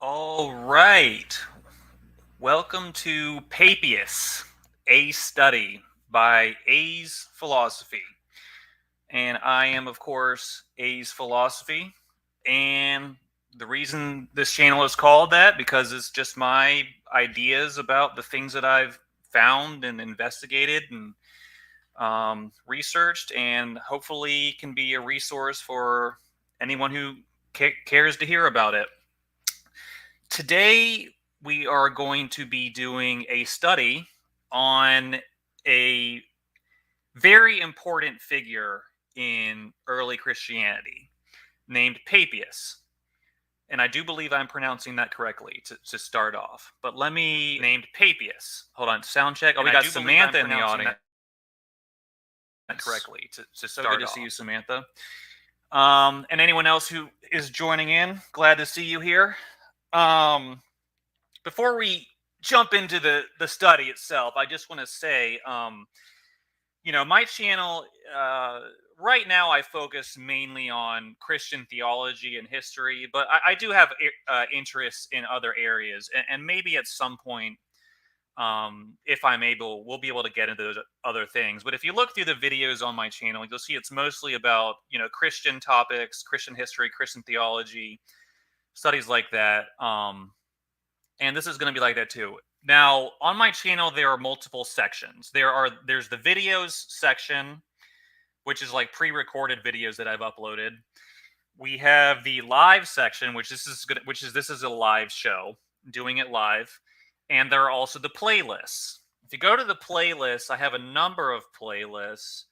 All right. Welcome to Papias, A Study by A's Philosophy. And I am, of course, A's Philosophy. And the reason this channel is called that, because it's just my ideas about the things that I've found and investigated and researched, and hopefully can be a resource for anyone who cares to hear about it. Today, we are going to be doing a study on a very important figure in early Christianity named Papias. And I do believe I'm pronouncing that correctly to start off. But let me named Papias. Hold on, sound check. Oh, we got Samantha in the audience. Correctly to start off. So good to see you, Samantha. And anyone else who is joining in, glad to see you here. Before we jump into the study itself, I just want to say, my channel, right now I focus mainly on Christian theology and history, but I do have interests in other areas, and maybe at some point, if I'm able, we'll be able to get into those other things. But if you look through the videos on my channel, you'll see it's mostly about, Christian topics, Christian history, Christian theology, studies like that. And this is going to be like that too. Now, on my channel, there are multiple sections. There's the videos section, which is like pre-recorded videos that I've uploaded. We have the live section, which this is a live show, doing it live, and there are also the playlists. If you go to the playlists, I have a number of playlists,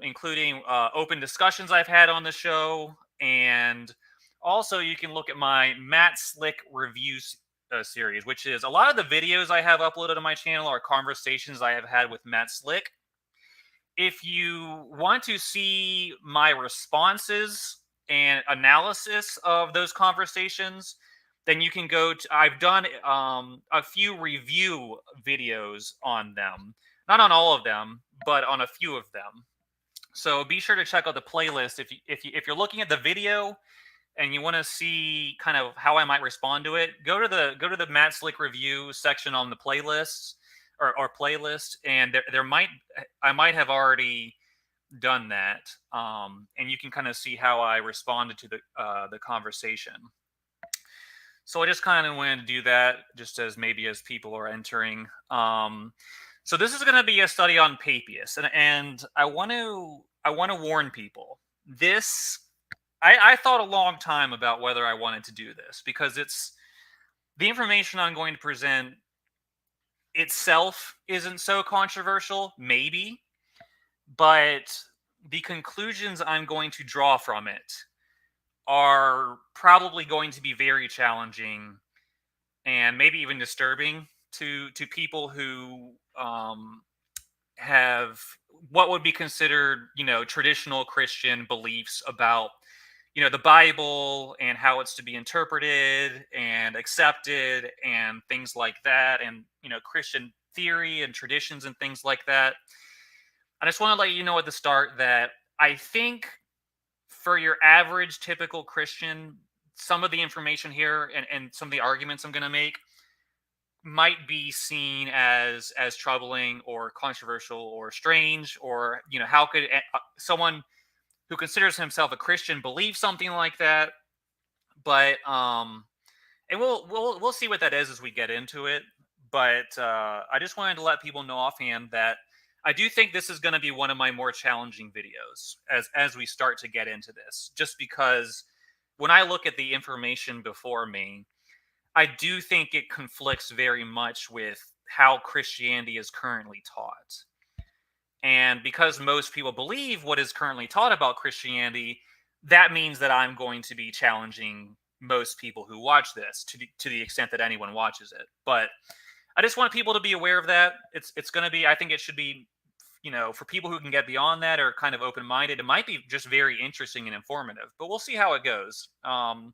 including open discussions I've had on the show, and also you can look at my Matt Slick reviews series, which is a lot of the videos I have uploaded on my channel are conversations I have had with Matt Slick. If you want to see my responses and analysis of those conversations, then you can go to, I've done a few review videos on them. Not on all of them, but on a few of them. So be sure to check out the playlist if you're looking at the video and you want to see kind of how I might respond to it. Go to the Matt Slick review section on the playlists or playlist, and I might have already done that, and you can kind of see how I responded to the conversation. So I just kind of wanted to do that, just as people are entering. So this is going to be a study on Papias, and I want to warn people. I thought a long time about whether I wanted to do this, because the information I'm going to present itself isn't so controversial, maybe, but the conclusions I'm going to draw from it are probably going to be very challenging and maybe even disturbing to people who have what would be considered, traditional Christian beliefs about, the Bible and how it's to be interpreted and accepted and things like that, and, Christian theory and traditions and things like that. I just want to let you know at the start that I think for your average typical Christian, some of the information here and some of the arguments I'm going to make might be seen as troubling or controversial or strange, or how could someone who considers himself a Christian believe something like that. But and we'll see what that is as we get into it. But I just wanted to let people know offhand that I do think this is going to be one of my more challenging videos as we start to get into this, just because when I look at the information before me, I do think it conflicts very much with how Christianity is currently taught. And because most people believe what is currently taught about Christianity, that means that I'm going to be challenging most people who watch this to the extent that anyone watches it. But I just want people to be aware of that. It's going to be, I think it should be, for people who can get beyond that or kind of open-minded, it might be just very interesting and informative. But we'll see how it goes. I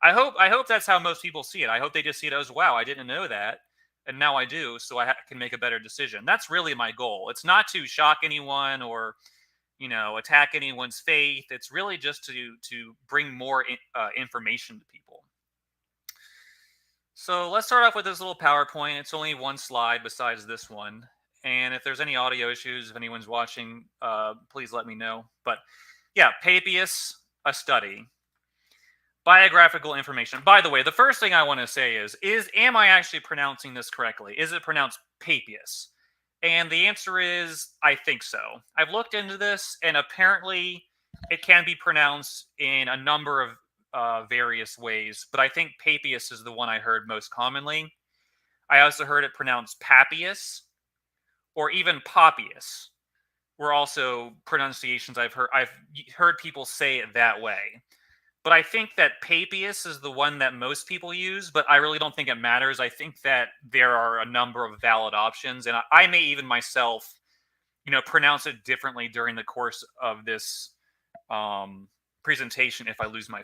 hope that's how most people see it. I hope they just see it as, wow, I didn't know that, and now I do, so I can make a better decision. That's really my goal. It's not to shock anyone or, attack anyone's faith. It's really just to bring more information to people. So let's start off with this little PowerPoint. It's only one slide besides this one. And if there's any audio issues, if anyone's watching, please let me know. But yeah, Papias, a study. Biographical information. By the way, the first thing I want to say is am I actually pronouncing this correctly? Is it pronounced Papias? And the answer is I think so. I've looked into this, and apparently it can be pronounced in a number of various ways, but I think Papias is the one I heard most commonly. I also heard it pronounced Papias or even Papias. Were also pronunciations I've heard people say it that way. But I think that Papias is the one that most people use, but I really don't think it matters. I think that there are a number of valid options, and I may even myself, pronounce it differently during the course of this presentation if I lose my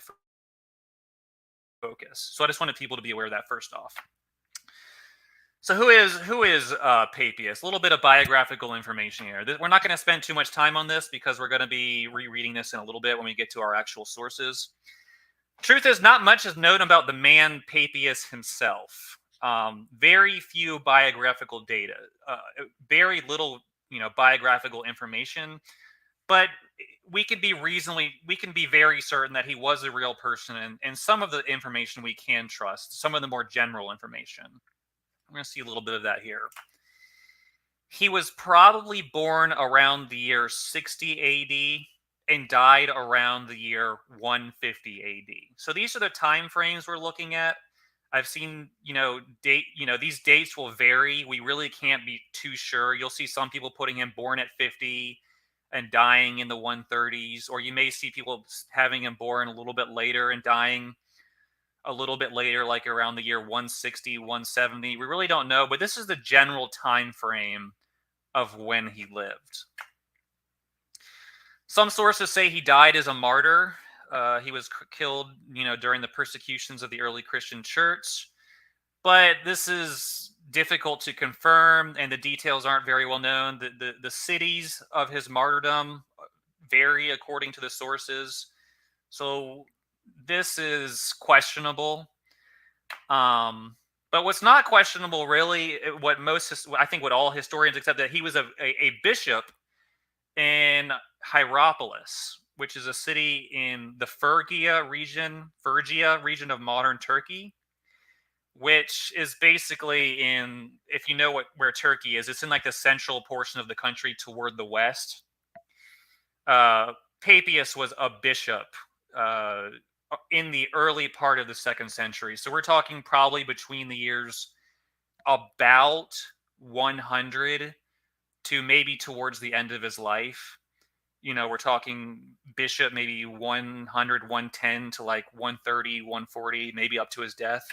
focus. So I just wanted people to be aware of that first off. So who is Papias? A little bit of biographical information here. We're not going to spend too much time on this because we're going to be rereading this in a little bit when we get to our actual sources. Truth is, not much is known about the man Papias himself. Very few biographical data, very little, biographical information. But we can be very certain that he was a real person, and some of the information we can trust. Some of the more general information. We're going to see a little bit of that here. He was probably born around the year 60 AD and died around the year 150 AD. So these are the time frames we're looking at. I've seen, these dates will vary. We really can't be too sure. You'll see some people putting him born at 50 and dying in the 130s, or you may see people having him born a little bit later and dying a little bit later, like around the year 160, 170. We really don't know, but this is the general time frame of when he lived. Some sources say he died as a martyr. He was killed, during the persecutions of the early Christian church. But this is difficult to confirm, and the details aren't very well known. The cities of his martyrdom vary according to the sources. So this is questionable. But what's not questionable, really, what all historians accept, that he was a bishop in Hierapolis, which is a city in the Phrygia region of modern Turkey, which is basically if you know where Turkey is, it's in like the central portion of the country toward the west. Papias was a bishop in the early part of the 2nd century. So we're talking probably between the years about 100 to maybe towards the end of his life. We're talking bishop maybe 100, 110 to like 130, 140, maybe up to his death.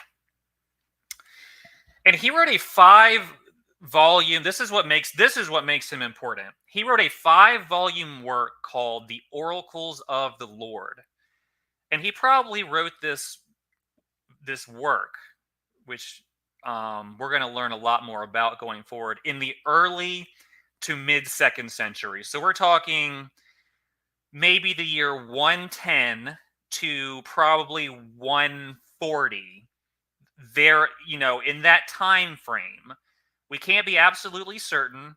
And he wrote a 5-volume, this is what makes him important. He wrote a 5-volume work called The Oracles of the Lord. And he probably wrote this work, which we're going to learn a lot more about going forward, in the early to mid 2nd century. So we're talking maybe the year 110 to probably 140. There, in that time frame. We can't be absolutely certain,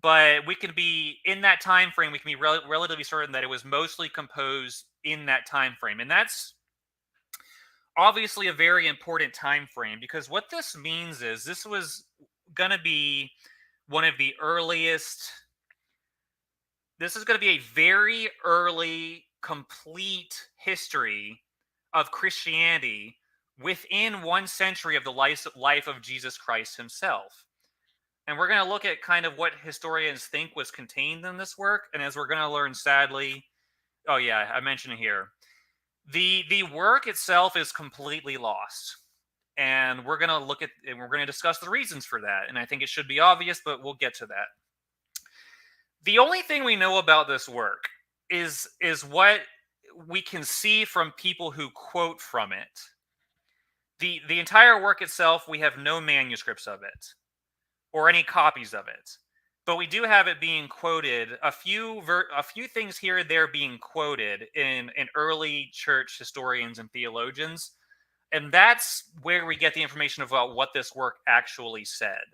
but we can be in that time frame. We can be relatively certain that it was mostly composed in that time frame, and that's obviously a very important time frame, because what this means is this was going to be one of the earliest. This is going to be a very early, complete history of Christianity within 1 century of the life of Jesus Christ himself. And we're going to look at kind of what historians think was contained in this work. And as we're going to learn, sadly, oh yeah, I mentioned it here. The work itself is completely lost. And we're going to discuss the reasons for that. And I think it should be obvious, but we'll get to that. The only thing we know about this work is what we can see from people who quote from it. The entire work itself, we have no manuscripts of it or any copies of it, but we do have it being quoted. A few things here and there being quoted in early church historians and theologians, And that's where we get the information about what this work actually said.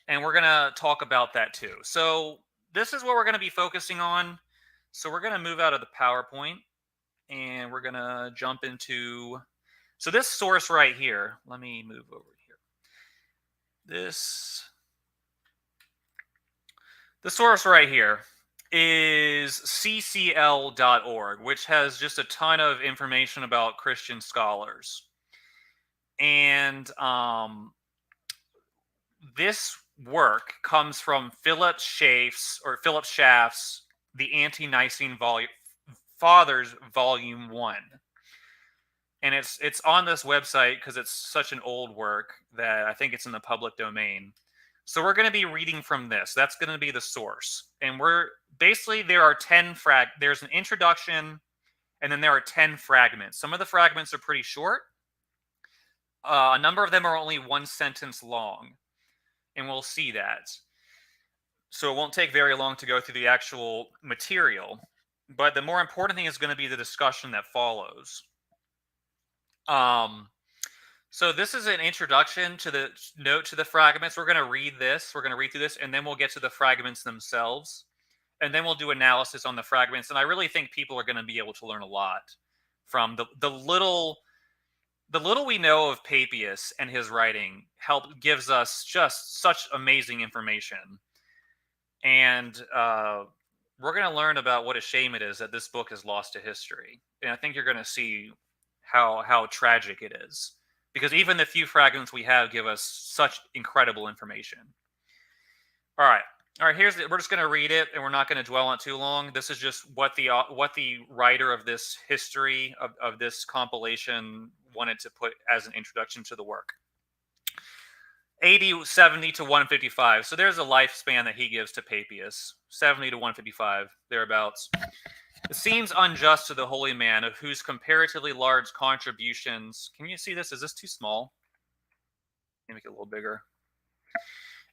And we're going to talk about that too. So this is what we're going to be focusing on. So we're going to move out of the PowerPoint and we're going to jump into, so this source right here, let me move over here. The source right here is ccl.org, which has just a ton of information about Christian scholars. And this work comes from Philip Schaff's The Ante-Nicene Fathers, Volume 1. And it's on this website because it's such an old work that I think it's in the public domain. So we're going to be reading from this. That's going to be the source. And we're basically, there are 10 there's an introduction, and then there are 10 fragments. Some of the fragments are pretty short. A number of them are only one sentence long, and we'll see that. So it won't take very long to go through the actual material. But the more important thing is going to be the discussion that follows. So this is an introduction to the note to the fragments. We're going to read this. We're going to read through this, and then we'll get to the fragments themselves. And then we'll do analysis on the fragments. And I really think people are going to be able to learn a lot from the little we know of Papias and his writing gives us just such amazing information. And we're going to learn about what a shame it is that this book is lost to history. And I think you're going to see how tragic it is. Because even the few fragments we have give us such incredible information. All right. We're just going to read it, and we're not going to dwell on it too long. This is just what the writer of this history of this compilation wanted to put as an introduction to the work. AD 70 to 155. So there's a lifespan that he gives to Papias. 70 to 155, thereabouts. It seems unjust to the holy man, of whose comparatively large contributions... Can you see this? Is this too small? Let me make it a little bigger.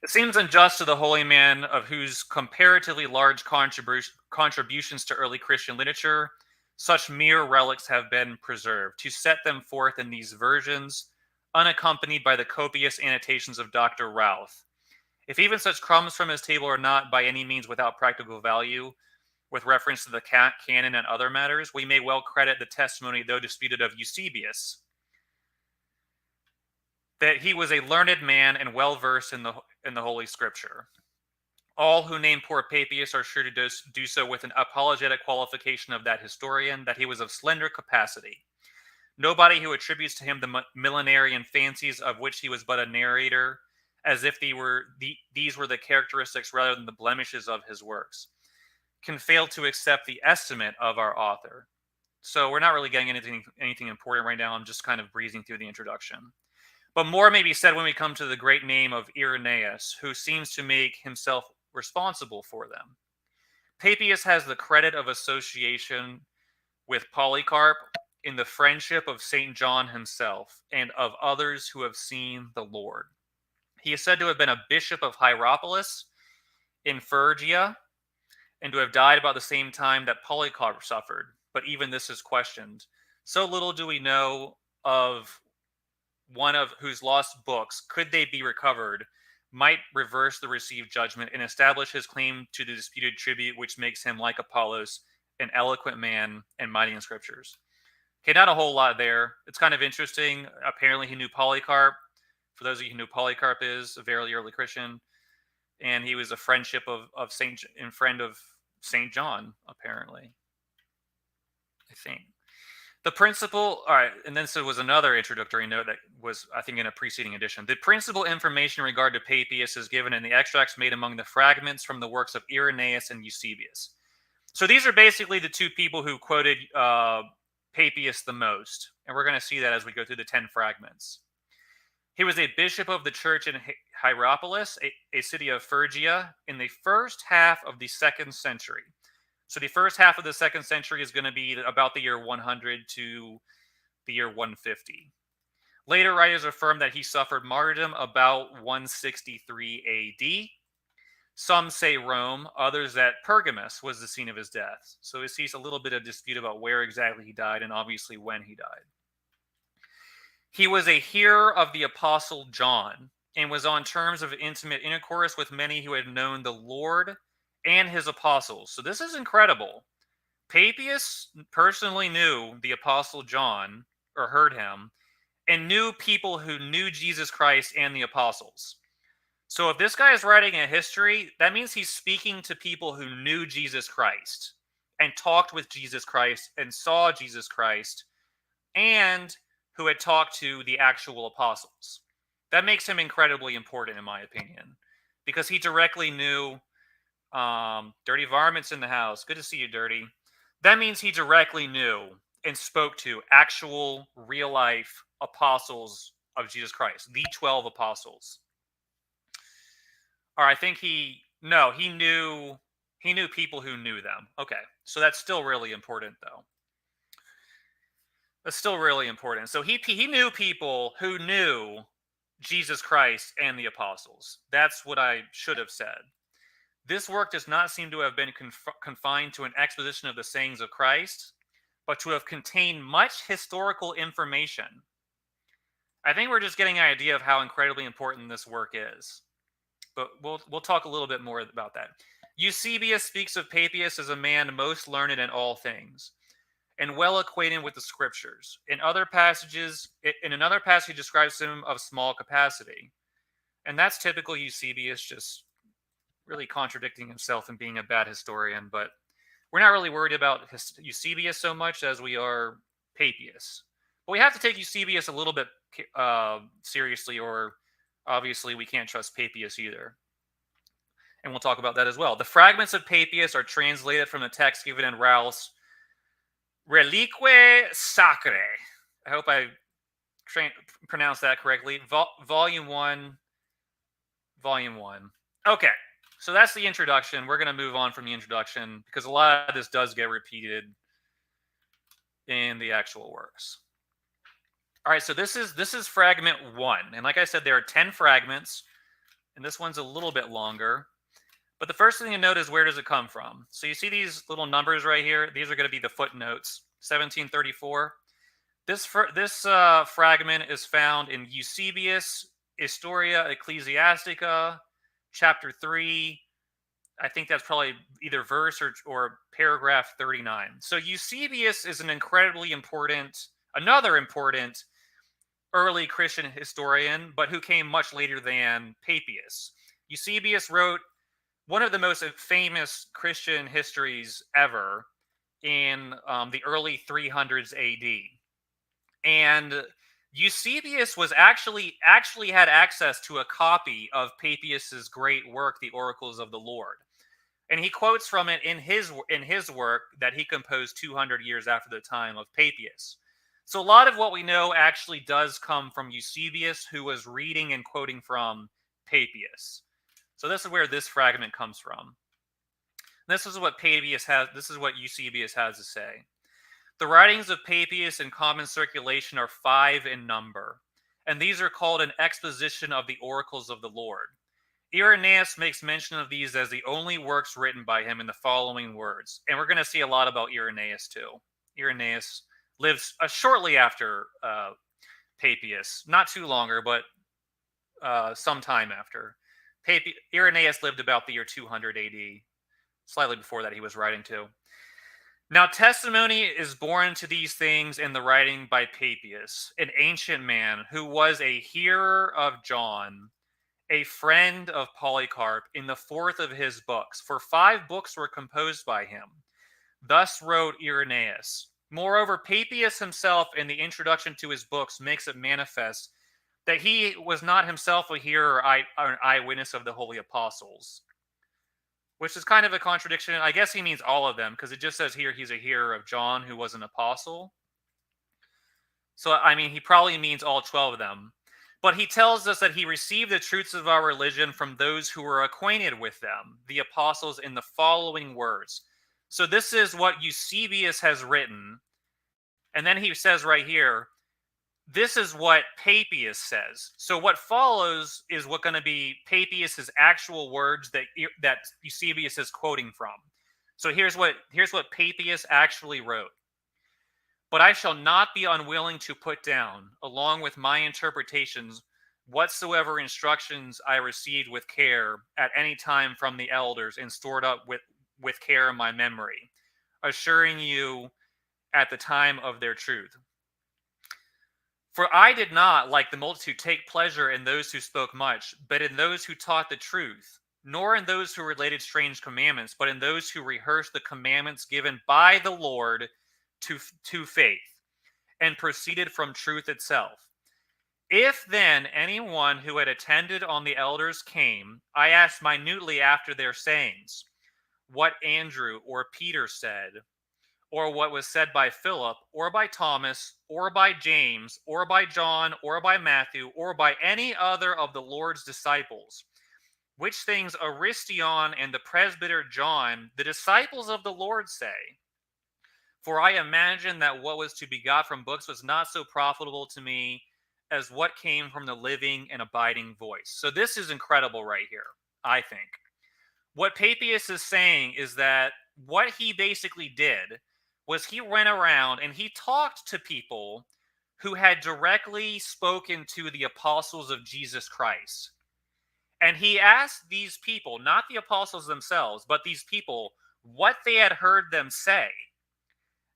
It seems unjust to the holy man, of whose comparatively large contributions to early Christian literature such mere relics have been preserved, to set them forth in these versions, unaccompanied by the copious annotations of Dr. Routh. If even such crumbs from his table are not by any means without practical value, with reference to the canon and other matters, we may well credit the testimony, though disputed, of Eusebius, that he was a learned man and well versed in the Holy Scripture. All who name poor Papias are sure to do so with an apologetic qualification of that historian, that he was of slender capacity. Nobody who attributes to him the millenarian fancies of which he was but a narrator, as if these were the characteristics rather than the blemishes of his works, can fail to accept the estimate of our author. So we're not really getting anything important right now. I'm just kind of breezing through the introduction. But more may be said when we come to the great name of Irenaeus, who seems to make himself responsible for them. Papias has the credit of association with Polycarp in the friendship of St. John himself and of others who have seen the Lord. He is said to have been a bishop of Hierapolis in Phrygia, and to have died about the same time that Polycarp suffered, but even this is questioned. So little do we know of one of whose lost books, could they be recovered, might reverse the received judgment and establish his claim to the disputed tribute, which makes him, like Apollos, an eloquent man and mighty in scriptures. Okay, not a whole lot there. It's kind of interesting. Apparently he knew Polycarp. For those of you who know who Polycarp is, a very early Christian. And he was a friend of St. John, apparently. I think. The principal, all right, and then so was another introductory note that was, I think, in a preceding edition. The principal information in regard to Papias is given in the extracts made among the fragments from the works of Irenaeus and Eusebius. So these are basically the two people who quoted Papias the most. And we're going to see that as we go through the 10 fragments. He was a bishop of the church in Hierapolis, a city of Phrygia, in the first half of the 2nd century. So the first half of the 2nd century is going to be about the year 100 to the year 150. Later writers affirm that he suffered martyrdom about 163 AD. Some say Rome, others that Pergamus was the scene of his death. So we see a little bit of dispute about where exactly he died and obviously when he died. He was a hearer of the Apostle John and was on terms of intimate intercourse with many who had known the Lord and his apostles. So this is incredible. Papias personally knew the Apostle John, or heard him, and knew people who knew Jesus Christ and the apostles. So if this guy is writing a history, that means he's speaking to people who knew Jesus Christ and talked with Jesus Christ and saw Jesus Christ and who had talked to the actual apostles. That makes him incredibly important, in my opinion, because he directly knew. Dirty Varmint's in the house. Good to see you, Dirty. That means he directly knew and spoke to actual, real life apostles of Jesus Christ, the 12 apostles. Or I think he knew people who knew them. Okay, so that's still really important, though. That's still really important. So he knew people who knew Jesus Christ and the apostles. That's what I should have said. This work does not seem to have been confined to an exposition of the sayings of Christ, but to have contained much historical information. I think we're just getting an idea of how incredibly important this work is. But we'll talk a little bit more about that. Eusebius speaks of Papias as a man most learned in all things and well acquainted with the scriptures. In another passage, he describes him of small capacity. And that's typical Eusebius, just really contradicting himself and being a bad historian. But we're not really worried about Eusebius so much as we are Papias. But we have to take Eusebius a little bit seriously, or obviously we can't trust Papias either. And we'll talk about that as well. The fragments of Papias are translated from the text given in Ralph's Reliquiae Sacrae. I hope I pronounced that correctly. Volume 1. Okay, so that's the introduction. We're going to move on from the introduction because a lot of this does get repeated in the actual works. All right, so this is fragment 1. And like I said, there are 10 fragments, and this one's a little bit longer. But the first thing to note is, where does it come from? So you see these little numbers right here? These are going to be the footnotes. 1734. This fragment is found in Eusebius Historia Ecclesiastica, chapter 3. I think that's probably either verse or paragraph 39. So Eusebius is another important early Christian historian, but who came much later than Papias. Eusebius wrote one of the most famous Christian histories ever in the early 300s AD. And Eusebius was actually had access to a copy of Papias's great work, The Oracles of the Lord. And he quotes from it in his work that he composed 200 years after the time of Papias. So a lot of what we know actually does come from Eusebius, who was reading and quoting from Papias. So this is where this fragment comes from. This is what Eusebius has to say. The writings of Papias in common circulation are 5 in number, and these are called an exposition of the oracles of the Lord. Irenaeus makes mention of these as the only works written by him in the following words. And we're going to see a lot about Irenaeus too. Irenaeus lives shortly after Papias, not too longer, but some time after. Irenaeus lived about the year 200 AD. Slightly before that he was writing too. Now testimony is borne to these things in the writing by Papias, an ancient man who was a hearer of John, a friend of Polycarp, in the 4th of his books. For 5 books were composed by him. Thus wrote Irenaeus. Moreover, Papias himself in the introduction to his books makes it manifest that he was not himself a hearer or an eyewitness of the holy apostles. Which is kind of a contradiction. I guess he means all of them, because it just says here he's a hearer of John, who was an apostle. So, I mean, he probably means all 12 of them. But he tells us that he received the truths of our religion from those who were acquainted with them, the apostles, in the following words. So this is what Eusebius has written. And then he says right here, this is what Papias says. So what follows is what going to be Papias's actual words that Eusebius is quoting from. So here's what Papias actually wrote. But I shall not be unwilling to put down, along with my interpretations, whatsoever instructions I received with care at any time from the elders and stored up with care in my memory, assuring you at the time of their truth. For I did not, like the multitude, take pleasure in those who spoke much, but in those who taught the truth, nor in those who related strange commandments, but in those who rehearsed the commandments given by the Lord to faith, and proceeded from truth itself. If then anyone who had attended on the elders came, I asked minutely after their sayings, what Andrew or Peter said, or what was said by Philip, or by Thomas, or by James, or by John, or by Matthew, or by any other of the Lord's disciples, which things Aristion and the presbyter John, the disciples of the Lord, say. For I imagine that what was to be got from books was not so profitable to me as what came from the living and abiding voice. So this is incredible right here, I think. What Papias is saying is that what he basically did was he went around and he talked to people who had directly spoken to the apostles of Jesus Christ. And he asked these people, not the apostles themselves, but these people, what they had heard them say.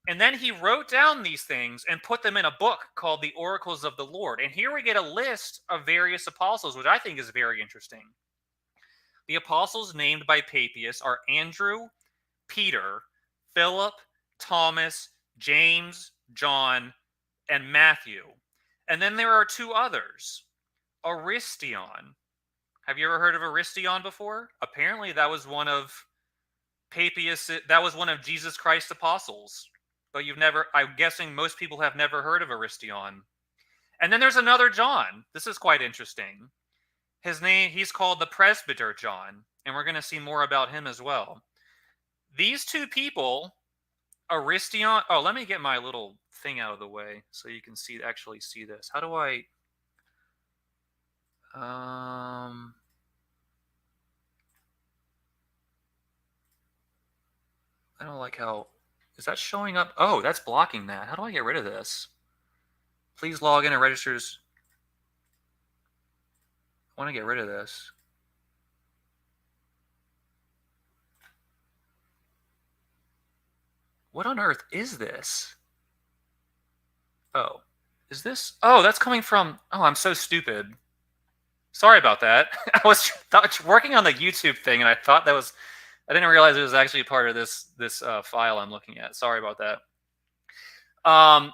And then he wrote down these things and put them in a book called The Oracles of the Lord. And here we get a list of various apostles, which I think is very interesting. The apostles named by Papias are Andrew, Peter, Philip, Thomas, James, John, and Matthew. And then there are two others. Aristion. Have you ever heard of Aristion before? Apparently that was one of Papias, that was one of Jesus Christ's apostles. But I'm guessing most people have never heard of Aristion. And then there's another John. This is quite interesting. He's called the presbyter John, and we're going to see more about him as well. These two people, Aristion, let me get my little thing out of the way so you can actually see this. How do I don't like how, is that showing up? Oh, that's blocking that. How do I get rid of this? Please log in and registers. I want to get rid of this. What on earth is this? Oh, is this? Oh, that's coming from. Oh, I'm so stupid. Sorry about that. I was working on the YouTube thing, and I thought that was. I didn't realize it was actually part of this file I'm looking at. Sorry about that.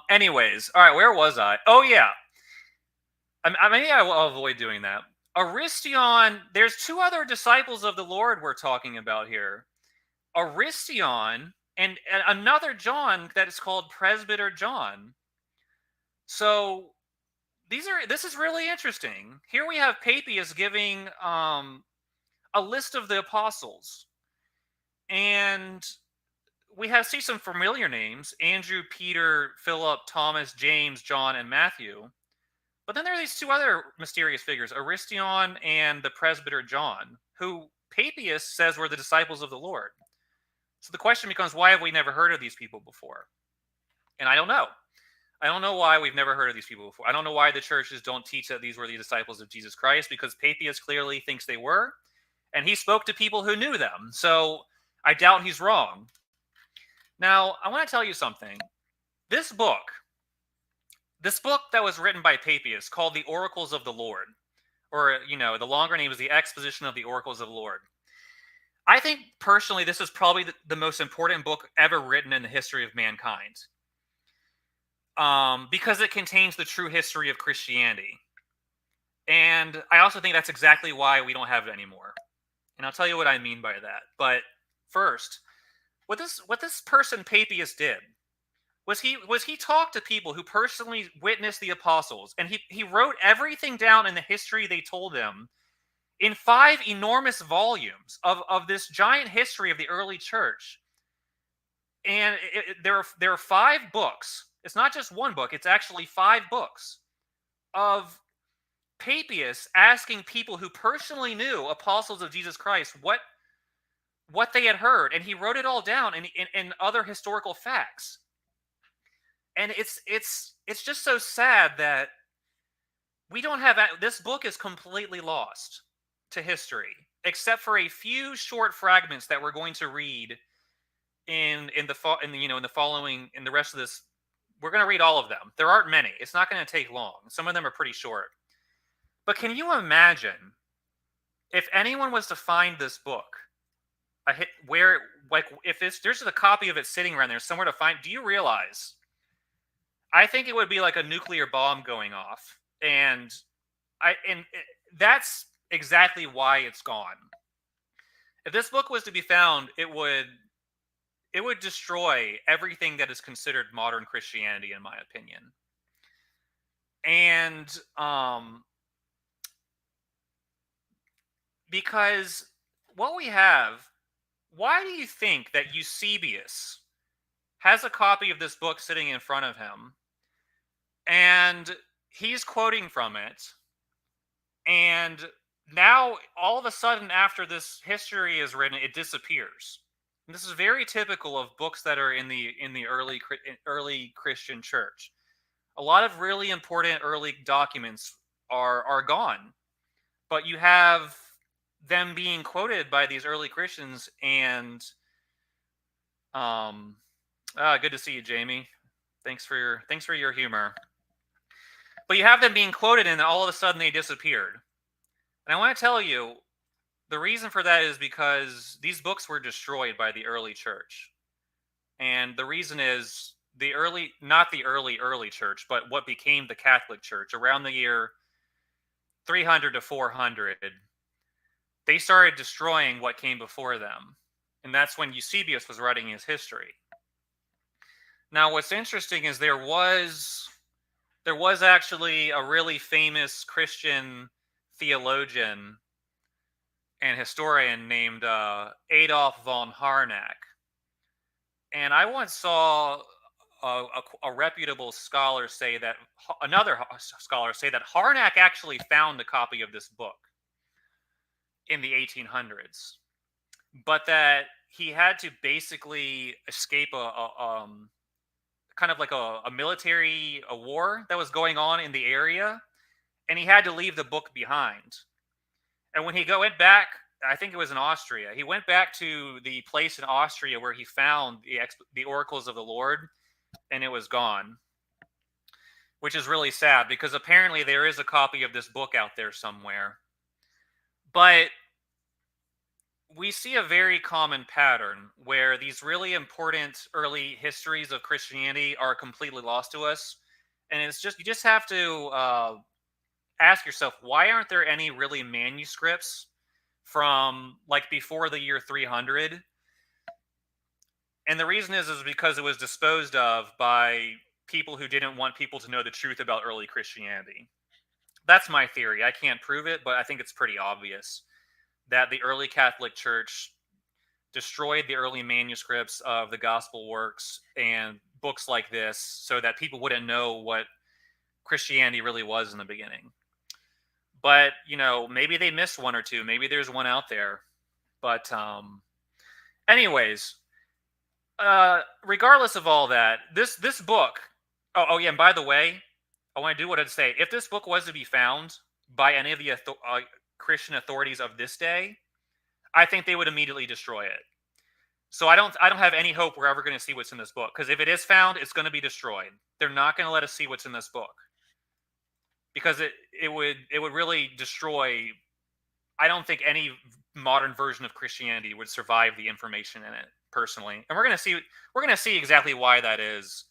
Anyways, all right. Where was I? Oh yeah. Maybe I will avoid doing that. Aristion. There's two other disciples of the Lord we're talking about here. Aristion and another John that is called Presbyter John. So this is really interesting. Here we have Papias giving a list of the apostles, and we see some familiar names: Andrew, Peter, Philip, Thomas, James, John, and Matthew. But then there are these two other mysterious figures, Aristion and the presbyter John, who Papias says were the disciples of the Lord. So the question becomes, why have we never heard of these people before? And I don't know. I don't know why we've never heard of these people before. I don't know why the churches don't teach that these were the disciples of Jesus Christ, because Papias clearly thinks they were, and he spoke to people who knew them. So I doubt he's wrong. Now, I want to tell you something. This book that was written by Papias, called The Oracles of the Lord, or, the longer name is The Exposition of the Oracles of the Lord. I think, personally, this is probably the most important book ever written in the history of mankind. Because it contains the true history of Christianity. And I also think that's exactly why we don't have it anymore. And I'll tell you what I mean by that. But first, what this person Papias did was he talked to people who personally witnessed the apostles, and he wrote everything down in the history they told him in 5 enormous volumes of this giant history of the early church. And there are 5 books. It's not just one book. It's actually 5 books of Papias asking people who personally knew apostles of Jesus Christ what they had heard. And he wrote it all down in other historical facts. And it's just so sad that we don't have this book is completely lost to history, except for a few short fragments that we're going to read in the in the following in the rest of this. We're going to read all of them. There aren't many. It's not going to take long. Some of them are pretty short. But can you imagine if anyone was to find this book, a hit where like if there's just a copy of it sitting around there somewhere to find? Do you realize? I think it would be like a nuclear bomb going off, and that's exactly why it's gone. If this book was to be found, it would destroy everything that is considered modern Christianity, in my opinion. And because what we have, why do you think that Eusebius has a copy of this book sitting in front of him, and he's quoting from it, and now all of a sudden after this history is written, it disappears? And this is very typical of books that are in the early Christian church. A lot of really important early documents are gone, but you have them being quoted by these early Christians, and good to see you, Jamie. Thanks for your humor. But you have them being quoted, and all of a sudden they disappeared. And I want to tell you, the reason for that is because these books were destroyed by the early church. And the reason is not the early church, but what became the Catholic Church around the year 300 to 400. They started destroying what came before them. And that's when Eusebius was writing his history. Now, what's interesting is there was actually a really famous Christian theologian and historian named Adolf von Harnack. And I once saw a reputable scholar say that Harnack actually found a copy of this book in the 1800s, but that he had to basically escape a kind of like a military war that was going on in the area, and he had to leave the book behind. And when he went back, I think it was in Austria, he went back to the place in Austria where he found the oracles of the Lord, and it was gone, which is really sad because apparently there is a copy of this book out there somewhere. But we see a very common pattern where these really important early histories of Christianity are completely lost to us. And you just have to ask yourself, why aren't there any really manuscripts from like before the year 300? And the reason is because it was disposed of by people who didn't want people to know the truth about early Christianity. That's my theory. I can't prove it, but I think it's pretty obvious that the early Catholic Church destroyed the early manuscripts of the gospel works and books like this so that people wouldn't know what Christianity really was in the beginning. But, maybe they missed one or two. Maybe there's one out there. But anyways, regardless of all that, this book, oh yeah, and by the way, I want to do what I'd say. If this book was to be found by any of the Christian authorities of this day, I think they would immediately destroy it. So I don't have any hope we're ever going to see what's in this book, because if it is found, it's going to be destroyed. They're not going to let us see what's in this book, because it would really destroy. I don't think any modern version of Christianity would survive the information in it, personally. And we're going to see exactly why that is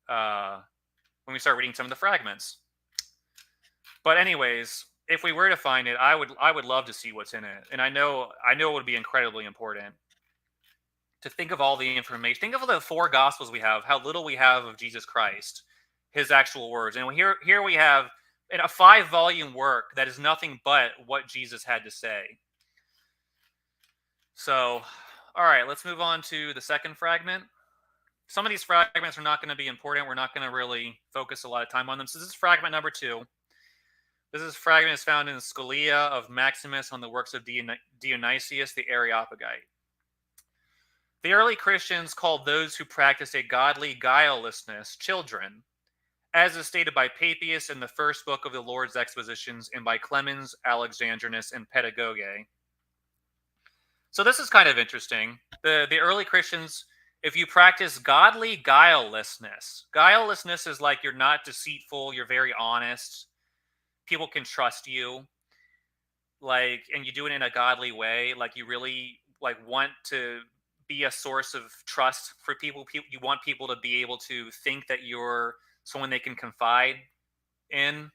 when we start reading some of the fragments. But anyways, if we were to find it, I would love to see what's in it. And I know it would be incredibly important to think of all the information. Think of the 4 gospels we have, how little we have of Jesus Christ, his actual words. And here we have in a 5-volume work that is nothing but what Jesus had to say. So, all right, let's move on to the second fragment. Some of these fragments are not going to be important. We're not going to really focus a lot of time on them. So this is fragment number 2. This fragment is found in the Scholia of Maximus on the works of Dionysius the Areopagite. The early Christians called those who practiced a godly guilelessness children, as is stated by Papias in the first book of the Lord's Expositions and by Clemens Alexandrinus in Pedagogy. So this is kind of interesting. The early Christians, if you practice godly guilelessness is like you're not deceitful, you're very honest, people can trust you, like, and you do it in a godly way, like you really like want to be a source of trust for people. You want people to be able to think that you're someone they can confide in.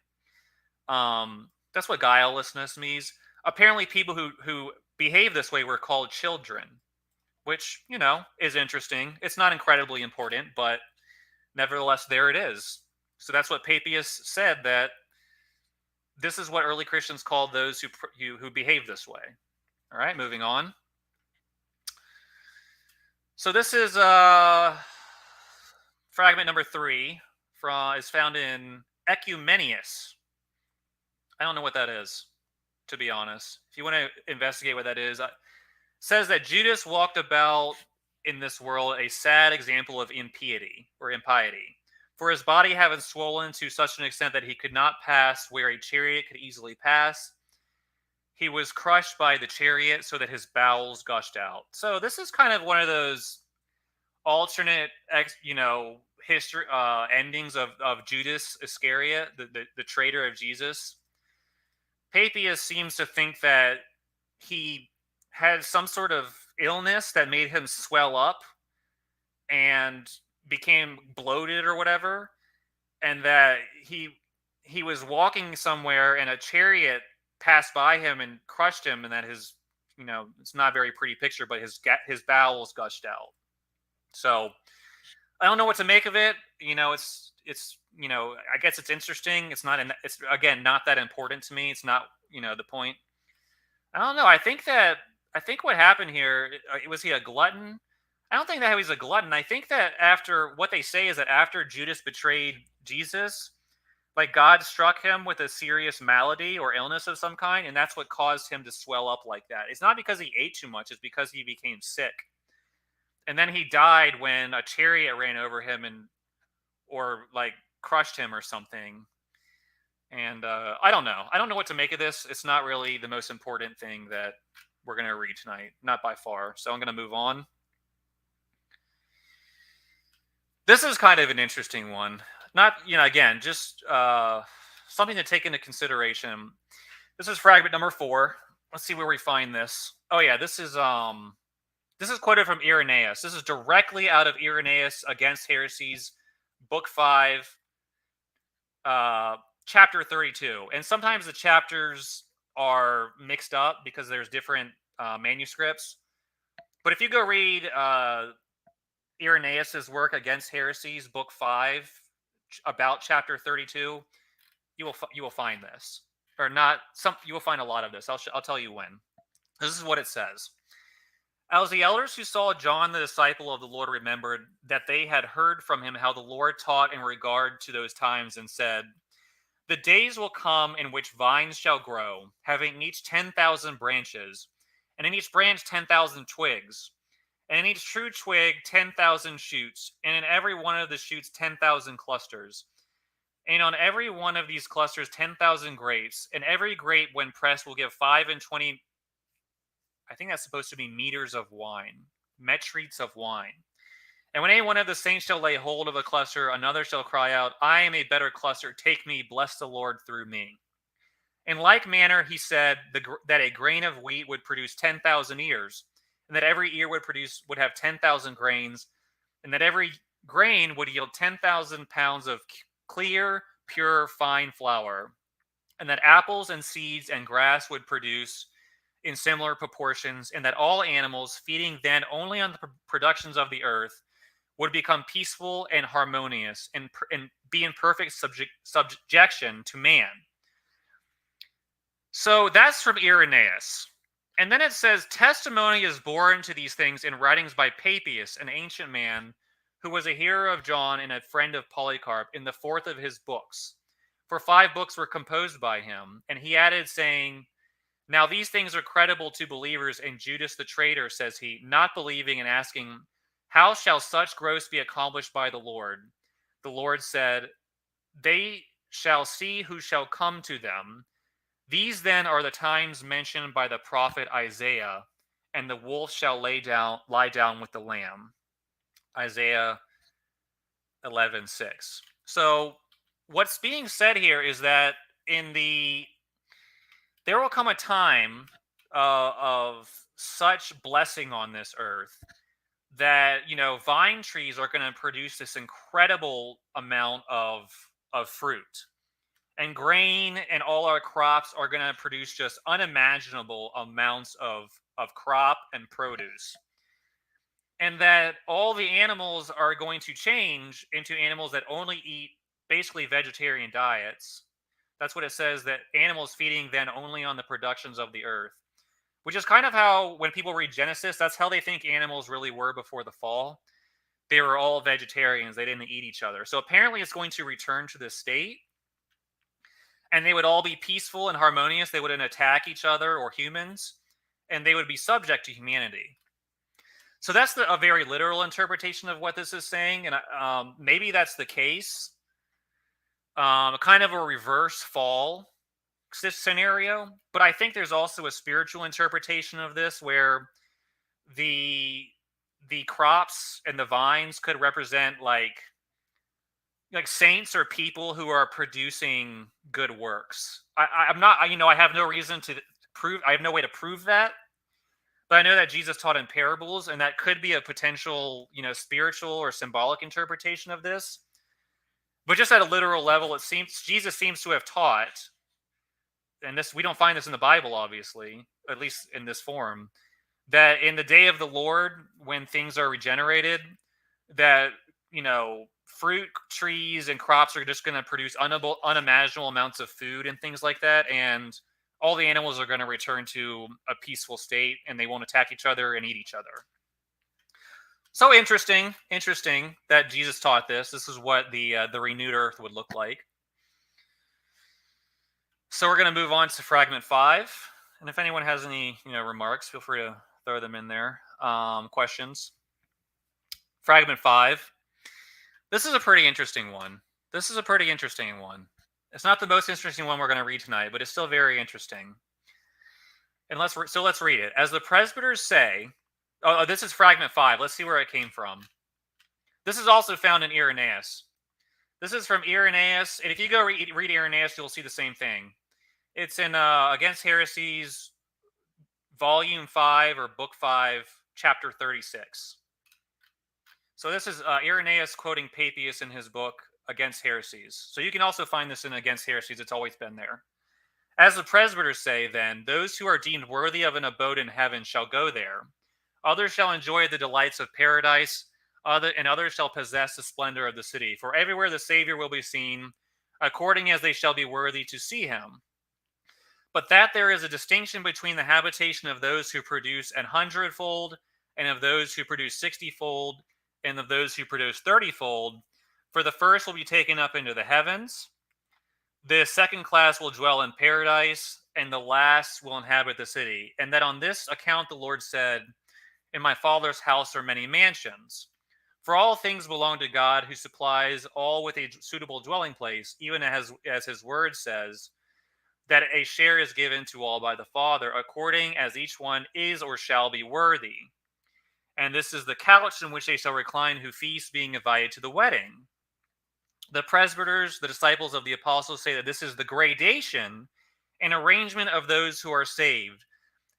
That's what guilelessness means. Apparently, people who behave this way were called children, which is interesting. It's not incredibly important, but nevertheless, there it is. So that's what Papias said, that this is what early Christians called those who behave this way. All right, moving on. So this is fragment number 3 is found in Ecumenius. I don't know what that is, to be honest. If you want to investigate what that is, it says that Judas walked about in this world a sad example of impiety. For his body having swollen to such an extent that he could not pass where a chariot could easily pass, he was crushed by the chariot so that his bowels gushed out. So this is kind of one of those alternate, history endings of Judas Iscariot, the traitor of Jesus. Papias seems to think that he had some sort of illness that made him swell up and became bloated or whatever, and that he was walking somewhere and a chariot passed by him and crushed him, and that his it's not a very pretty picture, but his bowels gushed out. So I don't know what to make of it. It's I guess it's interesting. It's again not that important to me. It's not the point. I don't know. I think what happened here, was he a glutton? I don't think that he was a glutton. I think that after what they say is that after Judas betrayed Jesus, like God struck him with a serious malady or illness of some kind, and that's what caused him to swell up like that. It's not because he ate too much; it's because he became sick. And then he died when a chariot ran over him or like crushed him or something. And I don't know. I don't know what to make of this. It's not really the most important thing that we're going to read tonight, not by far. So I'm going to move on. This is kind of an interesting one. Not, again, just something to take into consideration. This is fragment number 4. Let's see where we find this. Oh yeah, this is quoted from Irenaeus. This is directly out of Irenaeus Against Heresies, book 5, chapter 32. And sometimes the chapters are mixed up because there's different manuscripts. But if you go read Irenaeus's work Against Heresies, book 5, about chapter 32, you will find this. Or not some. You will find a lot of this. I'll tell you when. This is what it says. As the elders who saw John the disciple of the Lord remembered that they had heard from him how the Lord taught in regard to those times, and said, "The days will come in which vines shall grow, having each 10,000 branches, and in each branch 10,000 twigs, and in each true twig 10,000 shoots, and in every one of the shoots 10,000 clusters. And on every one of these clusters 10,000 grapes, and every grape when pressed will give 5 and 20." I think that's supposed to be meters of wine, metrites of wine. "And when any one of the saints shall lay hold of a cluster, another shall cry out, 'I am a better cluster, take me, bless the Lord through me.' In like manner, he said that a grain of wheat would produce 10,000 ears, and that every ear would have 10,000 grains, and that every grain would yield 10,000 pounds of clear, pure, fine flour, and that apples and seeds and grass would produce in similar proportions, and that all animals, feeding then only on the productions of the earth, would become peaceful and harmonious and be in perfect subjection to man." So that's from Irenaeus. And then it says, "Testimony is borne to these things in writings by Papias, an ancient man, who was a hearer of John and a friend of Polycarp, in the 4th of his books. For 5 books were composed by him. And he added, saying, Now these things are credible to believers, and Judas the traitor, says he, not believing and asking, how shall such growth be accomplished by the Lord? The Lord said, they shall see who shall come to them. These then are the times mentioned by the prophet Isaiah, and the wolf shall lie down with the lamb. Isaiah 11:6. So what's being said here is that there will come a time of such blessing on this earth that vine trees are going to produce this incredible amount of fruit, and grain and all our crops are going to produce just unimaginable amounts of crop and produce, and that all the animals are going to change into animals that only eat basically vegetarian diets. That's what it says, that animals feeding then only on the productions of the earth, which is kind of how, when people read Genesis, that's how they think animals really were before the fall. They were all vegetarians. They didn't eat each other. So apparently it's going to return to this state, and they would all be peaceful and harmonious. They wouldn't attack each other or humans, and they would be subject to humanity. So that's a very literal interpretation of what this is saying, and maybe that's the case. Kind of a reverse fall scenario, but I think there's also a spiritual interpretation of this, where the crops and the vines could represent like saints or people who are producing good works. I'm not, I have no reason to prove. I have no way to prove that, but I know that Jesus taught in parables, and that could be a potential, spiritual or symbolic interpretation of this. But just at a literal level, it seems Jesus seems to have taught, and this, we don't find this in the Bible, obviously, at least in this form, that in the day of the Lord, when things are regenerated, that fruit trees and crops are just going to produce unimaginable amounts of food and things like that, and all the animals are going to return to a peaceful state, and they won't attack each other and eat each other. So interesting that Jesus taught this. This is what the renewed earth would look like. So we're going to move on to fragment 5, and if anyone has any remarks, feel free to throw them in there. Questions. Fragment 5. This is a pretty interesting one. It's not the most interesting one we're going to read tonight, but it's still very interesting. And let's read it. As the presbyters say, this is fragment 5. Let's see where it came from. This is also found in Irenaeus. This is from Irenaeus, and if you go read Irenaeus, you'll see the same thing. It's in Against Heresies, Volume 5 or Book 5, Chapter 36. So this is Irenaeus quoting Papias in his book Against Heresies. So you can also find this in Against Heresies. It's always been there. As the presbyters say, then, those who are deemed worthy of an abode in heaven shall go there. Others shall enjoy the delights of paradise, and others shall possess the splendor of the city. For everywhere the Savior will be seen, according as they shall be worthy to see him. But that there is a distinction between the habitation of those who produce 100-fold, and of those who produce 60-fold, and of those who produce 30-fold. For the first will be taken up into the heavens, the second class will dwell in paradise, and the last will inhabit the city. And that on this account the Lord said, in my Father's house are many mansions. For all things belong to God, who supplies all with a suitable dwelling place, even as his word says, that a share is given to all by the Father, according as each one is or shall be worthy. And this is the couch in which they shall recline who feast, being invited to the wedding. The presbyters, the disciples of the apostles, say that this is the gradation and arrangement of those who are saved,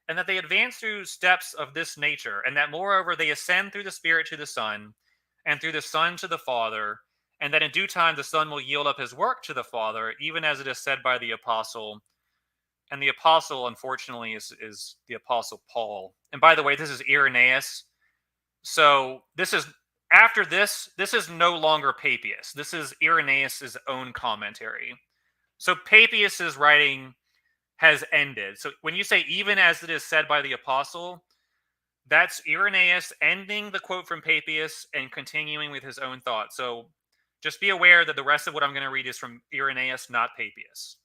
and that they advance through steps of this nature, and that moreover they ascend through the Spirit to the Son, and through the Son to the Father, and that in due time the Son will yield up his work to the Father, even as it is said by the apostle. And the apostle, unfortunately, is the apostle Paul. And by the way, this is Irenaeus. So this is, after this is no longer Papias. This is Irenaeus' own commentary. So Papias' writing has ended. So when you say even as it is said by the apostle, that's Irenaeus ending the quote from Papias and continuing with his own thought. So just be aware that the rest of what I'm going to read is from Irenaeus, not Papias.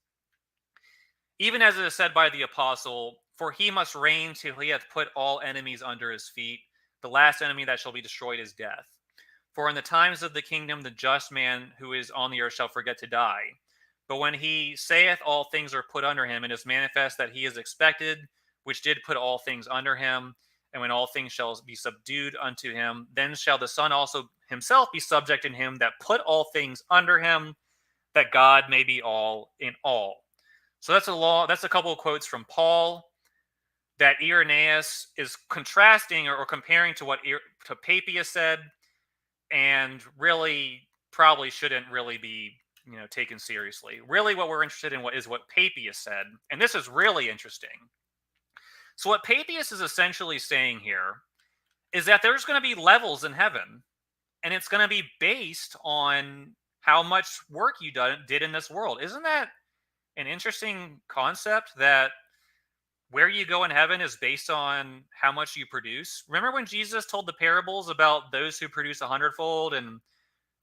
Even as it is said by the apostle, for he must reign till he hath put all enemies under his feet. The last enemy that shall be destroyed is death. For in the times of the kingdom, the just man who is on the earth shall forget to die. But when he saith all things are put under him, it is manifest that he is expected, which did put all things under him. And when all things shall be subdued unto him, then shall the Son also himself be subject in him that put all things under him, that God may be all in all. So that's a couple of quotes from Paul that Irenaeus is contrasting or comparing to what to Papias said, and really probably shouldn't really be taken seriously. Really, what we're interested in is what Papias said, and this is really interesting. So what Papias is essentially saying here is that there's going to be levels in heaven, and it's going to be based on how much work you did in this world. Isn't that an interesting concept, that where you go in heaven is based on how much you produce? Remember when Jesus told the parables about those who produce 100-fold and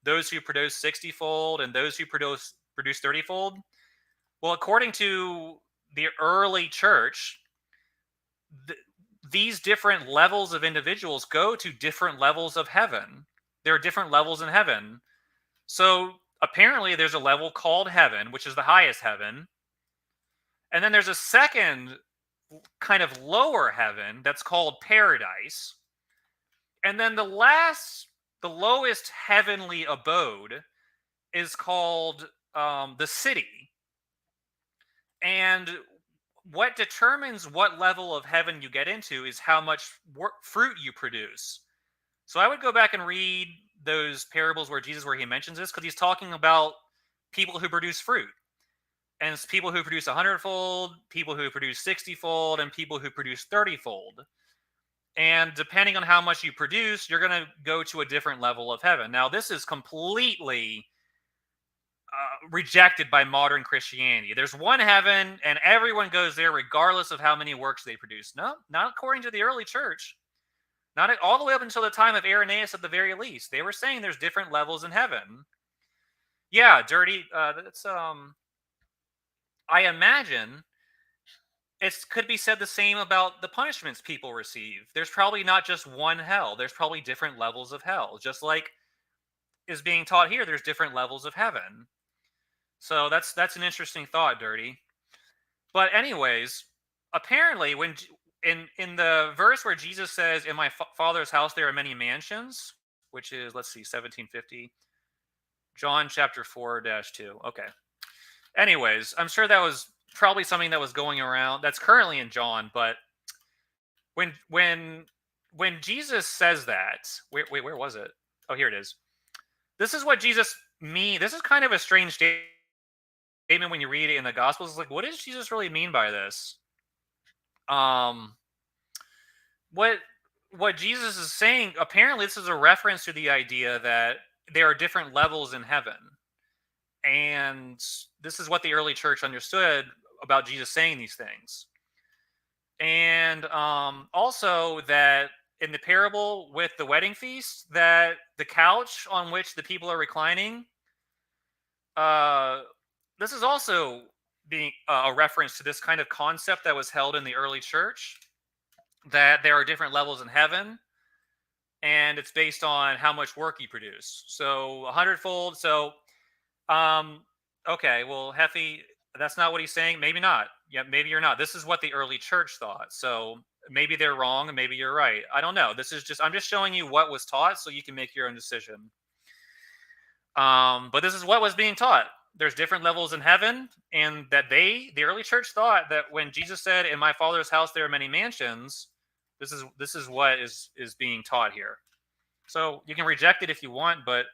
those who produce 60-fold and those who produce 30-fold? Well, according to the early church, these different levels of individuals go to different levels of heaven. There are different levels in heaven. So apparently there's a level called heaven, which is the highest heaven. And then there's a second kind of lower heaven that's called paradise. And then the lowest heavenly abode is called the city. And what determines what level of heaven you get into is how much fruit you produce. So I would go back and read those parables where he mentions this, because he's talking about people who produce fruit. And it's people who produce 100-fold, people who produce 60-fold, and people who produce 30-fold. And depending on how much you produce, you're going to go to a different level of heaven. Now, this is completely rejected by modern Christianity. There's one heaven, and everyone goes there regardless of how many works they produce. No, not according to the early church. Not all the way up until the time of Irenaeus at the very least. They were saying there's different levels in heaven. Yeah, dirty. That's I imagine it could be said the same about the punishments people receive. There's probably not just one hell. There's probably different levels of hell. Just like is being taught here, there's different levels of heaven. So that's an interesting thought, Dirty. But anyways, apparently when in the verse where Jesus says, "In my Father's house there are many mansions," which is, let's see, 1750, John chapter 4-2. Okay. Anyways, I'm sure that was probably something that was going around. That's currently in John, but when Jesus says that, where was it? Oh, here it is. This is what Jesus mean. This is kind of a strange statement when you read it in the Gospels. It's like, what does Jesus really mean by this? What Jesus is saying, apparently this is a reference to the idea that there are different levels in heaven. And this is what the early church understood about Jesus saying these things. And also that in the parable with the wedding feast, that the couch on which the people are reclining, this is also being a reference to this kind of concept that was held in the early church, that there are different levels in heaven, and it's based on how much work you produce. So 100-fold. So, okay, well, Heffy, that's not what he's saying. Maybe not. Yeah, maybe you're not. This is what the early church thought. So maybe they're wrong, and maybe you're right. I don't know. I'm just showing you what was taught, so you can make your own decision. But this is what was being taught. There's different levels in heaven, and that the early church thought that when Jesus said, "In my Father's house there are many mansions," this is what is being taught here. So you can reject it if you want, but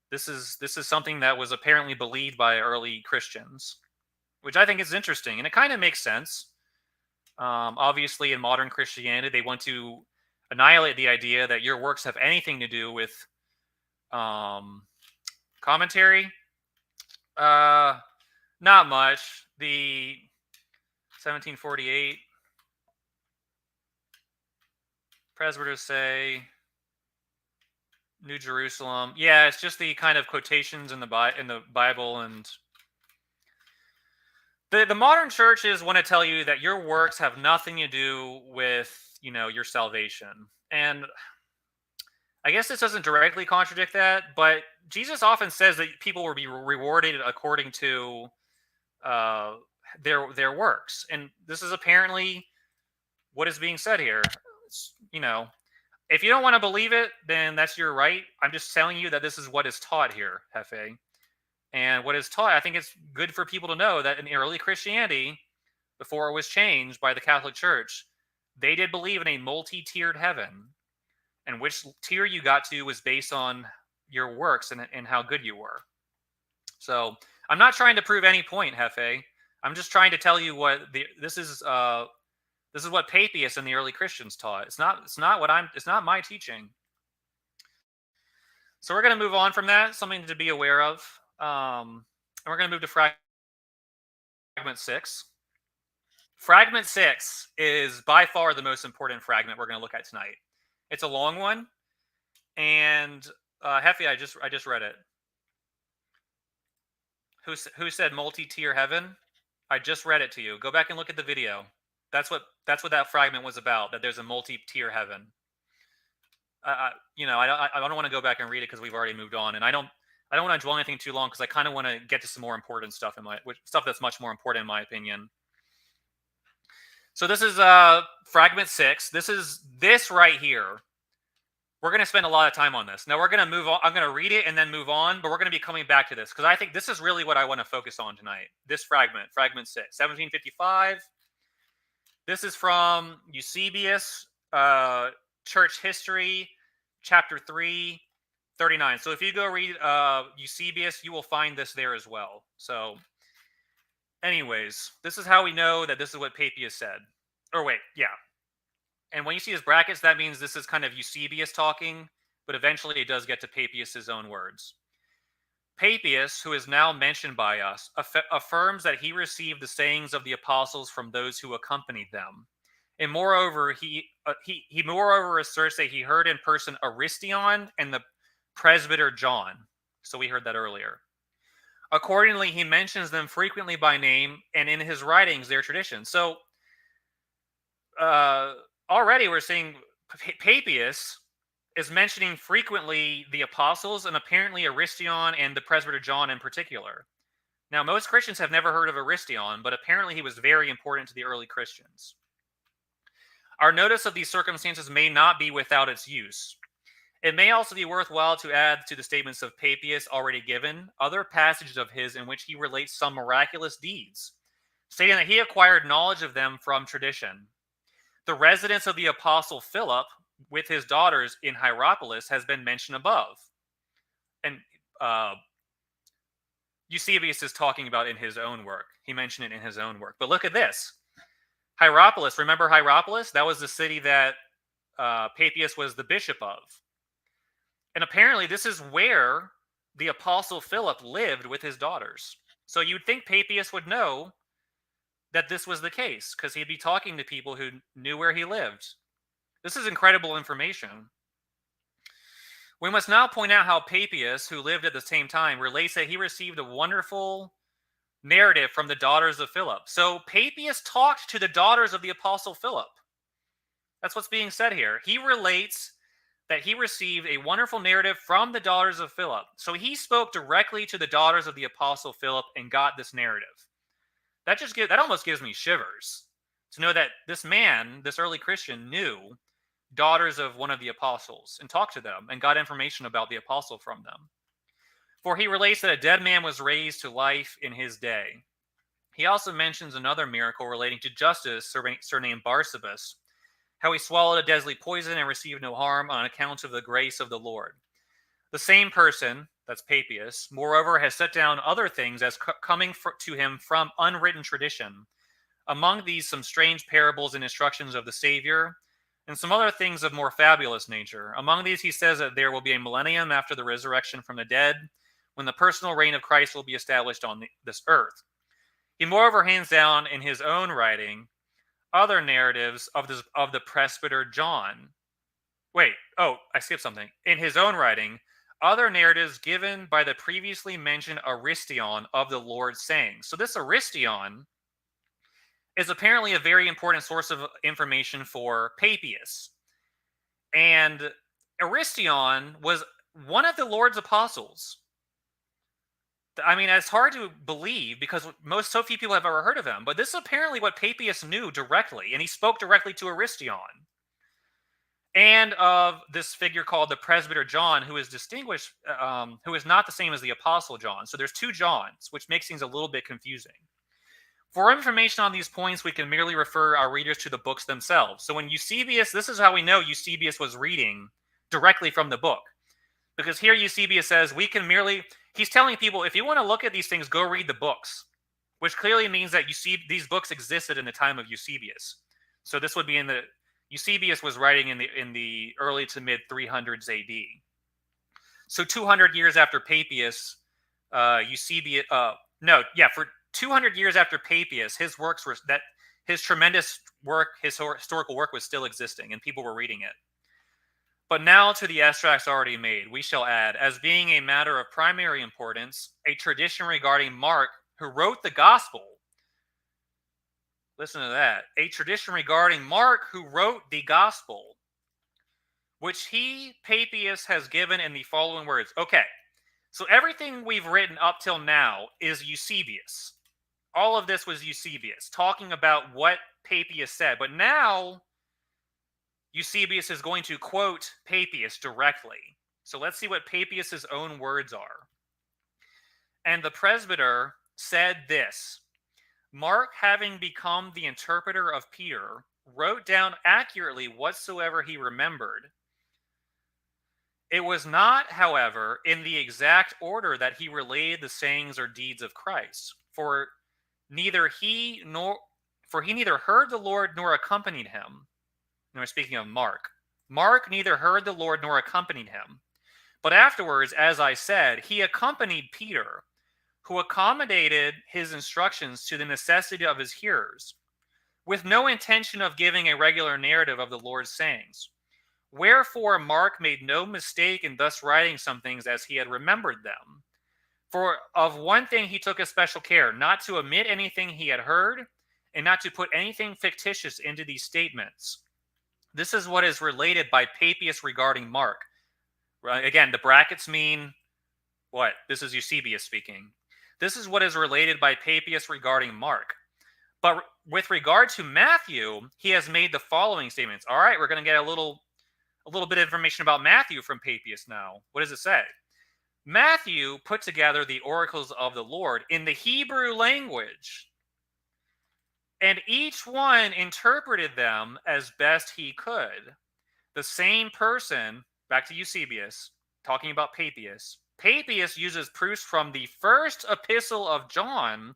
this is something that was apparently believed by early Christians, which I think is interesting, and it kind of makes sense. Obviously, in modern Christianity, they want to annihilate the idea that your works have anything to do with commentary. Not much. The 1748 presbyters say New Jerusalem. Yeah, it's just the kind of quotations in the Bible, and The modern churches want to tell you that your works have nothing to do with, your salvation. And I guess this doesn't directly contradict that, but Jesus often says that people will be rewarded according to uh, their works, and this is apparently what is being said here. If you don't want to believe it, then that's your right. I'm just telling you that this is what is taught here, Hefe. And what is taught, I think it's good for people to know that in early Christianity, before it was changed by the Catholic Church, they did believe in a multi-tiered heaven. And which tier you got to was based on your works and how good you were. So I'm not trying to prove any point, Hefe. I'm just trying to tell you what this is what Papias and the early Christians taught. It's not my teaching. So we're going to move on from that, something to be aware of. And we're going to move to fragment 6. Fragment 6 is by far the most important fragment we're going to look at tonight. It's a long one, and Hefe, I just read it. Who said multi-tier heaven? I just read it to you. Go back and look at the video. That's what that fragment was about. That there's a multi-tier heaven. I don't want to go back and read it because we've already moved on, and I don't want to dwell anything too long because I kind of want to get to some more important stuff stuff that's much more important in my opinion. So this is fragment 6. This right here. We're going to spend a lot of time on this. Now we're going to move on. I'm going to read it and then move on, but we're going to be coming back to this because I think this is really what I want to focus on tonight. This fragment 6, 1755. This is from Eusebius, Church History, chapter 3, 39. So if you go read Eusebius, you will find this there as well. So anyways, this is how we know that this is what Papias said. Or wait, yeah. And when you see his brackets, that means this is kind of Eusebius talking, but eventually it does get to Papias' own words. Papias, who is now mentioned by us, affirms that he received the sayings of the apostles from those who accompanied them. And moreover, he moreover asserts that he heard in person Aristion and the presbyter John. So we heard that earlier. Accordingly, he mentions them frequently by name and in his writings their tradition. So already we're seeing Papias is mentioning frequently the apostles and apparently Aristion and the presbyter John in particular. Now, most Christians have never heard of Aristion, but apparently he was very important to the early Christians. Our notice of these circumstances may not be without its use. It may also be worthwhile to add to the statements of Papias already given other passages of his in which he relates some miraculous deeds, stating that he acquired knowledge of them from tradition. The residence of the apostle Philip with his daughters in Hierapolis has been mentioned above. And Eusebius is talking about in his own work. He mentioned it in his own work. But look at this. Hierapolis, remember Hierapolis? That was the city that Papias was the bishop of. And apparently this is where the apostle Philip lived with his daughters. So you'd think Papias would know that this was the case because he'd be talking to people who knew where he lived. This is incredible information. We must now point out how Papias, who lived at the same time, relates that he received a wonderful narrative from the daughters of Philip. So Papias talked to the daughters of the apostle Philip. That's what's being said here. He relates that he received a wonderful narrative from the daughters of Philip. So he spoke directly to the daughters of the apostle Philip and got this narrative. That almost gives me shivers to know that this man, this early Christian, knew daughters of one of the apostles and talked to them and got information about the apostle from them. For he relates that a dead man was raised to life in his day. He also mentions another miracle relating to Justus, surnamed Barsabas, how he swallowed a deadly poison and received no harm on account of the grace of the Lord. The same person, that's Papias, moreover, has set down other things as coming to him from unwritten tradition. Among these, some strange parables and instructions of the Savior, and some other things of more fabulous nature. Among these, he says that there will be a millennium after the resurrection from the dead, when the personal reign of Christ will be established on this earth. He moreover hands down in his own writing other narratives of the presbyter John. I skipped something. In his own writing, other narratives given by the previously mentioned Aristion of the Lord's sayings. So this Aristion is apparently a very important source of information for Papias. And Aristion was one of the Lord's apostles. I mean, it's hard to believe because so few people have ever heard of him. But this is apparently what Papias knew directly, and he spoke directly to Aristion. And of this figure called the presbyter John, who is distinguished, who is not the same as the apostle John. So there's two Johns, which makes things a little bit confusing. For information on these points, we can merely refer our readers to the books themselves. So when Eusebius, this is how we know Eusebius was reading directly from the book. Because here Eusebius says, he's telling people, if you want to look at these things, go read the books. Which clearly means that these books existed in the time of Eusebius. So this would be Eusebius was writing in the early to mid 300s AD. So 200 years after Papias, for 200 years after Papias, his tremendous work, his historical work was still existing, and people were reading it. But now to the extracts already made, we shall add, as being a matter of primary importance, a tradition regarding Mark, who wrote the gospel. Listen to that. A tradition regarding Mark, who wrote the gospel, which Papias, has given in the following words. Okay, so everything we've written up till now is Eusebius. All of this was Eusebius, talking about what Papias said. But now, Eusebius is going to quote Papias directly. So let's see what Papias' own words are. And the presbyter said this: Mark, having become the interpreter of Peter, wrote down accurately whatsoever he remembered. It was not, however, in the exact order that he related the sayings or deeds of Christ, for he neither heard the Lord nor accompanied him. And we're speaking of Mark. Mark neither heard the Lord nor accompanied him. But afterwards, as I said, he accompanied Peter, who accommodated his instructions to the necessity of his hearers, with no intention of giving a regular narrative of the Lord's sayings. Wherefore Mark made no mistake in thus writing some things as he had remembered them. For of one thing he took especial care, not to omit anything he had heard, and not to put anything fictitious into these statements. This is what is related by Papias regarding Mark. Again, the brackets mean what? This is Eusebius speaking. This is what is related by Papias regarding Mark. But with regard to Matthew, he has made the following statements. All right, we're going to get a little bit of information about Matthew from Papias now. What does it say? Matthew put together the oracles of the Lord in the Hebrew language, and each one interpreted them as best he could. The same person, back to Eusebius, talking about Papias. Papias uses proofs from the first epistle of John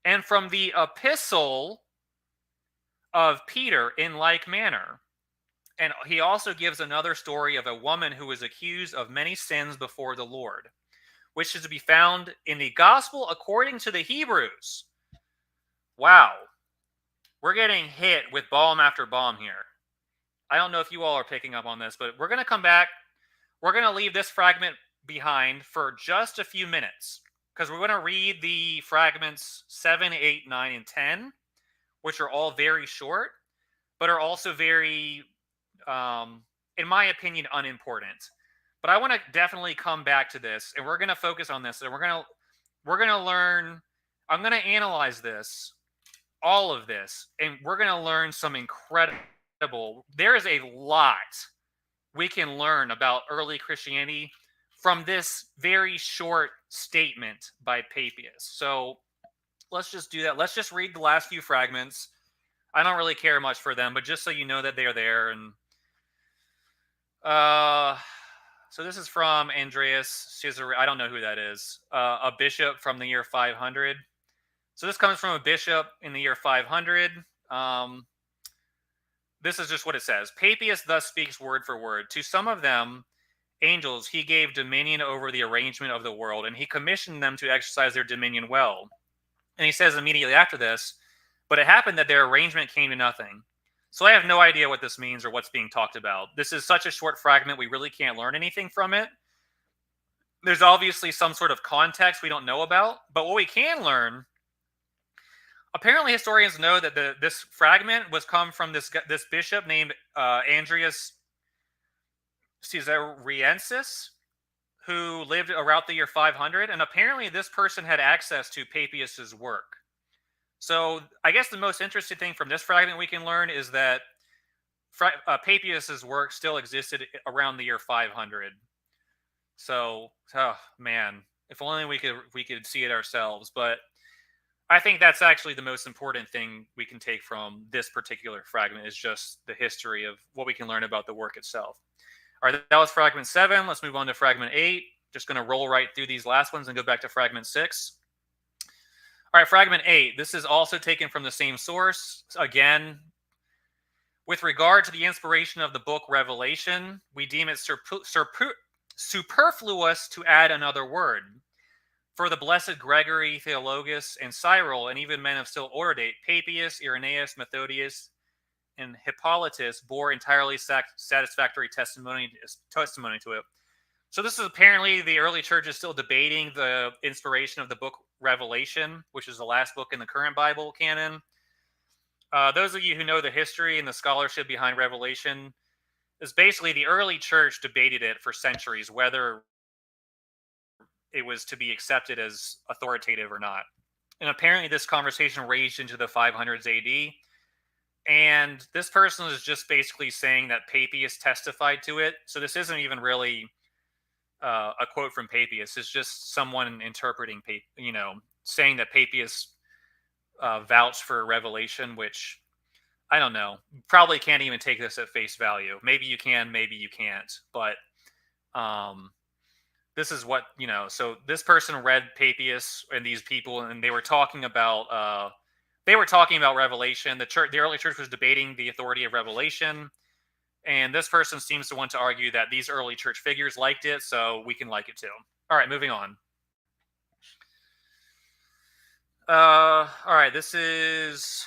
and from the epistle of Peter in like manner. And he also gives another story of a woman who was accused of many sins before the Lord, which is to be found in the Gospel according to the Hebrews. Wow. We're getting hit with bomb after bomb here. I don't know if you all are picking up on this, but we're going to come back. We're going to leave this fragment behind for just a few minutes, because we're going to read the fragments 7, 8, 9, and 10, which are all very short, but are also very, in my opinion, unimportant. But I want to definitely come back to this, and we're going to focus on this, and we're going to learn. I'm going to analyze all of this, and we're going to learn some incredible. There is a lot we can learn about early Christianity from this very short statement by Papias. So let's just do that. Let's just read the last few fragments. I don't really care much for them, but just so you know that they're there. And so this is from Andreas Caesarea. I don't know who that is. A bishop from the year 500. So this comes from a bishop in the year 500. This is just what it says. Papias thus speaks word for word. To some of them, angels, he gave dominion over the arrangement of the world, and he commissioned them to exercise their dominion well. And he says immediately after this, but it happened that their arrangement came to nothing. So I have no idea what this means or what's being talked about. This is such a short fragment, we really can't learn anything from it. There's obviously some sort of context we don't know about, but what we can learn apparently historians know that this fragment was come from this bishop named Andreas Caesariensis, who lived around the year 500, and apparently this person had access to Papias's work. So I guess the most interesting thing from this fragment we can learn is that Papias's work still existed around the year 500. So, oh man, if only we could see it ourselves. But I think that's actually the most important thing we can take from this particular fragment is just the history of what we can learn about the work itself. All right, that was fragment 7. Let's move on to fragment 8. Just going to roll right through these last ones and go back to fragment 6. All right, fragment 8. This is also taken from the same source. Again, with regard to the inspiration of the book Revelation, we deem it superfluous to add another word. For the blessed Gregory, Theologus, and Cyril, and even men of still older date, Papias, Irenaeus, Methodius, and Hippolytus bore entirely satisfactory testimony to it. So this is apparently the early church is still debating the inspiration of the book Revelation, which is the last book in the current Bible canon. Those of you who know the history and the scholarship behind Revelation, is basically the early church debated it for centuries, whether it was to be accepted as authoritative or not. And apparently this conversation raged into the 500s AD. And this person is just basically saying that Papias testified to it. So this isn't even really a quote from Papias. It's just someone interpreting, saying that Papias vouched for Revelation, which I don't know. Probably can't even take this at face value. Maybe you can, maybe you can't. But this is what, so this person read Papias and these people, and they were talking about Revelation. The early church was debating the authority of Revelation. And this person seems to want to argue that these early church figures liked it, so we can like it too. All right, moving on. All right, this is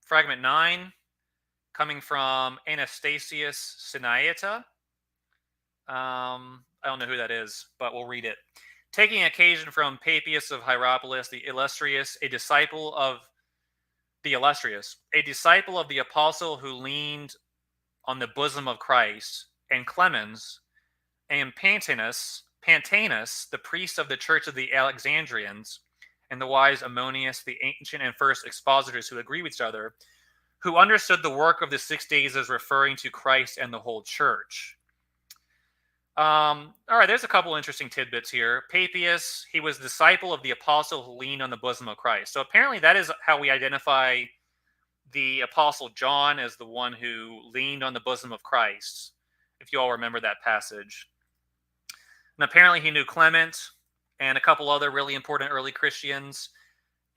fragment 9, coming from Anastasius Sinaita. I don't know who that is, but we'll read it. Taking occasion from Papias of Hierapolis, the illustrious, a disciple of the apostle who leaned on the bosom of Christ, and Clemens, and Pantaenus, the priest of the church of the Alexandrians, and the wise Ammonius, the ancient and first expositors who agree with each other, who understood the work of the 6 days as referring to Christ and the whole church. All right, there's a couple interesting tidbits here. Papias, he was disciple of the apostle who leaned on the bosom of Christ. So apparently that is how we identify the apostle John as the one who leaned on the bosom of Christ, if you all remember that passage. And apparently he knew Clement and a couple other really important early Christians.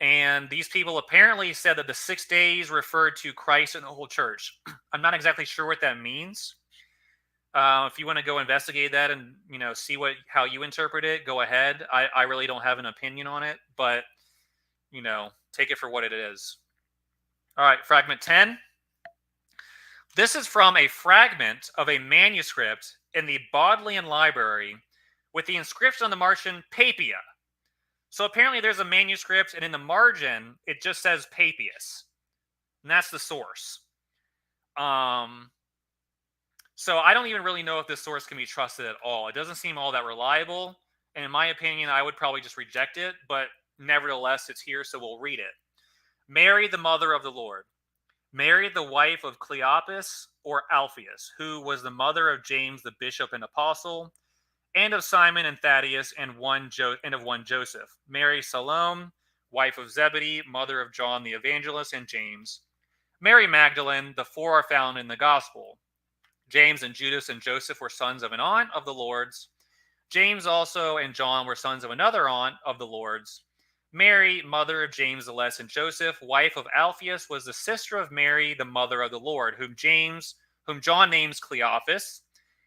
And these people apparently said that the 6 days referred to Christ and the whole church. I'm not exactly sure what that means. If you want to go investigate that and see how you interpret it, go ahead. I really don't have an opinion on it, but take it for what it is. All right, fragment 10. This is from a fragment of a manuscript in the Bodleian Library with the inscription on the margin, Papia. So apparently there's a manuscript, and in the margin, it just says Papias. And that's the source. So I don't even really know if this source can be trusted at all. It doesn't seem all that reliable. And in my opinion, I would probably just reject it. But nevertheless, it's here, so we'll read it. Mary, the mother of the Lord. Mary, the wife of Cleopas or Alphaeus, who was the mother of James, the bishop and apostle, and of Simon and Thaddeus, and of one Joseph. Mary Salome, wife of Zebedee, mother of John the evangelist and James. Mary Magdalene, the four are found in the gospel. James and Judas and Joseph were sons of an aunt of the Lord's. James also and John were sons of another aunt of the Lord's. Mary, mother of James the Less and Joseph, wife of Alphaeus, was the sister of Mary, the mother of the Lord, whom John names Cleophas,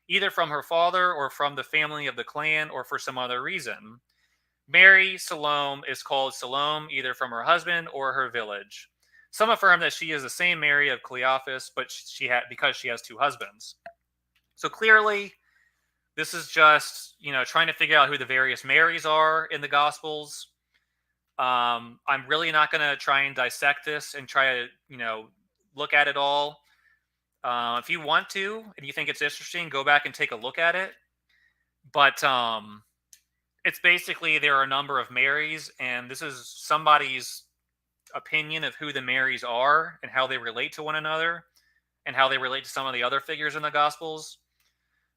either from her father or from the family of the clan or for some other reason. Mary Salome is called Salome either from her husband or her village. Some affirm that she is the same Mary of Cleophas, but because she has two husbands. So clearly, this is just trying to figure out who the various Marys are in the Gospels. I'm really not going to try and dissect this and try to, look at it all. If you want to and you think it's interesting, go back and take a look at it. But it's basically there are a number of Marys, and this is somebody's opinion of who the Marys are and how they relate to one another and how they relate to some of the other figures in the Gospels,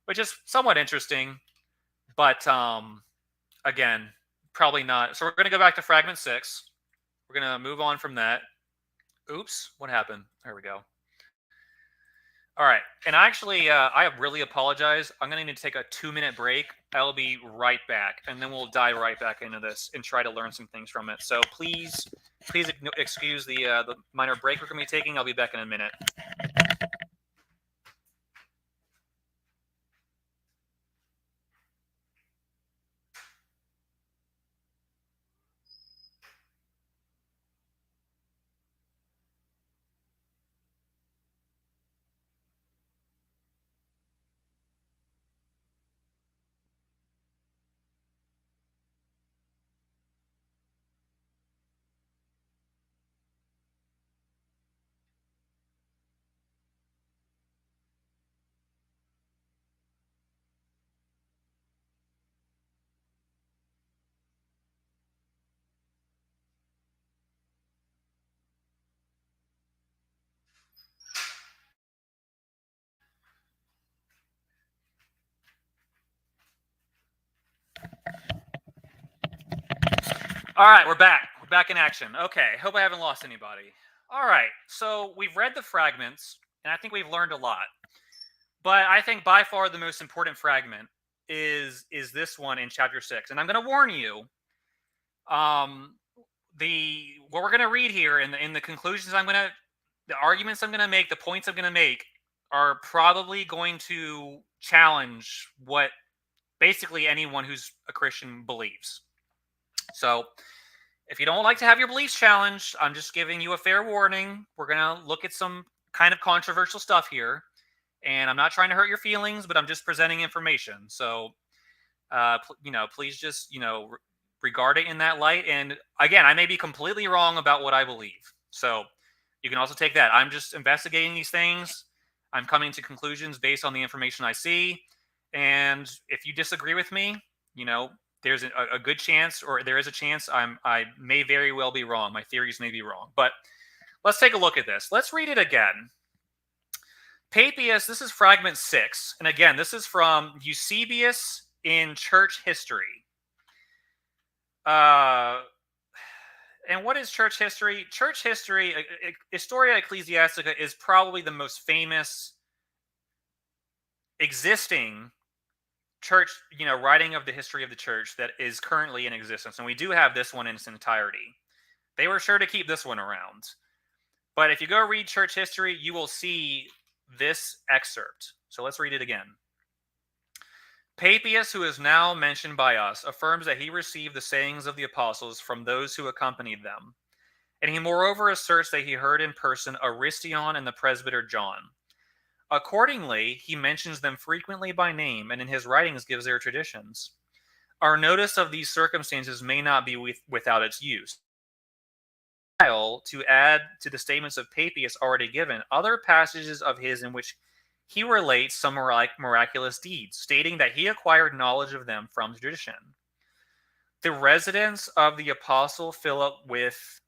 which is somewhat interesting. But again, probably not. So we're going to go back to fragment 6. We're going to move on from that. Oops, what happened? There we go. All right. And actually, I really apologize. I'm going to need to take a 2-minute break. I'll be right back. And then we'll dive right back into this and try to learn some things from it. So please excuse the minor break we're going to be taking. I'll be back in a minute. All right, we're back. We're back in action. Okay, hope I haven't lost anybody. All right, so we've read the fragments, and I think we've learned a lot. But I think by far the most important fragment is this one in chapter 6. And I'm going to warn you, what we're going to read here in the conclusions the arguments I'm going to make, the points I'm going to make are probably going to challenge what basically anyone who's a Christian believes. So if you don't like to have your beliefs challenged, I'm just giving you a fair warning. We're going to look at some kind of controversial stuff here. And I'm not trying to hurt your feelings, but I'm just presenting information. So, please just, regard it in that light. And again, I may be completely wrong about what I believe. So you can also take that. I'm just investigating these things. I'm coming to conclusions based on the information I see. And if you disagree with me, there's a good chance, or there is a chance I may very well be wrong. My theories may be wrong. But let's take a look at this. Let's read it again. Papias, this is fragment 6. And again, this is from Eusebius in Church History. And what is church history? Church history, Historia Ecclesiastica, is probably the most famous existing church, writing of the history of the church that is currently in existence. And we do have this one in its entirety. They were sure to keep this one around. But if you go read church history, you will see this excerpt. So let's read it again. Papias, who is now mentioned by us, affirms that he received the sayings of the apostles from those who accompanied them. And he moreover asserts that he heard in person Aristion and the presbyter John. Accordingly, he mentions them frequently by name, and in his writings gives their traditions. Our notice of these circumstances may not be without its use. To add to the statements of Papias already given, other passages of his in which he relates some miraculous deeds, stating that he acquired knowledge of them from tradition. The residence of the Apostle Philip with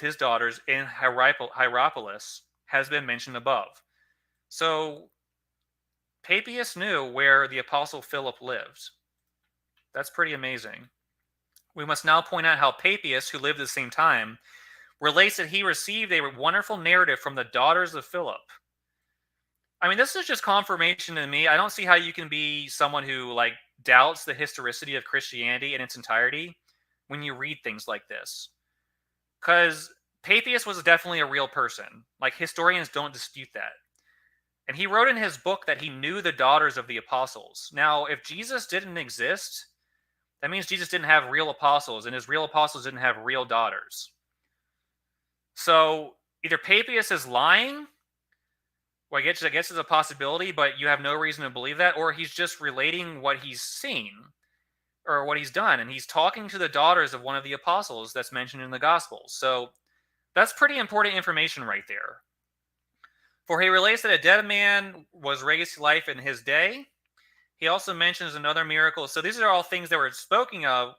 his daughters in Hierapolis has been mentioned above. So Papias knew where the Apostle Philip lived. That's pretty amazing. We must now point out how Papias, who lived at the same time, relates that he received a wonderful narrative from the daughters of Philip. I mean, this is just confirmation to me. I don't see how you can be someone who doubts the historicity of Christianity in its entirety when you read things like this. Because Papias was definitely a real person. Historians don't dispute that. And he wrote in his book that he knew the daughters of the apostles. Now, if Jesus didn't exist, that means Jesus didn't have real apostles, and his real apostles didn't have real daughters. So either Papias is lying, well, I guess it's a possibility, but you have no reason to believe that, or he's just relating what he's seen. or what he's done, and he's talking to the daughters of one of the apostles that's mentioned in the Gospels. So that's pretty important information right there. For he relates that a dead man was raised to life in his day. He also mentions another miracle. So these are all things that were spoken of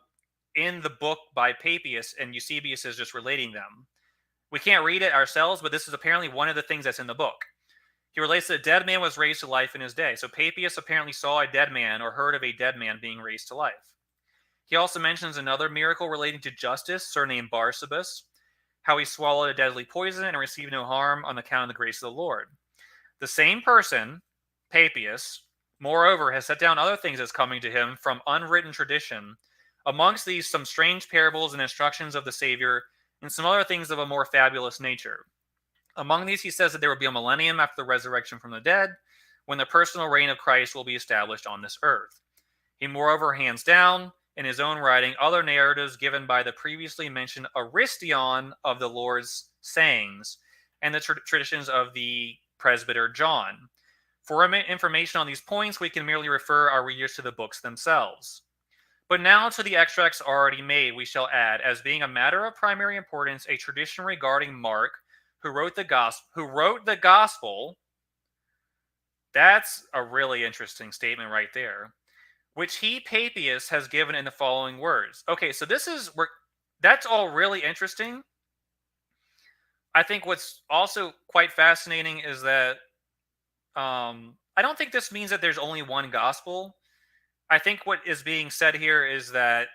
in the book by Papias, and Eusebius is just relating them. We can't read it ourselves, but this is apparently one of the things that's in the book. He relates that a dead man was raised to life in his day. So Papias apparently saw a dead man or heard of a dead man being raised to life. He also mentions another miracle relating to justice, surnamed Barsabas, how he swallowed a deadly poison and received no harm on account of the grace of the Lord. The same person, Papias, moreover, has set down other things as coming to him from unwritten tradition. Amongst these, some strange parables and instructions of the Savior, and some other things of a more fabulous nature. Among these, he says that there will be a millennium after the resurrection from the dead, when the personal reign of Christ will be established on this earth. He moreover hands down, in his own writing, other narratives given by the previously mentioned Aristion of the Lord's sayings, and the traditions of the presbyter John. For information on these points, we can merely refer our readers to the books themselves. But now to the extracts already made, we shall add, as being a matter of primary importance, a tradition regarding Mark, who wrote the gospel. That's a really interesting statement right there, which he, Papias, has given in the following words. Okay, so that's all really interesting. I think what's also quite fascinating is that I don't think this means that there's only one gospel. I think what is being said here is that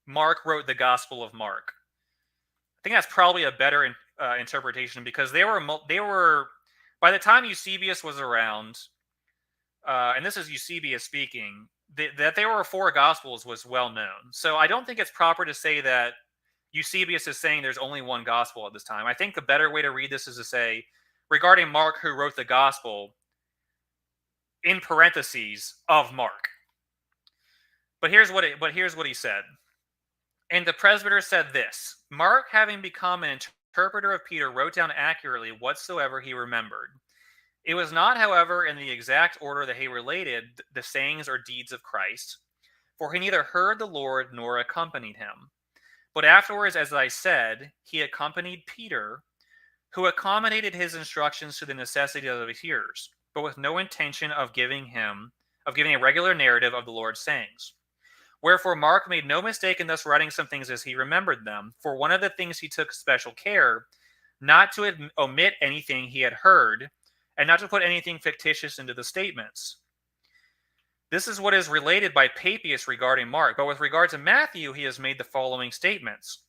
Mark wrote the Gospel of Mark. I think that's probably a better interpretation, because they were by the time Eusebius was around, and this is Eusebius speaking, that there were 4 Gospels was well known. So I don't think it's proper to say that Eusebius is saying there's only one Gospel at this time. I think the better way to read this is to say, regarding Mark, who wrote the Gospel, in parentheses, of Mark. But here's what he said. And the presbyter said this: Mark, having become an interpreter of Peter, wrote down accurately whatsoever he remembered. It was not, however, in the exact order that he related the sayings or deeds of Christ, for he neither heard the Lord nor accompanied him. But afterwards, as I said, he accompanied Peter, who accommodated his instructions to the necessity of his hearers, but with no intention of giving a regular narrative of the Lord's sayings. Wherefore Mark made no mistake in thus writing some things as he remembered them. For one of the things he took special care, not to omit anything he had heard, and not to put anything fictitious into the statements. This is what is related by Papias regarding Mark, but with regard to Matthew, he has made the following statements.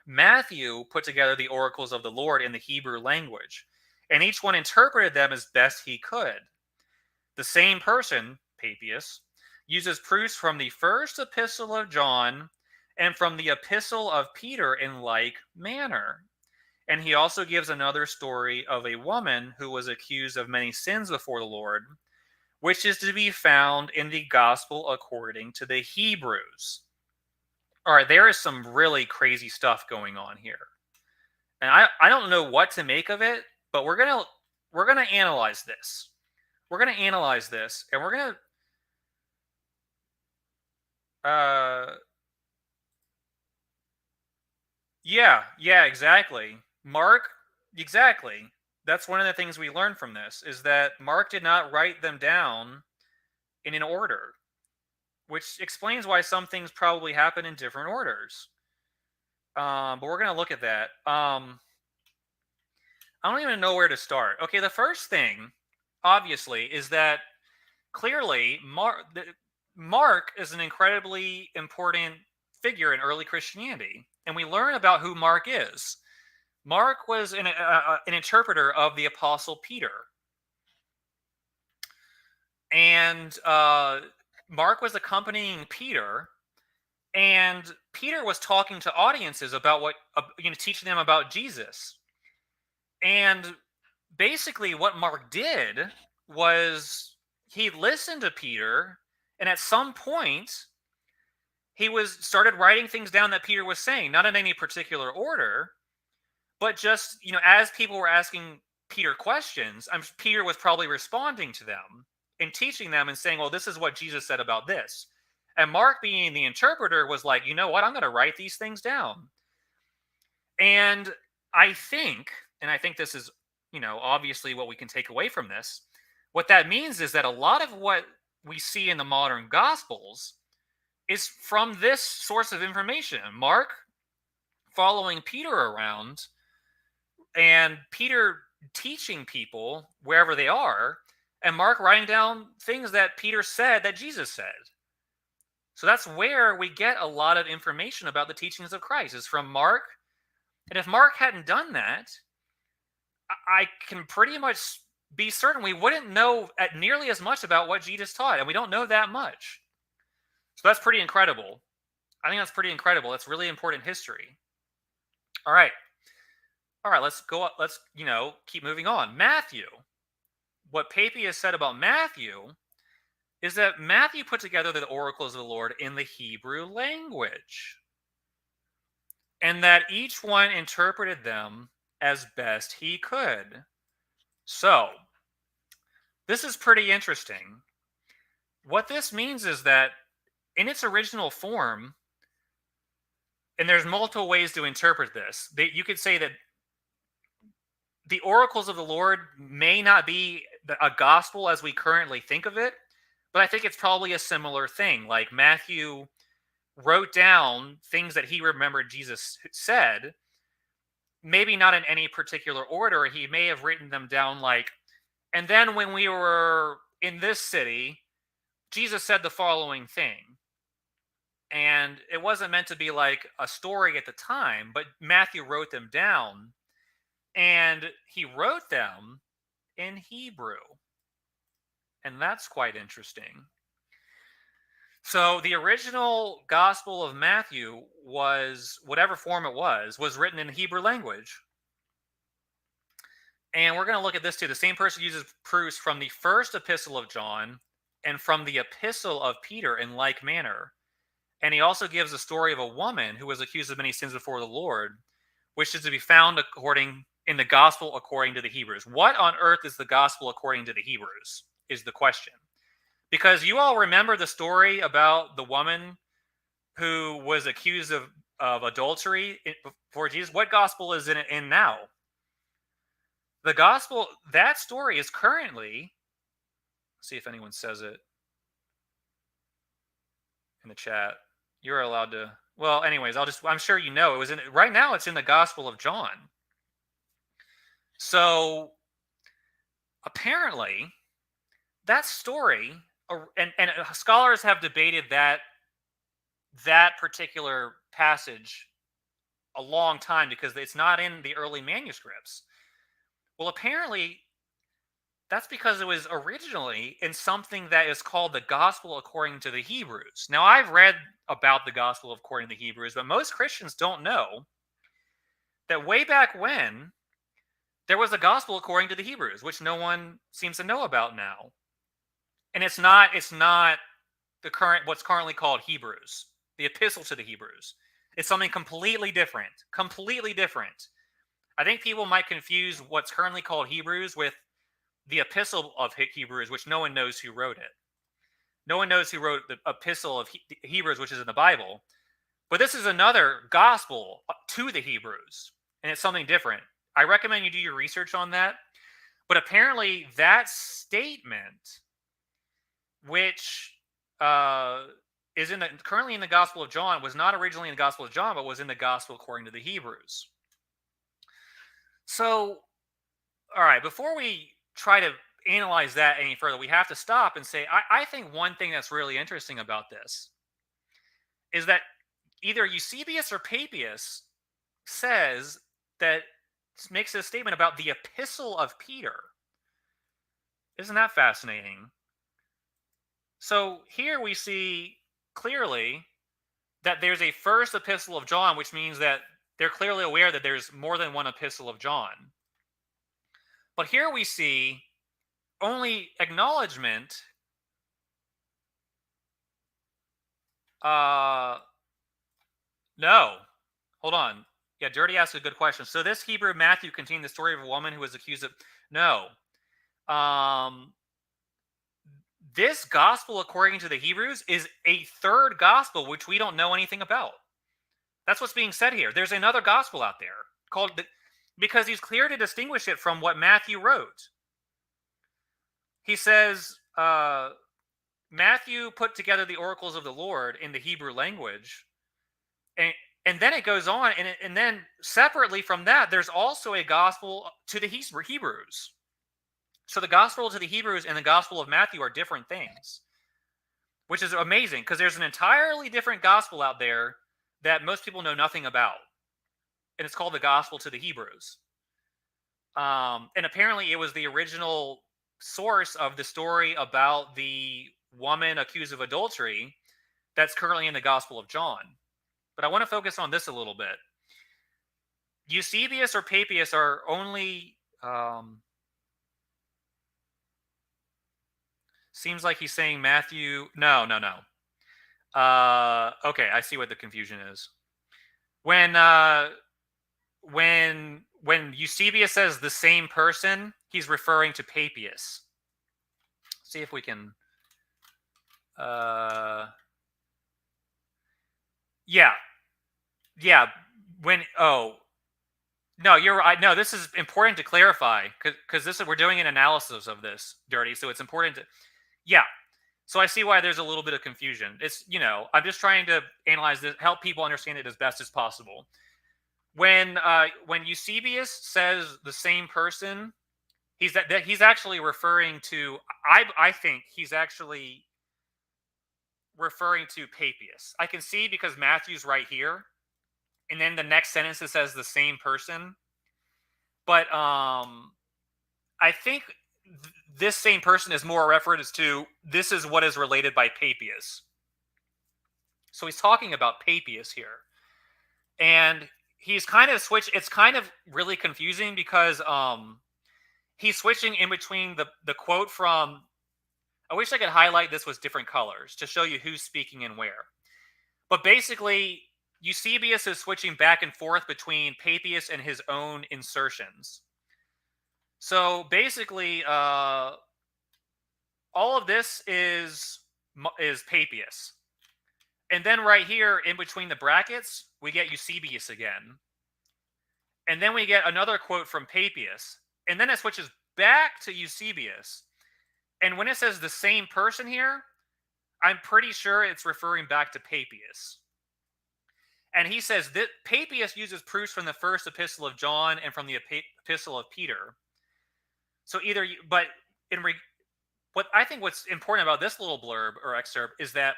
Matthew put together the oracles of the Lord in the Hebrew language, and each one interpreted them as best he could. The same person, Papias, uses proofs from the first epistle of John and from the epistle of Peter in like manner. And he also gives another story of a woman who was accused of many sins before the Lord, which is to be found in the gospel according to the Hebrews. All right, there is some really crazy stuff going on here. And I don't know what to make of it, but we're gonna analyze this. We're gonna analyze this, and we're gonna yeah, exactly. Exactly. That's one of the things we learned from this, is that Mark did not write them down in an order, which explains why some things probably happen in different orders. But we're going to look at that. I don't even know where to start. Okay, the first thing, obviously, is that clearly Mark is an incredibly important figure in early Christianity, and we learn about who Mark is. Mark was an interpreter of the Apostle Peter, and Mark was accompanying Peter, and Peter was talking to audiences about teaching them about Jesus. And basically, what Mark did was he listened to Peter, and at some point, he started writing things down that Peter was saying, not in any particular order, but just, as people were asking Peter questions, Peter was probably responding to them and teaching them and saying, well, this is what Jesus said about this. And Mark, being the interpreter, was like, you know what? I'm going to write these things down. And I think, this is, obviously what we can take away from this. What that means is that a lot of what we see in the modern gospels is from this source of information. Mark following Peter around, and Peter teaching people wherever they are, and Mark writing down things that Peter said that Jesus said. So that's where we get a lot of information about the teachings of Christ, is from Mark. And if Mark hadn't done that, I can pretty much be certain we wouldn't know nearly as much about what Jesus taught, and we don't know that much. So that's pretty incredible. I think that's pretty incredible. That's really important history. All right. Let's go up. Let's, keep moving on. Matthew. What Papias said about Matthew is that Matthew put together the oracles of the Lord in the Hebrew language, and that each one interpreted them as best he could. So, this is pretty interesting. What this means is that in its original form, and there's multiple ways to interpret this, you could say that the oracles of the Lord may not be a gospel as we currently think of it, but I think it's probably a similar thing. Like Matthew wrote down things that he remembered Jesus said, maybe not in any particular order. He may have written them down like, and then when we were in this city, Jesus said the following thing. And it wasn't meant to be like a story at the time, but Matthew wrote them down. And he wrote them in Hebrew. And that's quite interesting. So the original Gospel of Matthew was, whatever form it was written in Hebrew language. And we're going to look at this too. The same person uses proofs from the first epistle of John and from the epistle of Peter in like manner. And he also gives a story of a woman who was accused of many sins before the Lord, which is to be found in the gospel according to the Hebrews. What on earth is the gospel according to the Hebrews is the question. Because you all remember the story about the woman who was accused of adultery before Jesus. What gospel is it in now? The gospel, that story is currently, let's see if anyone says it in the chat. You're allowed to, well, anyways, I'm sure you know, right now it's in the Gospel of John. So apparently that story, and scholars have debated that particular passage a long time because it's not in the early manuscripts. Well, apparently that's because it was originally in something that is called the Gospel according to the Hebrews. Now, I've read about the Gospel according to the Hebrews, but most Christians don't know that way back when there was a Gospel according to the Hebrews, which no one seems to know about now. And it's not what's currently called Hebrews, the Epistle to the Hebrews. It's something completely different. Completely different. I think people might confuse what's currently called Hebrews with the Epistle of Hebrews, which no one knows who wrote it. No one knows who wrote the Epistle of Hebrews, which is in the Bible. But this is another gospel to the Hebrews, and it's something different. I recommend you do your research on that. But apparently that statement, which is currently in the Gospel of John, was not originally in the Gospel of John, but was in the Gospel according to the Hebrews. So, all right, before we try to analyze that any further, we have to stop and say, I think one thing that's really interesting about this is that either Eusebius or Papias says that makes a statement about the Epistle of Peter. Isn't that fascinating? So here we see clearly that there's a first Epistle of John, which means that they're clearly aware that there's more than one Epistle of John. But here we see only acknowledgement. No. Hold on. Yeah, Dirty asked a good question. So this Hebrew Matthew contained the story of a woman who was accused of... No. this gospel, according to the Hebrews, is a third gospel which we don't know anything about. That's what's being said here. There's another gospel out there because he's clear to distinguish it from what Matthew wrote. He says, Matthew put together the oracles of the Lord in the Hebrew language. And then it goes on, and then separately from that, there's also a gospel to the Hebrews. So the gospel to the Hebrews and the gospel of Matthew are different things, which is amazing because there's an entirely different gospel out there that most people know nothing about. And it's called the gospel to the Hebrews. And apparently it was the original source of the story about the woman accused of adultery that's currently in the Gospel of John. But I want to focus on this a little bit. Eusebius or Papias are only... seems like he's saying Matthew... No. Okay, I see what the confusion is. When Eusebius says the same person, he's referring to Papias. See if we can... Yeah. No, you're right. No, this is important to clarify because we're doing an analysis of this, Dirty. So it's important to... Yeah. So I see why there's a little bit of confusion. It's, I'm just trying to analyze this, help people understand it as best as possible. When Eusebius says the same person, he's actually referring to... I think he's actually referring to Papias. I can see because Matthew's right here, and then the next sentence it says the same person. But I think this same person is more a reference to this is what is related by Papias. So he's talking about Papias here, and he's kind of switched. It's kind of really confusing because he's switching in between the quote from... I wish I could highlight this with different colors to show you who's speaking and where. But basically, Eusebius is switching back and forth between Papias and his own insertions. So basically, all of this is Papias. And then right here, in between the brackets, we get Eusebius again. And then we get another quote from Papias. And then it switches back to Eusebius. And when it says the same person here, I'm pretty sure it's referring back to Papias. And he says that Papias uses proofs from the first epistle of John and from the epistle of Peter. So what I think what's important about this little blurb or excerpt is that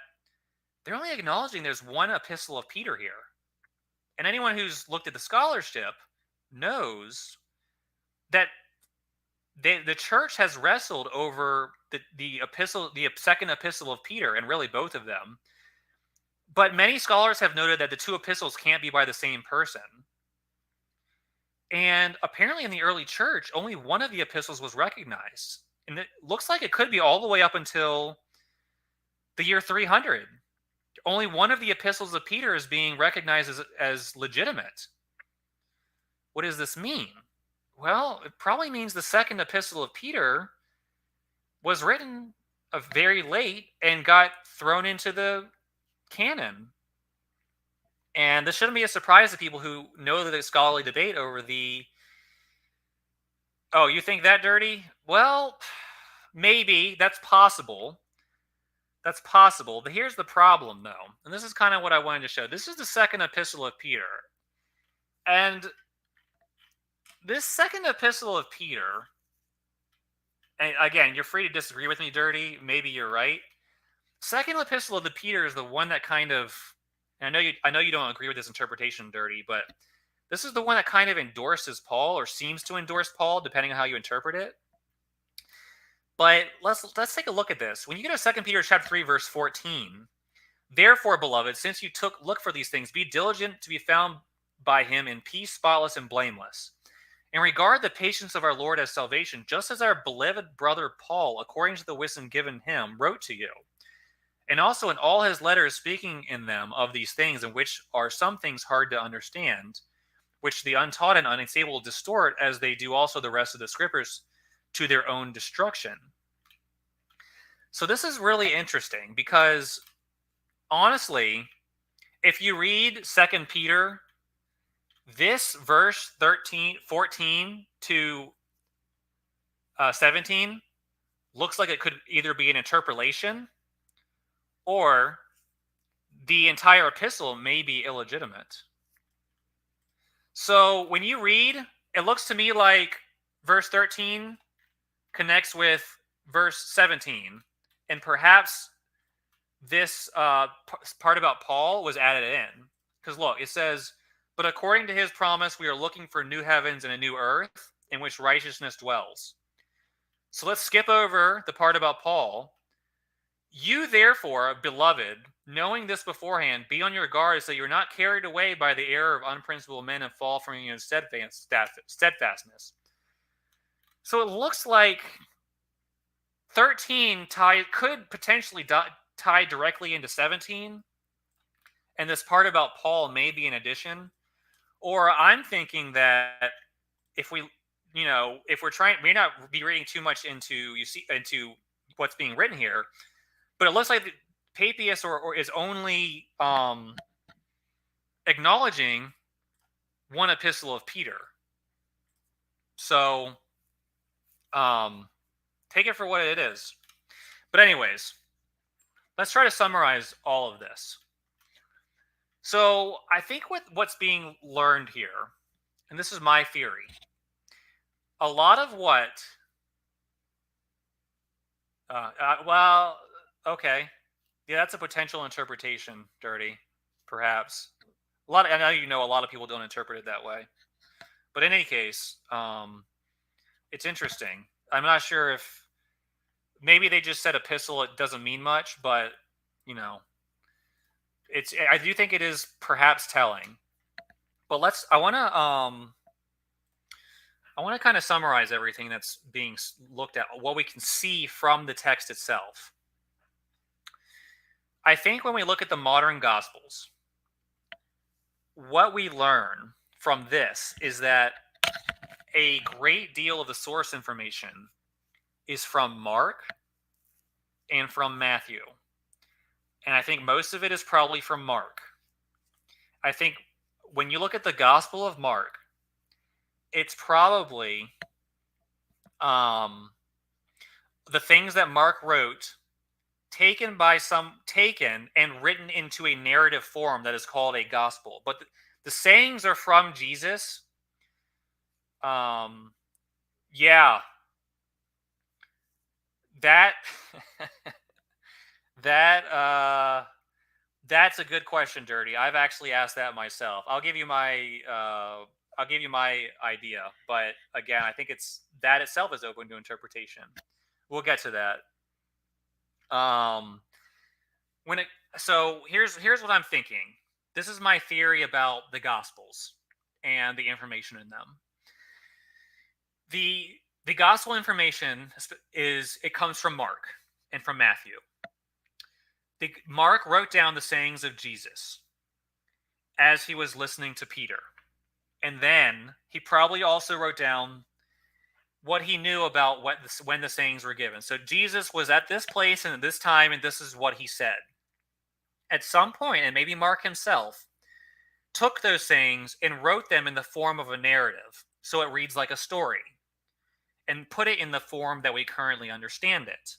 they're only acknowledging there's one epistle of Peter here. And anyone who's looked at the scholarship knows that the church has wrestled over the second epistle of Peter, and really both of them. But many scholars have noted that the two epistles can't be by the same person. And apparently in the early church, only one of the epistles was recognized. And it looks like it could be all the way up until the year 300. Only one of the epistles of Peter is being recognized as legitimate. What does this mean? Well, it probably means the second epistle of Peter was written very late and got thrown into the canon. And this shouldn't be a surprise to people who know the scholarly debate over the... Oh, you think that, Dirty? Well, maybe. That's possible. But here's the problem, though. And this is kind of what I wanted to show. This is the second epistle of Peter. And this second epistle of Peter, and again, you're free to disagree with me, Dirty. Maybe you're right. Second epistle of the Peter is the one that kind of... And I know you don't agree with this interpretation, Dirty, but this is the one that kind of endorses Paul, or seems to endorse Paul, depending on how you interpret it. But let's take a look at this. When you get to 2 Peter chapter 3, verse 14, therefore, beloved, since you look for these things, be diligent to be found by him in peace, spotless, and blameless. And regard the patience of our Lord as salvation, just as our beloved brother Paul, according to the wisdom given him, wrote to you. And also in all his letters, speaking in them of these things, in which are some things hard to understand, which the untaught and unstable distort, as they do also the rest of the scriptures, to their own destruction. So this is really interesting because honestly, if you read Second Peter, this verse 14 to 17 looks like it could either be an interpolation or the entire epistle may be illegitimate. So when you read, it looks to me like verse 13 connects with verse 17, and perhaps this part about Paul was added in. Because look, it says, "But according to his promise, we are looking for new heavens and a new earth in which righteousness dwells." So let's skip over the part about Paul. "You, therefore, beloved, knowing this beforehand, be on your guard so you're not carried away by the error of unprincipled men and fall from your steadfastness." So it looks like 13 could potentially tie directly into 17, and this part about Paul may be an addition. Or I'm thinking that if we, if we're trying, may not be reading too much into what's being written here, but it looks like Papias or is only acknowledging one epistle of Peter. So take it for what it is. But anyways, let's try to summarize all of this. So I think with what's being learned here, and this is my theory, a lot of what well, okay, yeah, that's a potential interpretation, Dirty, perhaps. I know a lot of people don't interpret it that way, but in any case, it's interesting. I'm not sure if maybe they just said epistle. It doesn't mean much, but I do think it is perhaps telling. But I want to kind of summarize everything that's being looked at, what we can see from the text itself. I think when we look at the modern Gospels, what we learn from this is that a great deal of the source information is from Mark and from Matthew. And I think most of it is probably from Mark. I think when you look at the Gospel of Mark, it's probably the things that Mark wrote taken and written into a narrative form that is called a gospel. But the sayings are from Jesus. Yeah. That that's a good question, Dirty. I've actually asked that myself. I'll give you my idea, but again, I think that itself is open to interpretation. We'll get to that. So here's what I'm thinking. This is my theory about the Gospels and the information in them. The gospel information comes from Mark and from Matthew. Mark wrote down the sayings of Jesus as he was listening to Peter. And then he probably also wrote down what he knew about when the sayings were given. So Jesus was at this place and at this time, and this is what he said. At some point, and maybe Mark himself, took those sayings and wrote them in the form of a narrative, so it reads like a story, and put it in the form that we currently understand it.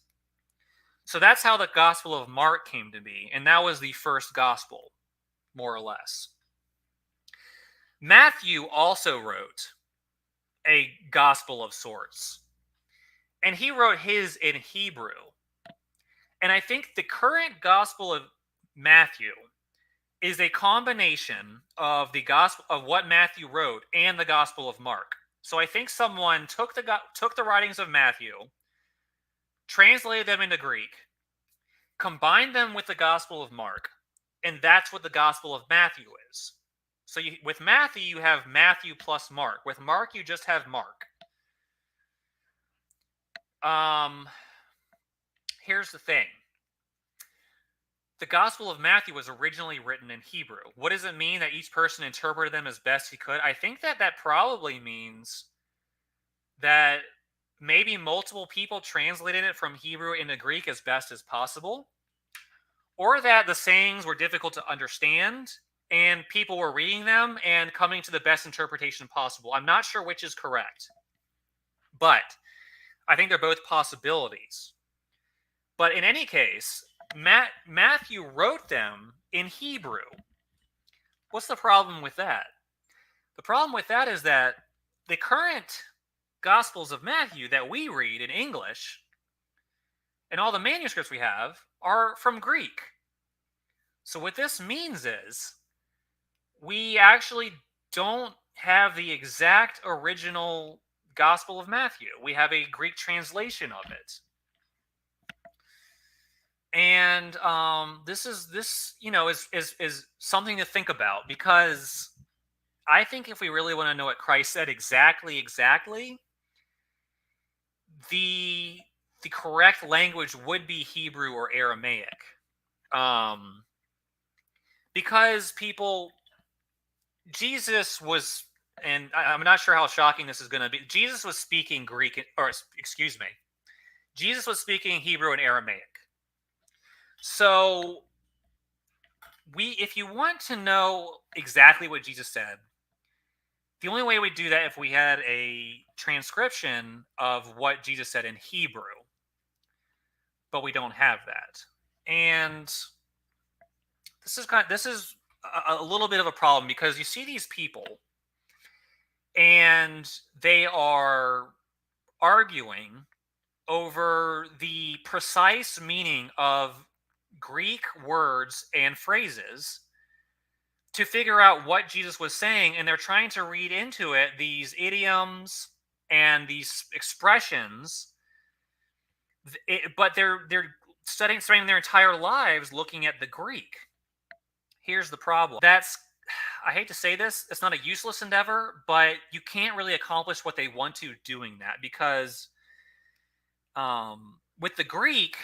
So that's how the Gospel of Mark came to be, and that was the first gospel, more or less. Matthew also wrote a gospel of sorts, and he wrote his in Hebrew. And I think the current Gospel of Matthew is a combination of the gospel of what Matthew wrote and the Gospel of Mark. So I think someone took the writings of Matthew, translated them into Greek, combined them with the Gospel of Mark, and that's what the Gospel of Matthew is. So with Matthew, you have Matthew plus Mark. With Mark, you just have Mark. Here's the thing. The Gospel of Matthew was originally written in Hebrew. What does it mean that each person interpreted them as best he could? I think that probably means that maybe multiple people translated it from Hebrew into Greek as best as possible, or that the sayings were difficult to understand and people were reading them and coming to the best interpretation possible. I'm not sure which is correct, but I think they're both possibilities. But in any case, Matthew wrote them in Hebrew. What's the problem with that? The problem with that is that the current Gospels of Matthew that we read in English and all the manuscripts we have are from Greek. So what this means is we actually don't have the exact original Gospel of Matthew. We have a Greek translation of it. And this is something to think about, because I think if we really want to know what Christ said exactly, the correct language would be Hebrew or Aramaic, because Jesus was, and I'm not sure how shocking this is going to be. Jesus was speaking Greek, or excuse me, Jesus was speaking Hebrew and Aramaic. So if you want to know exactly what Jesus said, the only way we'd do that if we had a transcription of what Jesus said in Hebrew, but we don't have that. And this is a little bit of a problem, because you see these people and they are arguing over the precise meaning of Greek words and phrases to figure out what Jesus was saying, and they're trying to read into it these idioms and these expressions, but they're spending their entire lives looking at the Greek. Here's the problem. I hate to say this, it's not a useless endeavor, but you can't really accomplish what they want to doing that, because with the Greek,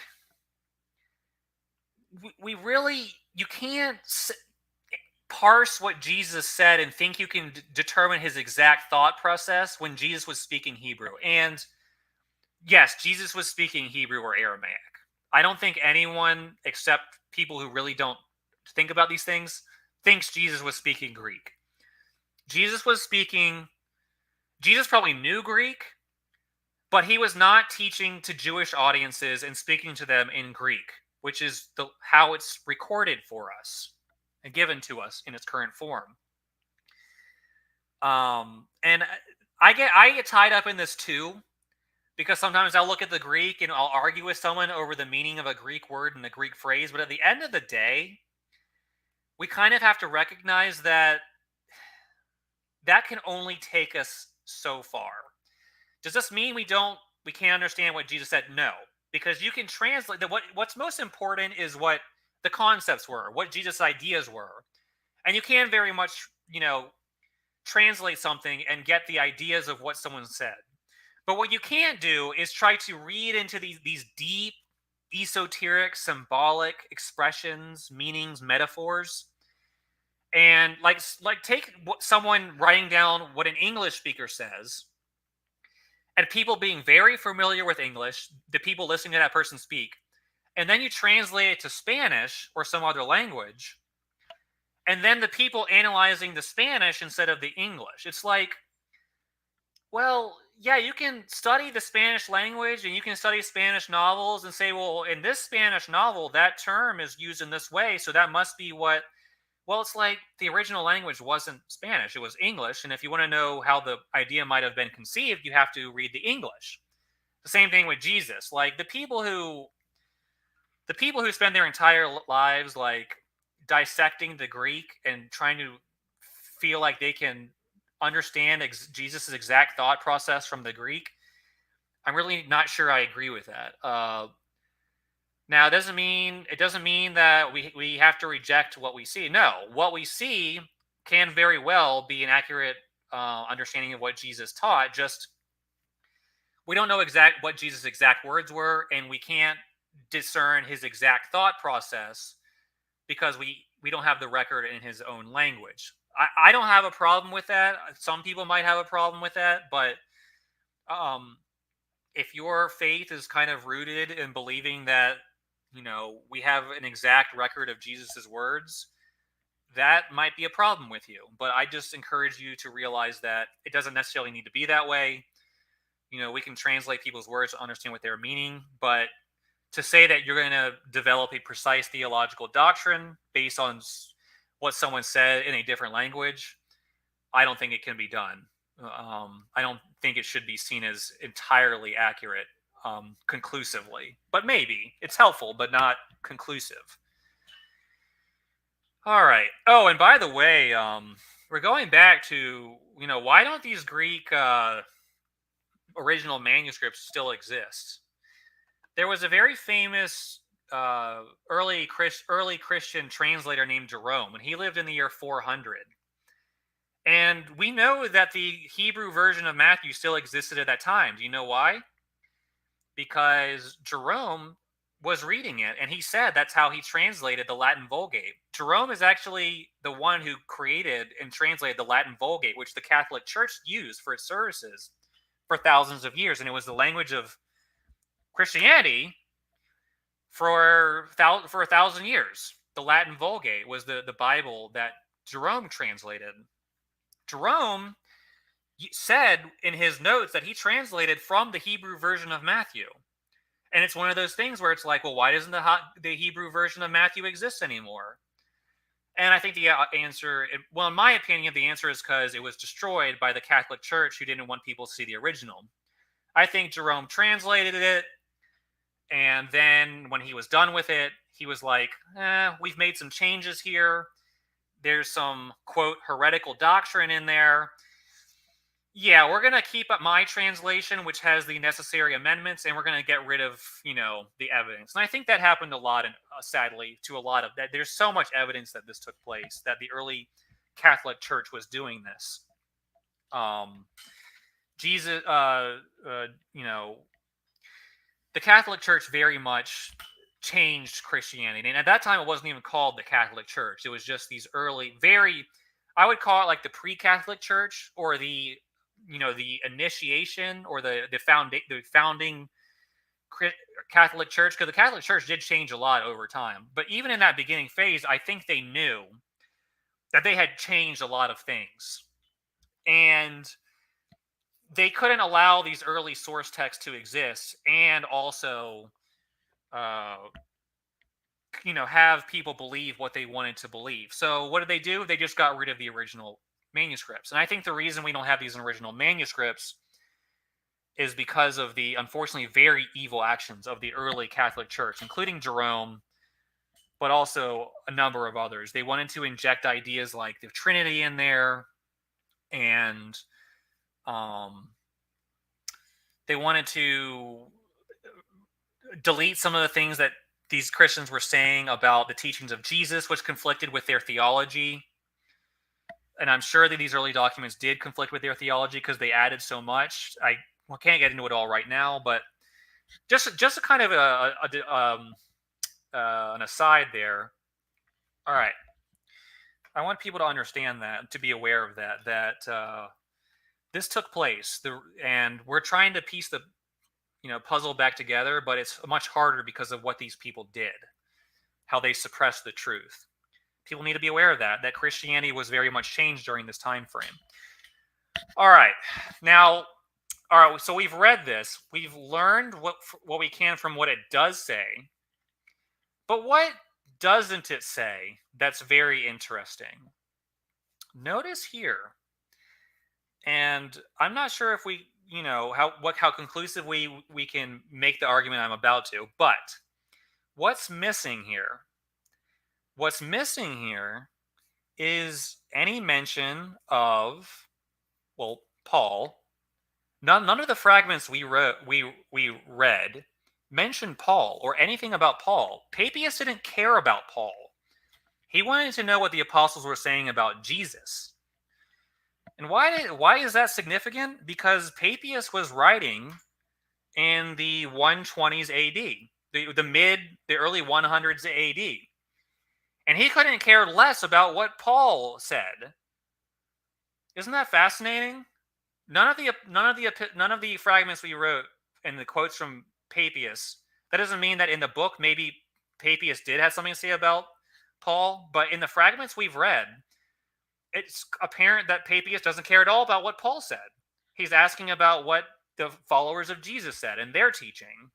you can't parse what Jesus said and think you can determine his exact thought process when Jesus was speaking Hebrew. And yes, Jesus was speaking Hebrew or Aramaic. I don't think anyone except people who really don't think about these things thinks Jesus was speaking Greek. Jesus probably knew Greek, but he was not teaching to Jewish audiences and speaking to them in Greek, which is how it's recorded for us and given to us in its current form. And I get tied up in this too, because sometimes I'll look at the Greek and I'll argue with someone over the meaning of a Greek word and a Greek phrase. But at the end of the day, we kind of have to recognize that can only take us so far. Does this mean we can't understand what Jesus said? No, because you can translate what's most important is what the concepts were, what Jesus' ideas were. And you can very much, translate something and get the ideas of what someone said. But what you can't do is try to read into these deep, esoteric, symbolic expressions, meanings, metaphors, and like take someone writing down what an English speaker says, and people being very familiar with English, the people listening to that person speak, and then you translate it to Spanish or some other language, and then the people analyzing the Spanish instead of the English. It's like, well, yeah, you can study the Spanish language and you can study Spanish novels and say, well, in this Spanish novel, that term is used in this way, so that must be what. Well, it's like the original language wasn't Spanish, it was English. And if you want to know how the idea might have been conceived, you have to read the English. The same thing with Jesus. Like the people who spend their entire lives like dissecting the Greek and trying to feel like they can understand Jesus' exact thought process from the Greek, I'm really not sure I agree with that. Now, it doesn't mean that we have to reject what we see. No, what we see can very well be an accurate understanding of what Jesus taught. Just we don't know what Jesus' exact words were, and we can't discern his exact thought process because we don't have the record in his own language. I don't have a problem with that. Some people might have a problem with that, but if your faith is kind of rooted in believing that, we have an exact record of Jesus's words, that might be a problem with you. But I just encourage you to realize that it doesn't necessarily need to be that way. We can translate people's words to understand what they're meaning, but to say that you're going to develop a precise theological doctrine based on what someone said in a different language, I don't think it can be done. I don't think it should be seen as entirely accurate, conclusively. But maybe it's helpful, but not conclusive. All right. Oh, and by the way, we're going back to why don't these Greek original manuscripts still exist? There was a very famous early Christian translator named Jerome, and he lived in the year 400. And we know that the Hebrew version of Matthew still existed at that time. Do you know why? Because Jerome was reading it, and he said that's how he translated the Latin Vulgate. Jerome is actually the one who created and translated the Latin Vulgate, which the Catholic Church used for its services for thousands of years. And it was the language of Christianity for 1,000 years. The Latin Vulgate was the Bible that Jerome translated. Jerome said in his notes that he translated from the Hebrew version of Matthew. And it's one of those things where it's like, well, why doesn't the Hebrew version of Matthew exist anymore? And I think the answer, well, in my opinion, the answer is because it was destroyed by the Catholic Church, who didn't want people to see the original. I think Jerome translated it, and then when he was done with it, he was like, we've made some changes here. There's some, quote, heretical doctrine in there. Yeah, we're going to keep up my translation, which has the necessary amendments, and we're going to get rid of, the evidence. And I think that happened a lot, sadly, to a lot of that. There's so much evidence that this took place, that the early Catholic Church was doing this. Jesus, the Catholic Church very much changed Christianity. And at that time, it wasn't even called the Catholic Church. It was just these early, I would call it like the pre-Catholic Church, or the initiation, or the founding Catholic Church, because the Catholic Church did change a lot over time. But even in that beginning phase, I think they knew that they had changed a lot of things. And they couldn't allow these early source texts to exist and also have people believe what they wanted to believe. So what did they do? They just got rid of the original manuscripts. And I think the reason we don't have these original manuscripts is because of the, unfortunately, very evil actions of the early Catholic Church, including Jerome, but also a number of others. They wanted to inject ideas like the Trinity in there, and they wanted to delete some of the things that these Christians were saying about the teachings of Jesus, which conflicted with their theology. And I'm sure that these early documents did conflict with their theology because they added so much. I can't get into it all right now, but just a kind of an aside there. All right, I want people to understand that, to be aware of that this took place, and we're trying to piece the puzzle back together, but it's much harder because of what these people did, how they suppressed the truth. People need to be aware of that Christianity was very much changed during this time frame. All right, so we've read this, we've learned what we can from what it does say, but what doesn't it say that's very interesting? Notice here, and I'm not sure if we how conclusively we can make the argument I'm about to, but what's missing here? What's missing here is any mention of, Paul. None of the fragments we read mention Paul or anything about Paul. Papias didn't care about Paul. He wanted to know what the apostles were saying about Jesus. And why is that significant? Because Papias was writing in the 120s AD, the early 100s AD. And he couldn't care less about what Paul said. Isn't that fascinating? None of the fragments we and the quotes from Papias, that doesn't mean that in the book maybe Papias did have something to say about Paul, but in the fragments we've read, it's apparent that Papias doesn't care at all about what Paul said. He's asking about what the followers of Jesus said and their teaching.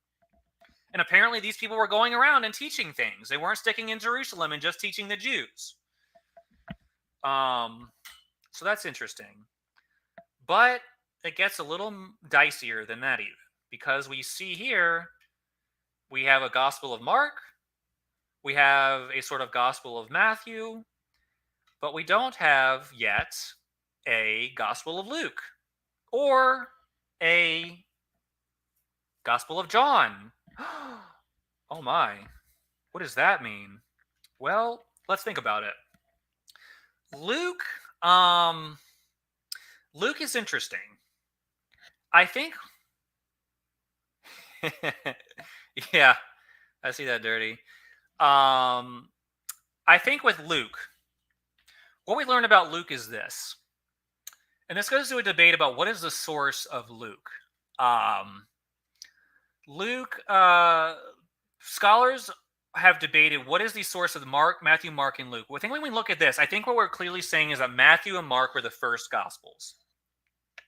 And apparently these people were going around and teaching things. They weren't sticking in Jerusalem and just teaching the Jews. So that's interesting. But it gets a little dicier than that even. Because we see here, we have a Gospel of Mark, we have a sort of Gospel of Matthew, but we don't have yet a Gospel of Luke or a Gospel of John. Oh my, what does that mean? Well, let's think about it. Luke is interesting. I think yeah, I see that, Dirty. I think with Luke, what we learn about Luke is this. And this goes to a debate about what is the source of Luke. Scholars have debated what is the source of Matthew, Mark, and Luke. Well, I think when we look at this, I think what we're clearly saying is that Matthew and Mark were the first Gospels.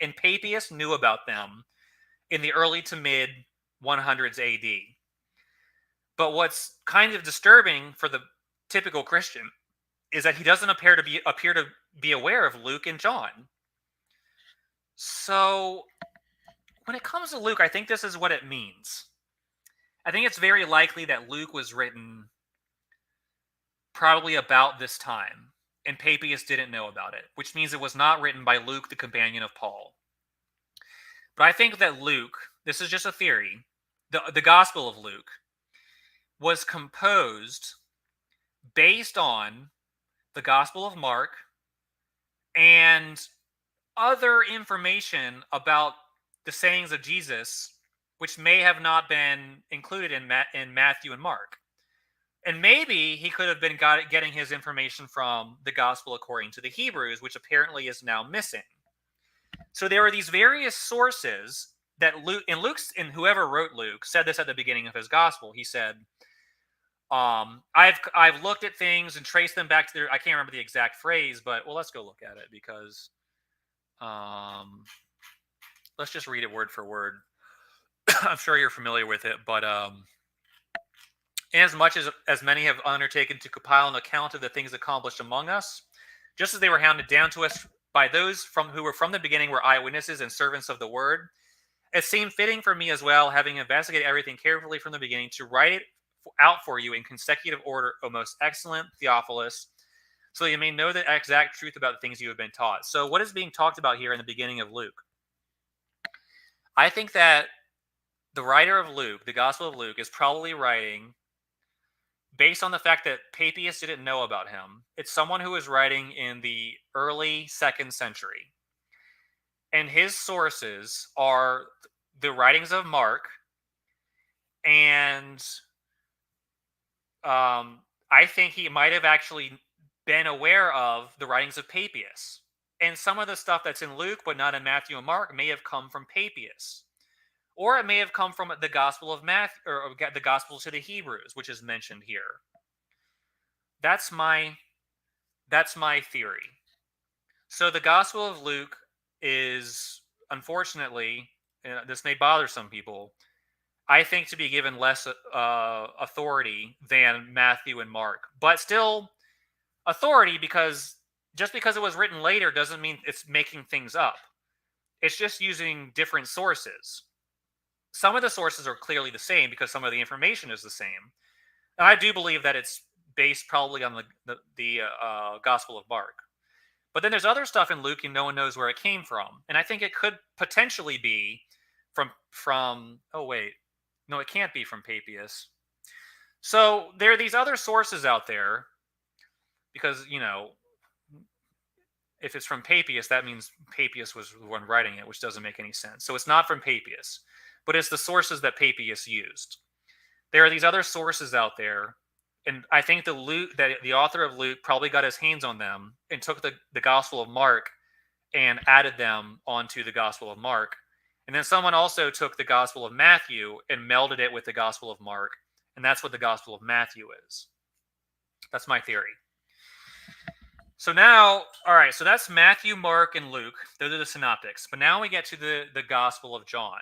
And Papias knew about them in the early to mid 100s AD. But what's kind of disturbing for the typical Christian is that he doesn't appear to be aware of Luke and John. So when it comes to Luke, I think this is what it means. I think it's very likely that Luke was written probably about this time, and Papias didn't know about it, which means it was not written by Luke, the companion of Paul. But I think that Luke, this is just a theory, the Gospel of Luke, was composed based on the Gospel of Mark and other information about the sayings of Jesus, which may have not been included in Matthew and Mark. And maybe he could have been getting his information from the Gospel according to the Hebrews, which apparently is now missing. So there are these various sources that Luke, and whoever wrote Luke said this at the beginning of his Gospel. He said, I've looked at things and traced them back to their, I can't remember the exact phrase, but well, let's go look at it because let's just read it word for word. I'm sure you're familiar with it, but inasmuch as many have undertaken to compile an account of the things accomplished among us, just as they were handed down to us by those who were from the beginning were eyewitnesses and servants of the word, it seemed fitting for me as well, having investigated everything carefully from the beginning, to write it out for you in consecutive order, O most excellent Theophilus, so you may know the exact truth about the things you have been taught. So what is being talked about here in the beginning of Luke? I think that the writer of Luke, the Gospel of Luke, is probably writing based on the fact that Papias didn't know about him. It's someone who is writing in the early 2nd century. And his sources are the writings of Mark, and I think he might have actually been aware of the writings of Papias. And some of the stuff that's in Luke, but not in Matthew and Mark, may have come from Papias. Or it may have come from the Gospel of Matthew, or the Gospel to the Hebrews, which is mentioned here. That's my theory. So the Gospel of Luke is, unfortunately, this may bother some people, I think to be given less authority than Matthew and Mark. But still authority, because just because it was written later doesn't mean it's making things up. It's just using different sources. Some of the sources are clearly the same because some of the information is the same. And I do believe that it's based probably on the Gospel of Mark. But then there's other stuff in Luke and no one knows where it came from. And I think it could potentially be from oh wait, no, it can't be from Papias. So there are these other sources out there because, if it's from Papias, that means Papias was the one writing it, which doesn't make any sense. So it's not from Papias, but it's the sources that Papias used. There are these other sources out there, and I think the author of Luke probably got his hands on them and took the Gospel of Mark and added them onto the Gospel of Mark. And then someone also took the Gospel of Matthew and melded it with the Gospel of Mark, and that's what the Gospel of Matthew is. That's my theory. So now, all right, so that's Matthew, Mark, and Luke. Those are the synoptics. But now we get to the Gospel of John.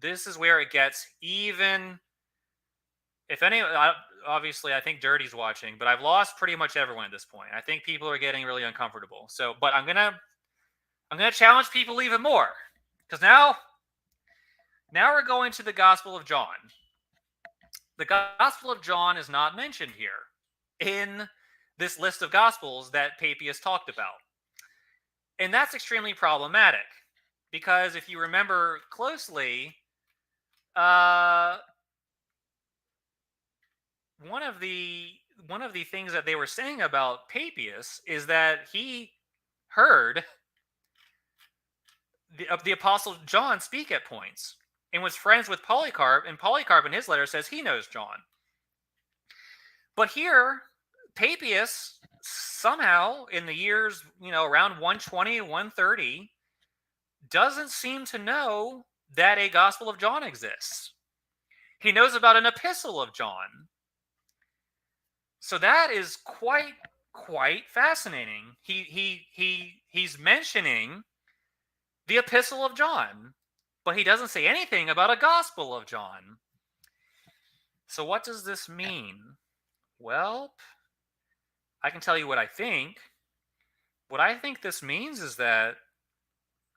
This is where it gets even. If any, obviously, I think Dirty's watching, but I've lost pretty much everyone at this point. I think people are getting really uncomfortable. So, but I'm gonna challenge people even more, because now we're going to the Gospel of John. The Gospel of John is not mentioned here in this list of Gospels that Papias talked about. And that's extremely problematic, because if you remember closely, one of the things that they were saying about Papias is that he heard the Apostle John speak at points and was friends with Polycarp, and Polycarp in his letter says he knows John. But here, Papias somehow in the years, around 120, 130, doesn't seem to know that a Gospel of John exists. He knows about an Epistle of John. So that is quite fascinating. He's mentioning the Epistle of John, but he doesn't say anything about a Gospel of John. So what does this mean? Well, I can tell you what I think. What I think this means is that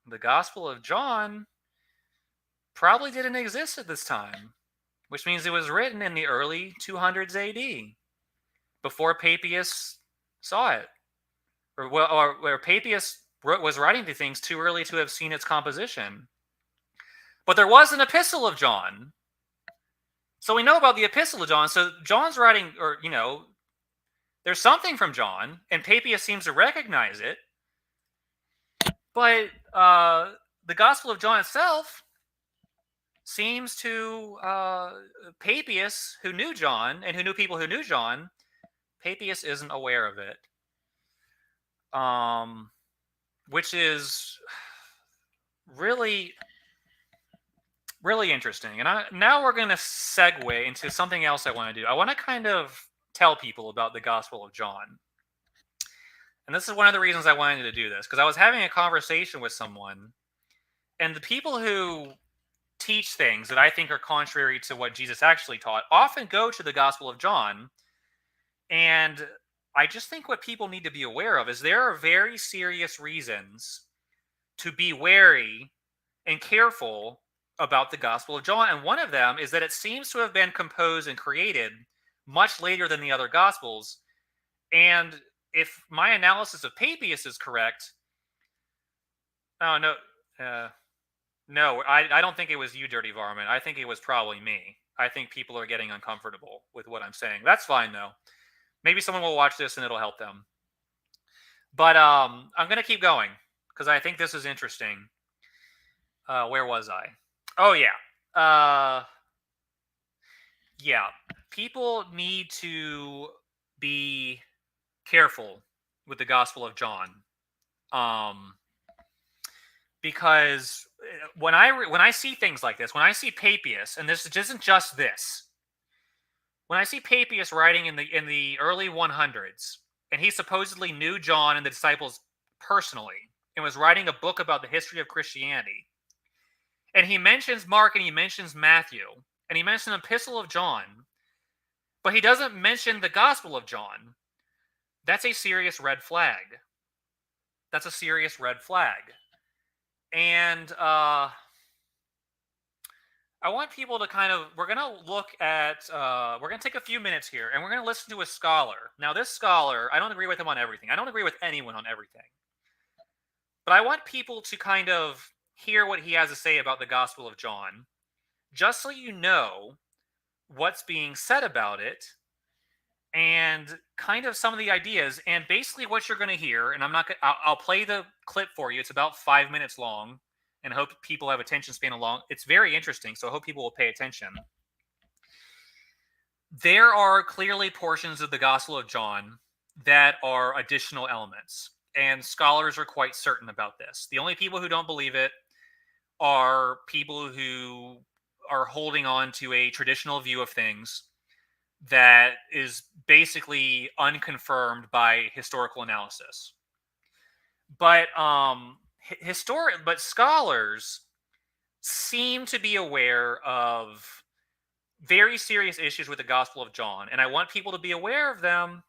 the Gospel of John probably didn't exist at this time, which means it was written in the early 200s AD, before Papias saw it, or Papias was writing the things too early to have seen its composition. But there was an Epistle of John. So we know about the Epistle of John. So John's writing, or, there's something from John, and Papias seems to recognize it. But the Gospel of John itself seems to, Papias, who knew John, and who knew people who knew John, Papias isn't aware of it. Which is really, really interesting. And now we're going to segue into something else I want to do. I want to kind of tell people about the Gospel of John. And this is one of the reasons I wanted to do this, because I was having a conversation with someone, and the people who teach things that I think are contrary to what Jesus actually taught often go to the Gospel of John. And I just think what people need to be aware of is there are very serious reasons to be wary and careful about the Gospel of John. And one of them is that it seems to have been composed and created much later than the other Gospels. And if my analysis of Papias is correct, I don't think it was you, Dirty Varmint. I think it was probably me. I think people are getting uncomfortable with what I'm saying. That's fine, though. Maybe someone will watch this and it'll help them. But I'm going to keep going because I think this is interesting. Where was I? Oh, yeah. Yeah. People need to be careful with the Gospel of John. Because when I see things like this, when I see Papias, and this isn't just this, when I see Papias writing in the early 100s, and he supposedly knew John and the disciples personally, and was writing a book about the history of Christianity, and he mentions Mark and he mentions Matthew, and he mentions an Epistle of John, but he doesn't mention the Gospel of John, that's a serious red flag. That's a serious red flag. And I want people to we're going to look at, we're going to take a few minutes here, and we're going to listen to a scholar. Now, this scholar, I don't agree with him on everything. I don't agree with anyone on everything. But I want people to kind of hear what he has to say about the Gospel of John, just so you know what's being said about it, and kind of some of the ideas. And basically what you're going to hear, and I'll play the clip for you. It's about 5 minutes long, and I hope people have attention span along. It's very interesting, so I hope people will pay attention. There are clearly portions of the Gospel of John that are additional elements, and scholars are quite certain about this. The only people who don't believe it are people who are holding on to a traditional view of things that is basically unconfirmed by historical analysis. But but scholars seem to be aware of very serious issues with the Gospel of John, and I want people to be aware of them,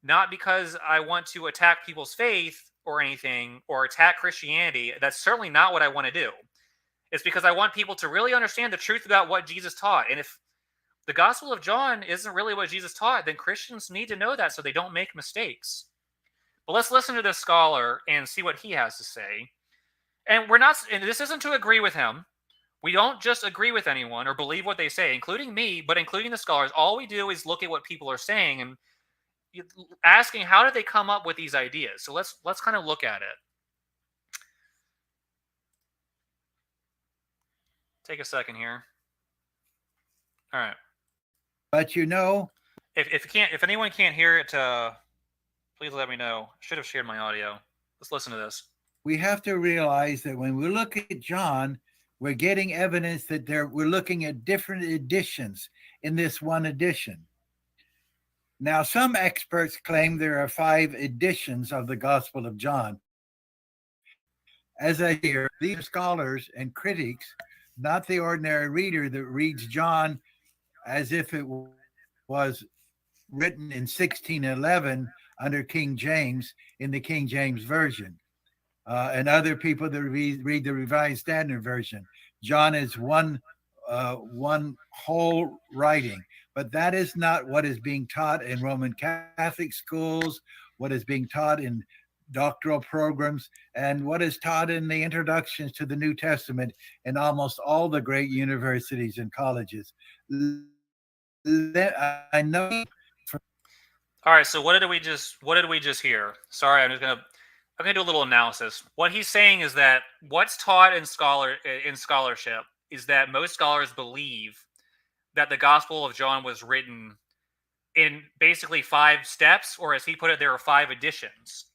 not because I want to attack people's faith or anything or attack Christianity. That's certainly not what I want to do. It's because I want people to really understand the truth about what Jesus taught. And if the Gospel of John isn't really what Jesus taught, then Christians need to know that so they don't make mistakes. But let's listen to this scholar and see what he has to say. And this isn't to agree with him. We don't just agree with anyone or believe what they say, including me, but including the scholars. All we do is look at what people are saying and asking how did they come up with these ideas. So let's kind of look at it. Take a second here. All right. But if anyone can't hear it, please let me know. I should have shared my audio. Let's listen to this. We have to realize that when we look at John, we're getting evidence that we're looking at different editions in this one edition. Now, some experts claim there are 5 editions of the Gospel of John. As I hear, these are scholars and critics, not the ordinary reader that reads John as if it was written in 1611 under King James in the King James Version. And other people that read the Revised Standard Version. John is one whole writing, but that is not what is being taught in Roman Catholic schools, what is being taught in doctoral programs, and what is taught in the introductions to the New Testament in almost all the great universities and colleges. I know. All right, so what did we just hear? Sorry, I'm gonna do a little analysis. What he's saying is that what's taught in scholarship is that most scholars believe that the Gospel of John was written in basically 5 steps, or as he put it, there are 5 editions,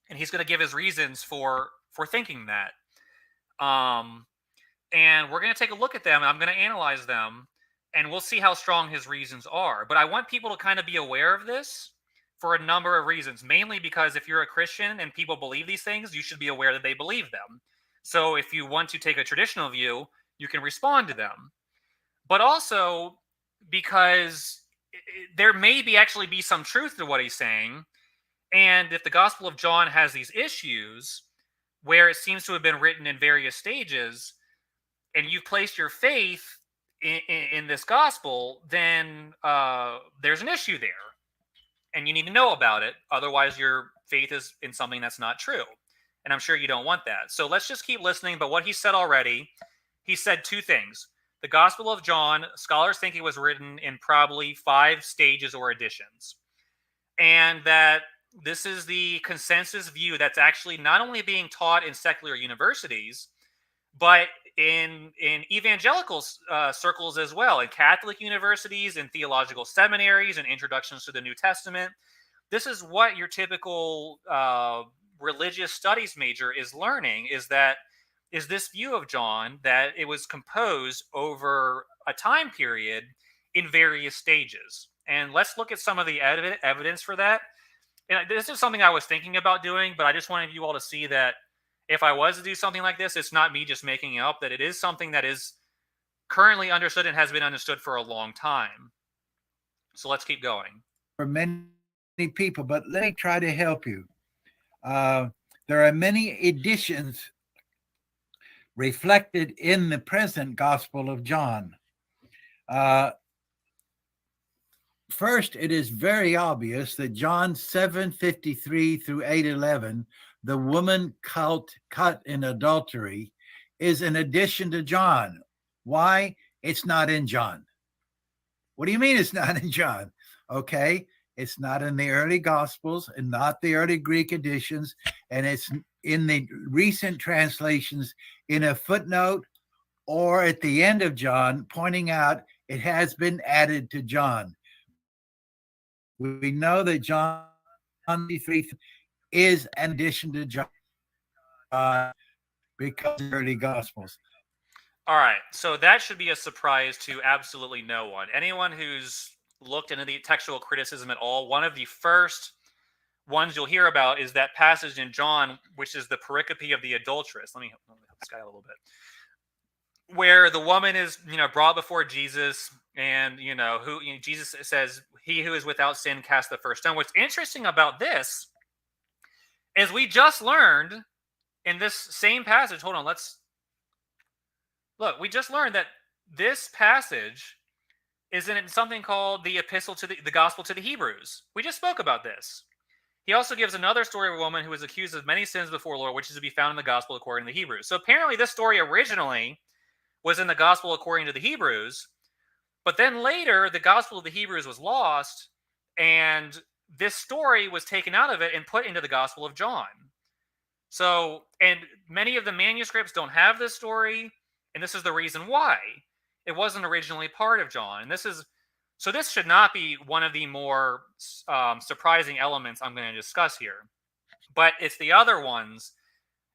and he's going to give his reasons for thinking that. And we're going to take a look at them, and I'm going to analyze them, and we'll see how strong his reasons are. But I want people to kind of be aware of this for a number of reasons, mainly because if you're a Christian and people believe these things, you should be aware that they believe them. So if you want to take a traditional view, you can respond to them. But also because there may actually be some truth to what he's saying. And if the Gospel of John has these issues where it seems to have been written in various stages, and you've placed your faith in this gospel, then there's an issue there. And you need to know about it. Otherwise, your faith is in something that's not true. And I'm sure you don't want that. So let's just keep listening. But what he said already, he said 2 things. The Gospel of John, scholars think it was written in probably 5 stages or editions. And that this is the consensus view that's actually not only being taught in secular universities, but in evangelical circles as well, in Catholic universities, in theological seminaries, and introductions to the New Testament. This is what your typical religious studies major is learning, is this view of John, that it was composed over a time period in various stages. And let's look at some of the evidence for that. And this is something I was thinking about doing, but I just wanted you all to see that if I was to do something like this, it's not me just making it up, that it is something that is currently understood and has been understood for a long time. So let's keep going. For many people, but let me try to help you. There are many editions reflected in the present Gospel of John. First, it is very obvious that John 7:53 through 8:11, the woman caught in adultery, is an addition to John. Why? It's not in John. What do you mean it's not in John? Okay, it's not in the early Gospels and not the early Greek editions, and it's in the recent translations in a footnote or at the end of John, pointing out it has been added to John. We know that John 3 is an addition to John. because of the early Gospels. All right, so that should be a surprise to absolutely no one. Anyone who's looked into the textual criticism at all, one of the first ones you'll hear about is that passage in John, which is the pericope of the adulteress. Let me help this guy a little bit. Where the woman is, brought before Jesus, and Jesus says, "He who is without sin cast the first stone." What's interesting about this is we just learned in this same passage. Hold on, let's look. We just learned that this passage is in something called the epistle to the gospel to the Hebrews. We just spoke about this. He also gives another story of a woman who was accused of many sins before the Lord, which is to be found in the gospel according to the Hebrews. So apparently this story originally was in the gospel according to the Hebrews, but then later the gospel of the Hebrews was lost, and this story was taken out of it and put into the gospel of John. So, and many of the manuscripts don't have this story, and this is the reason why. It wasn't originally part of John. And this should not be one of the more surprising elements I'm going to discuss here. But it's the other ones.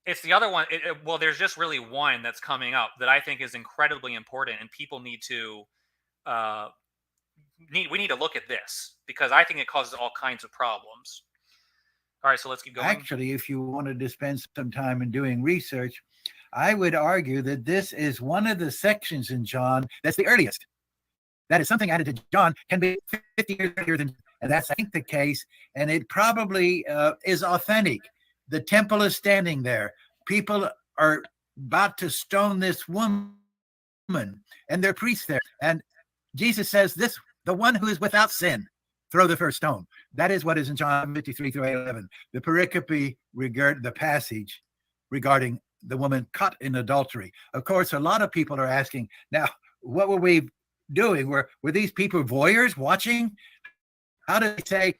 It's the other one. Well, there's just really one that's coming up that I think is incredibly important, and people need to we need to look at this, because I think it causes all kinds of problems. All right, so let's keep going. Actually, if you wanted to spend some time in doing research, I would argue that this is one of the sections in John that's the earliest. That is something added to John can be 50 years earlier than, and that's, I think, the case. And it probably is authentic. The temple is standing there. People are about to stone this woman, and there are priests there. And Jesus says, the one who is without sin, throw the first stone. That is what is in John 53 through 11. The pericope regard the passage regarding the woman caught in adultery. Of course, a lot of people are asking, now, what were we doing? Were these people voyeurs watching? How do they say?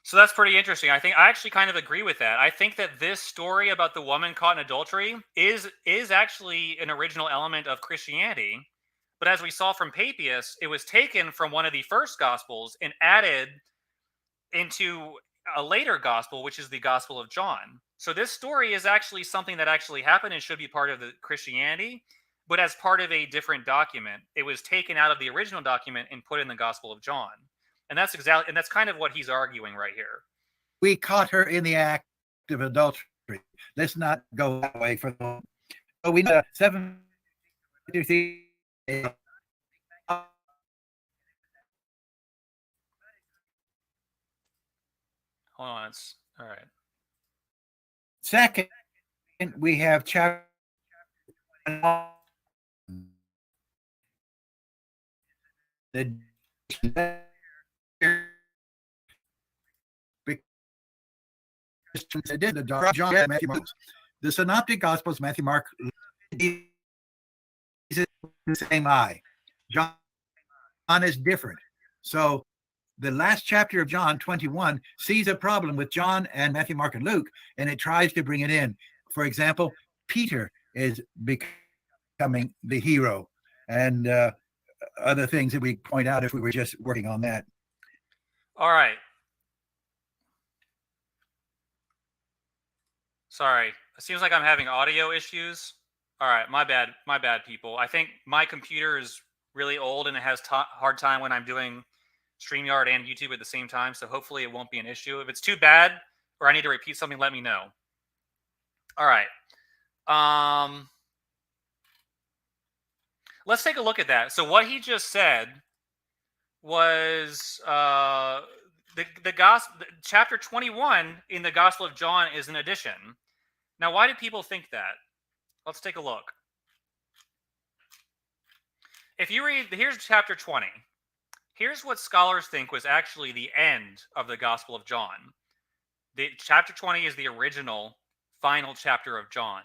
So that's pretty interesting. I actually kind of agree with that. I think that this story about the woman caught in adultery is actually an original element of Christianity. But as we saw from Papias, it was taken from one of the first gospels and added into a later gospel, which is the Gospel of John. So this story is actually something that actually happened and should be part of the Christianity, but as part of a different document. It was taken out of the original document and put in the Gospel of John. And that's kind of what he's arguing right here. We caught her in the act of adultery. Let's not go that way for the. So we know 7. Hold on, it's all right. Second, we have chapter. The John, Matthew, Mark. The Synoptic Gospels, Matthew, Mark, the same eye. John is different. So the last chapter of John 21 sees a problem with John and Matthew, Mark, and Luke, and it tries to bring it in. For example, Peter is becoming the hero, and other things that we point out if we were just working on that. All right. Sorry, it seems like I'm having audio issues. All right, my bad, people. I think my computer is really old and it has hard time when I'm doing StreamYard and YouTube at the same time, so hopefully it won't be an issue. If it's too bad or I need to repeat something, let me know. All right. Let's take a look at that. So what he just said was the gospel, chapter 21 in the Gospel of John is an addition. Now, why do people think that? Let's take a look. If you read, here's chapter 20. Here's what scholars think was actually the end of the Gospel of John. Chapter 20 is the original, final chapter of John.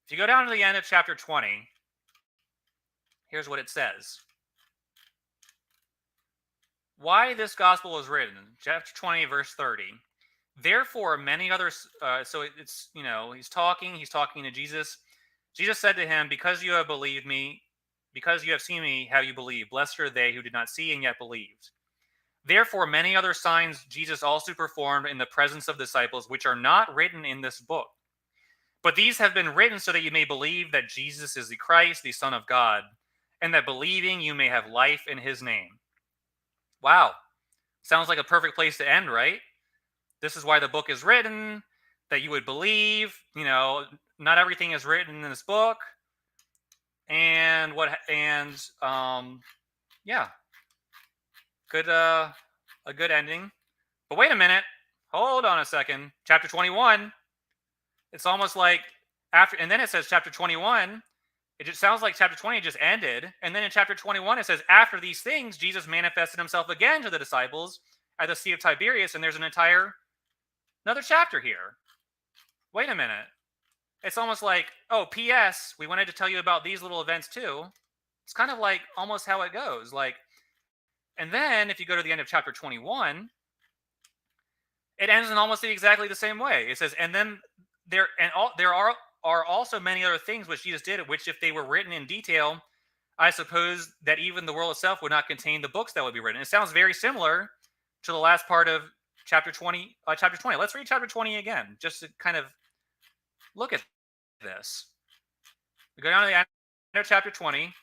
If you go down to the end of chapter 20, here's what it says. Why this gospel was written. Chapter 20, verse 30. Therefore, many others, so it's, he's talking to Jesus. Jesus said to him, because you have believed me, because you have seen me, have you believed? Blessed are they who did not see and yet believed. Therefore, many other signs Jesus also performed in the presence of disciples, which are not written in this book. But these have been written so that you may believe that Jesus is the Christ, the Son of God, and that believing you may have life in his name. Wow. Sounds like a perfect place to end, right? This is why the book is written, that you would believe, not everything is written in this book. And yeah, good a good ending. But wait a minute. Hold on a second. Chapter 21. It's almost like after, and then it says chapter 21. It just sounds like chapter 20 just ended. And then in chapter 21, it says, after these things, Jesus manifested himself again to the disciples at the Sea of Tiberias. And there's another chapter here. Wait a minute. It's almost like, oh, P.S., we wanted to tell you about these little events too. It's kind of like almost how it goes. And then if you go to the end of chapter 21, it ends in almost exactly the same way. It says, and then there are also many other things which Jesus did, which if they were written in detail, I suppose that even the world itself would not contain the books that would be written. It sounds very similar to the last part of chapter 20. Chapter 20. Let's read chapter 20 again, just to kind of look at this. We go down to the end of chapter 20.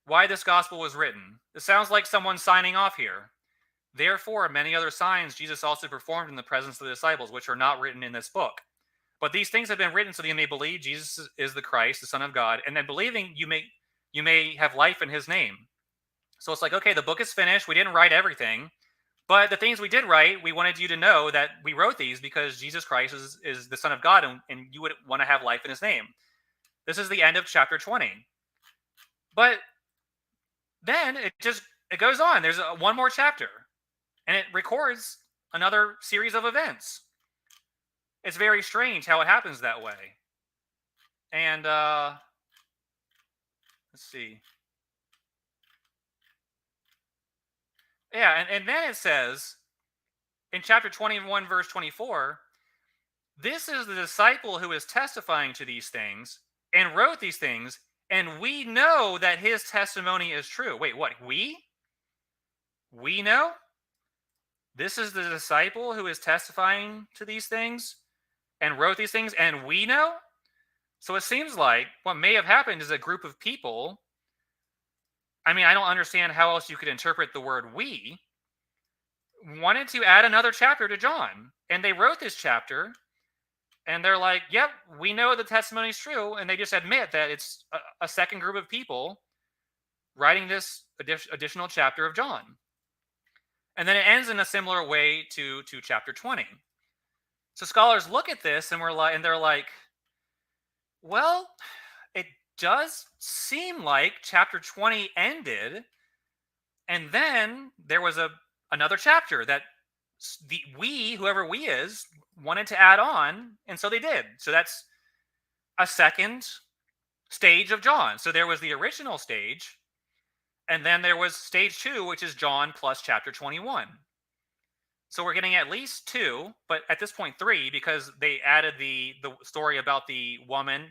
Why this gospel was written. It sounds like someone signing off here. Therefore, many other signs Jesus also performed in the presence of the disciples, which are not written in this book. But these things have been written so that you may believe Jesus is the Christ, the Son of God, and then believing you may have life in his name. So it's like, okay, the book is finished. We didn't write everything. But the things we did write, we wanted you to know that we wrote these because Jesus Christ is the Son of God, and you would want to have life in his name. This is the end of chapter 20. But then it goes on. There's one more chapter, and it records another series of events. It's very strange how it happens that way. And let's see. Yeah, and then it says in chapter 21, verse 24, this is the disciple who is testifying to these things and wrote these things, and we know that his testimony is true. Wait, what? We? We know? This is the disciple who is testifying to these things and wrote these things, and we know? So it seems like what may have happened is a group of people. I mean, I don't understand how else you could interpret the word we. Wanted to add another chapter to John. And they wrote this chapter, and they're like, yep, we know the testimony is true. And they just admit that it's a second group of people writing this additional chapter of John. And then it ends in a similar way to chapter 20. So scholars look at this and they're like, well, it does seem like chapter 20 ended, and then there was another chapter that whoever we is, wanted to add on, and so they did. So that's a second stage of John. So there was the original stage, and then there was stage 2, which is John plus chapter 21. So we're getting at least 2, but at this point 3, because they added the story about the woman.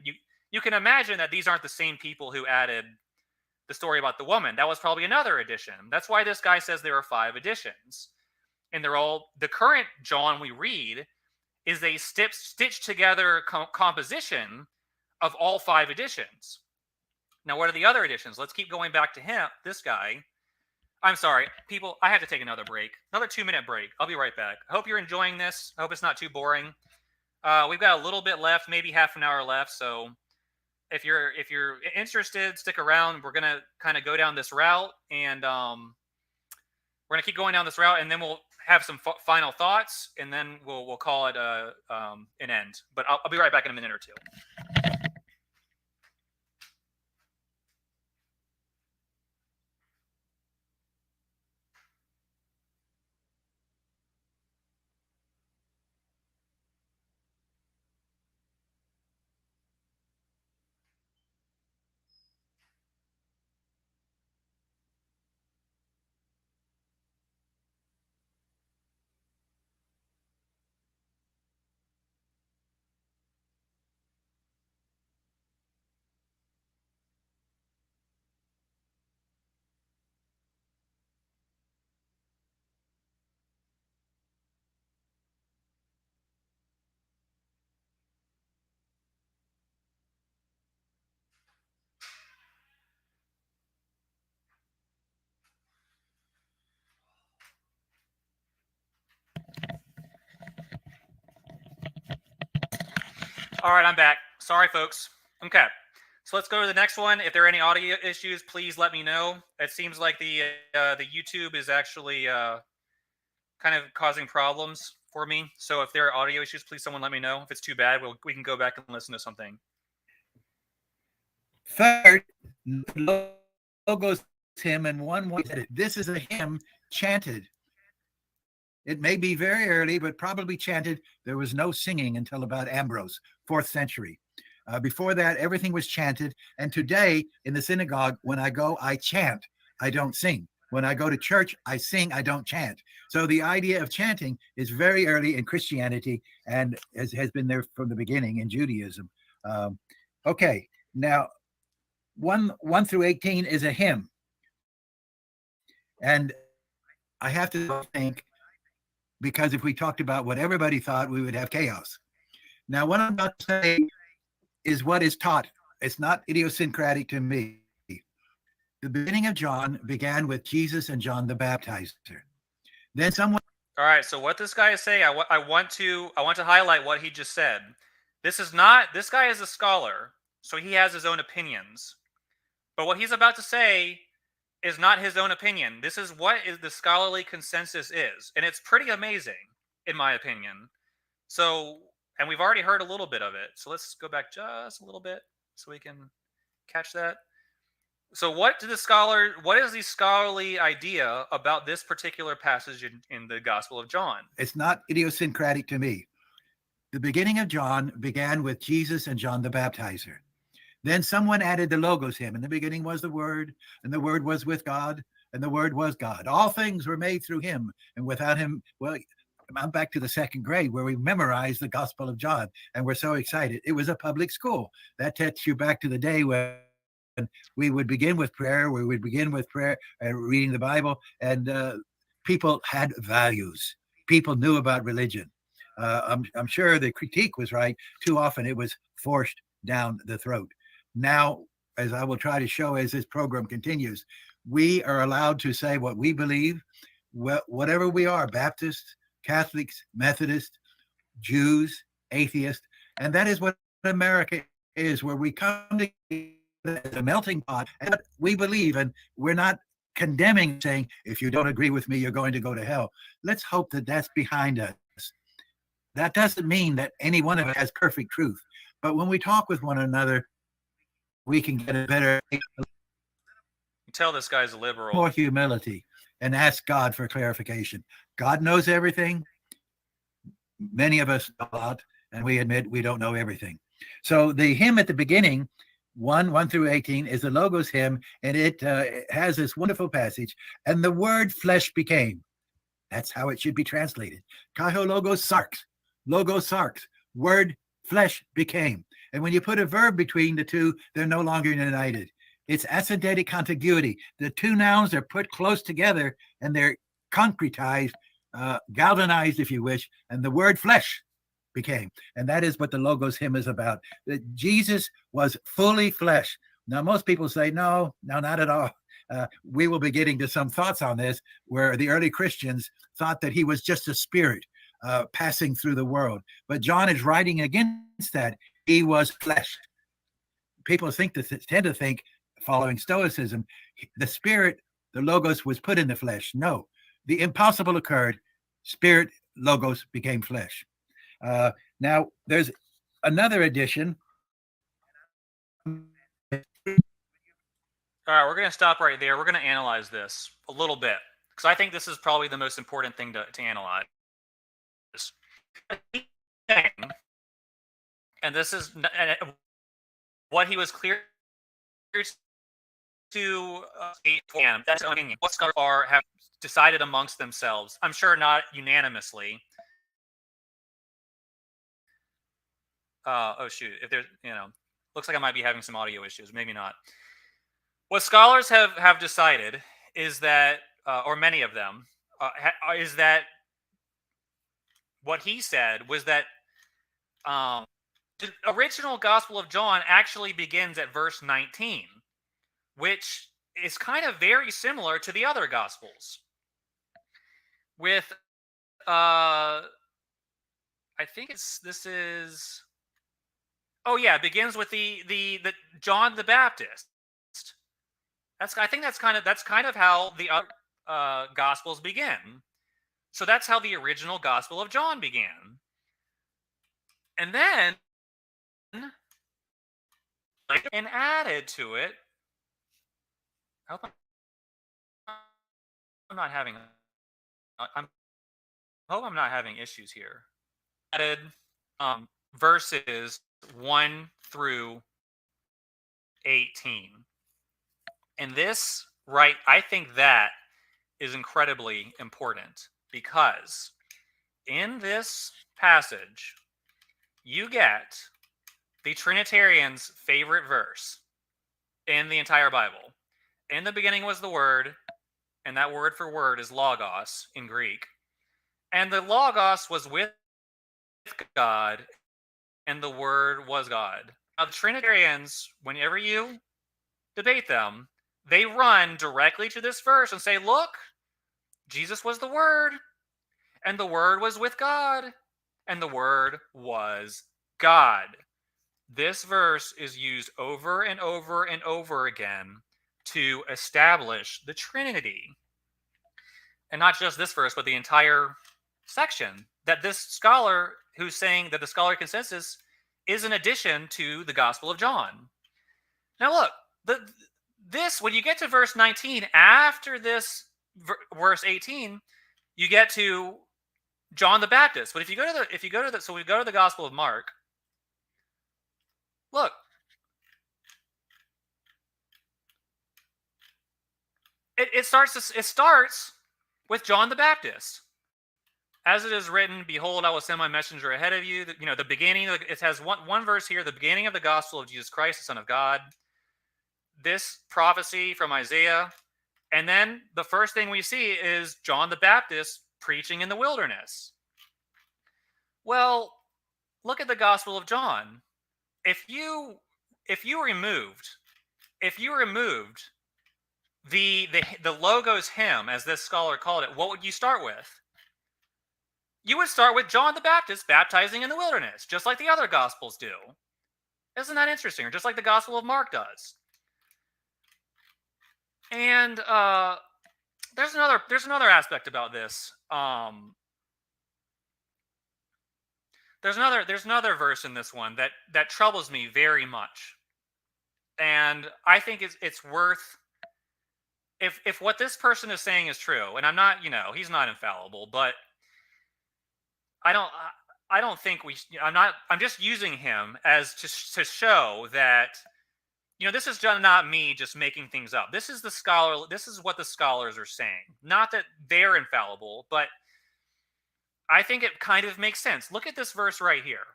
You can imagine that these aren't the same people who added the story about the woman. That was probably another edition. That's why this guy says there are 5 editions. And they're all, the current John we read is a stitched together composition of all 5 editions. Now, what are the other editions? Let's keep going back to this guy. I'm sorry, people, I have to take another break. Another 2-minute break. I'll be right back. I hope you're enjoying this. I hope it's not too boring. We've got a little bit left, maybe half an hour left. So if you're interested, stick around. We're gonna kind of go down this route, and we're gonna keep going down this route, and then we'll have some final thoughts, and then we'll call it an end. But I'll be right back in a minute or two. All right, I'm back. Sorry, folks. Okay, so let's go to the next one. If there are any audio issues, please let me know. It seems like the YouTube is actually kind of causing problems for me. So if there are audio issues, please someone let me know. If it's too bad, we can go back and listen to something. Third, logos hymn, and one said, this is a hymn chanted. It may be very early, but probably chanted. There was no singing until about Ambrose, 4th century. Before that, everything was chanted. And today in the synagogue, when I go, I chant. I don't sing. When I go to church, I sing. I don't chant. So the idea of chanting is very early in Christianity and has been there from the beginning in Judaism. Okay, now 1 through 18 is a hymn. And I have to think, because if we talked about what everybody thought, we would have chaos. Now, what I'm about to say is what is taught. It's not idiosyncratic to me. The beginning of John began with Jesus and John the Baptizer. Then someone. All right. So what this guy is saying, I want to highlight what he just said. This guy is a scholar, so he has his own opinions. But what he's about to say is not his own opinion. This is what is the scholarly consensus is, and it's pretty amazing, in my opinion. So, and we've already heard a little bit of it. So let's go back just a little bit so we can catch that. So what is the scholarly idea about this particular passage in the Gospel of John? It's not idiosyncratic to me. The beginning of John began with Jesus and John the Baptizer. Then someone added the logos hymn. In the beginning was the Word, and the Word was with God, and the Word was God. All things were made through him, and without him, well, I'm back to the 2nd grade where we memorized the Gospel of John, and we're so excited. It was a public school. That takes you back to the day when we would begin with prayer, reading the Bible, and people had values. People knew about religion. I'm sure the critique was right. Too often it was forced down the throat. Now, as I will try to show as this program continues, we are allowed to say what we believe, whatever we are, Baptists, Catholics, Methodists, Jews, atheists, and that is what America is, where we come together as a melting pot, and we believe, and we're not condemning, saying, if you don't agree with me, you're going to go to hell. Let's hope that that's behind us. That doesn't mean that any one of us has perfect truth, but when we talk with one another, we can get a better. You tell this guy's a liberal. More humility and ask God for clarification. God knows everything. Many of us know a lot, and we admit we don't know everything. So the hymn at the beginning, 1 through 18, is the Logos hymn, and it has this wonderful passage, and the word flesh became. That's how it should be translated. Kaiho logos sarx, word flesh became. And when you put a verb between the two, they're no longer united. It's acidentic contiguity. The two nouns are put close together and they're concretized, galvanized, if you wish, and the word flesh became. And that is what the Logos hymn is about. That Jesus was fully flesh. Now, most people say, no, not at all. We will be getting to some thoughts on this, where the early Christians thought that he was just a spirit passing through the world. But John is writing against that. He was flesh. People tend to think, following Stoicism, the spirit, the Logos, was put in the flesh. No, the impossible occurred. Spirit, Logos became flesh. Now, there's another addition. All right, we're going to stop right there. We're going to analyze this a little bit, because I think this is probably the most important thing to analyze. And this is what he was clear to that's opinion. What scholars have decided amongst themselves. I'm sure not unanimously. Oh shoot! If there's, looks like I might be having some audio issues. Maybe not. What scholars have decided is that, or many of them, is that what he said was that the original Gospel of John actually begins at verse 19, which is kind of very similar to the other Gospels. With, I think this is Oh yeah, it begins with the John the Baptist. I think that's kind of how the other gospels begin. So that's how the original Gospel of John began. And then and added to it. I hope I'm not having I'm hope I'm not having issues here. Added verses 1 through 18. And this, right, I think that is incredibly important because in this passage, you get the Trinitarians' favorite verse in the entire Bible. In the beginning was the Word, and that word for word is logos in Greek. And the logos was with God, and the Word was God. Now, the Trinitarians, whenever you debate them, they run directly to this verse and say, look, Jesus was the Word, and the Word was with God, and the Word was God. This verse is used over and over and over again to establish the Trinity. And not just this verse, but the entire section. That this scholar who's saying that the scholar consensus is an addition to the Gospel of John. Now, look, this when you get to verse 19, after this verse 18, you get to John the Baptist. But if you go to the so we go to the Gospel of Mark. Look, it starts with John the Baptist. As it is written, behold, I will send my messenger ahead of you. The beginning, it has one verse here, the beginning of the gospel of Jesus Christ, the Son of God. This prophecy from Isaiah. And then the first thing we see is John the Baptist preaching in the wilderness. Well, look at the Gospel of John. If you removed the logos him, as this scholar called it, what would you start with? You would start with John the Baptist baptizing in the wilderness, just like the other Gospels do. Isn't that interesting? Or just like the Gospel of Mark does. And there's another aspect about this. There's another verse in this one that troubles me very much, and I think it's worth, if what this person is saying is true, and I'm not, he's not infallible, but I don't think I'm just using him as to show that this is not me just making things up. This is what the scholars are saying. Not that they're infallible, but I think it kind of makes sense. Look at this verse right here.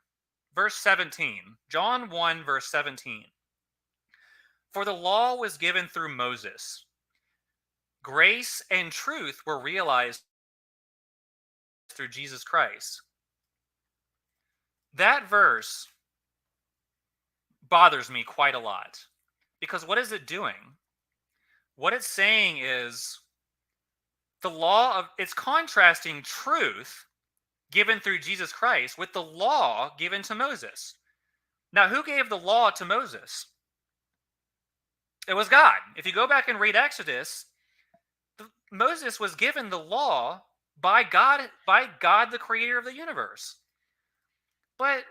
Verse 17. John 1, verse 17. For the law was given through Moses. Grace and truth were realized through Jesus Christ. That verse bothers me quite a lot. Because what is it doing? What it's saying is it's contrasting truth given through Jesus Christ with the law given to Moses. Now, who gave the law to Moses? It was God. If you go back and read Exodus, Moses was given the law by God, the creator of the universe. But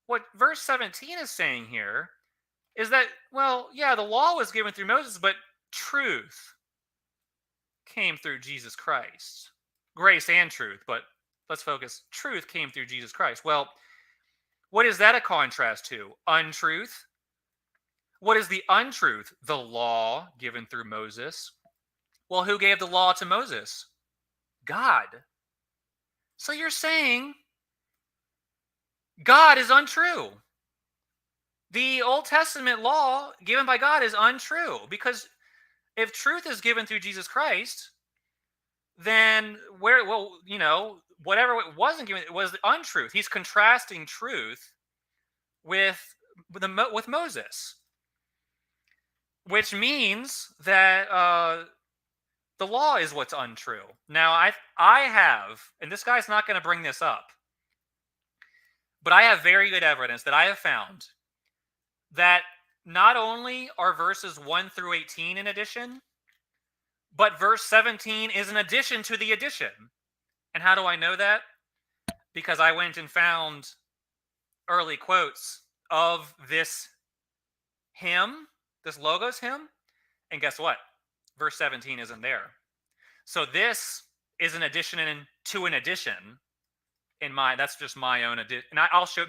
what verse 17 is saying here is that, well, yeah, the law was given through Moses, but truth came through Jesus Christ. Grace and truth, but let's focus. Truth came through Jesus Christ. Well, what is that a contrast to? Untruth. What is the untruth? The law given through Moses. Well, who gave the law to Moses? God. So you're saying God is untrue. The Old Testament law given by God is untrue, because if truth is given through Jesus Christ, then whatever it wasn't given, it was the untruth. He's contrasting truth with Moses, which means that the law is what's untrue. Now, I have, and this guy's not going to bring this up, but I have very good evidence that I have found that not only are verses 1 through 18 an addition, but verse 17 is an addition to the addition. And how do I know that? Because I went and found early quotes of this hymn, this Logos hymn, and guess what? Verse 17 isn't there. So this is an addition to an addition. That's just my own addition. And I'll show,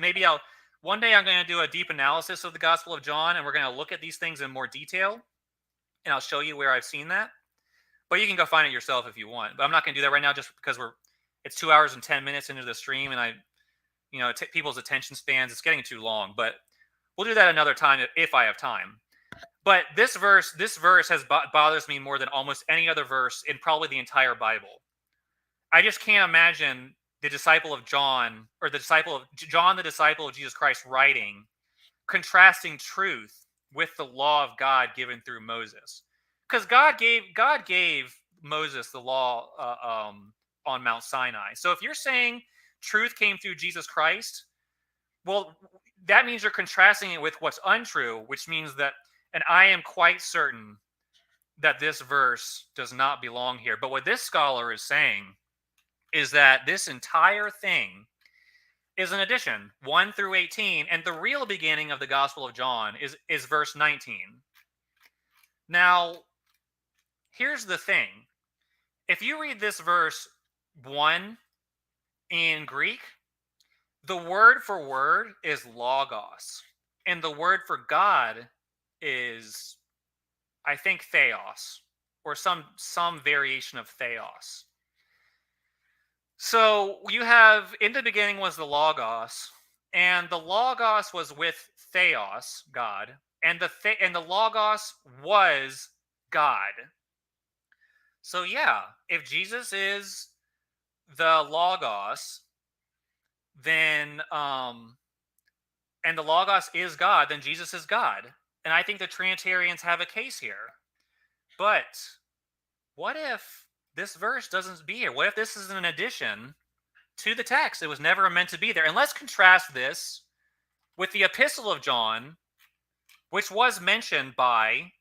one day I'm going to do a deep analysis of the Gospel of John, and we're going to look at these things in more detail, and I'll show you where I've seen that. But you can go find it yourself if you want. But I'm not going to do that right now, just because it's 2 hours and 10 minutes into the stream, and people's attention spans, it's getting too long. But we'll do that another time if I have time. But this verse bothers me more than almost any other verse in probably the entire Bible. I just can't imagine the disciple of John, or the disciple of Jesus Christ, writing, contrasting truth with the law of God given through Moses. Because God gave Moses the law on Mount Sinai. So if you're saying truth came through Jesus Christ, well, that means you're contrasting it with what's untrue, which means that, and I am quite certain that this verse does not belong here. But what this scholar is saying is that this entire thing is an addition, 1 through 18, and the real beginning of the Gospel of John is verse 19. Now, here's the thing. If you read this verse 1 in Greek, the word for word is logos, and the word for God is, I think, theos, or some variation of theos. So you have, in the beginning was the logos, and the logos was with theos, God, and the logos was God. So yeah, if Jesus is the logos, then and the logos is God, then Jesus is God. And I think the Trinitarians have a case here. But what if this verse doesn't be here? What if this is an addition to the text? It was never meant to be there. And let's contrast this with the Epistle of John, which was mentioned by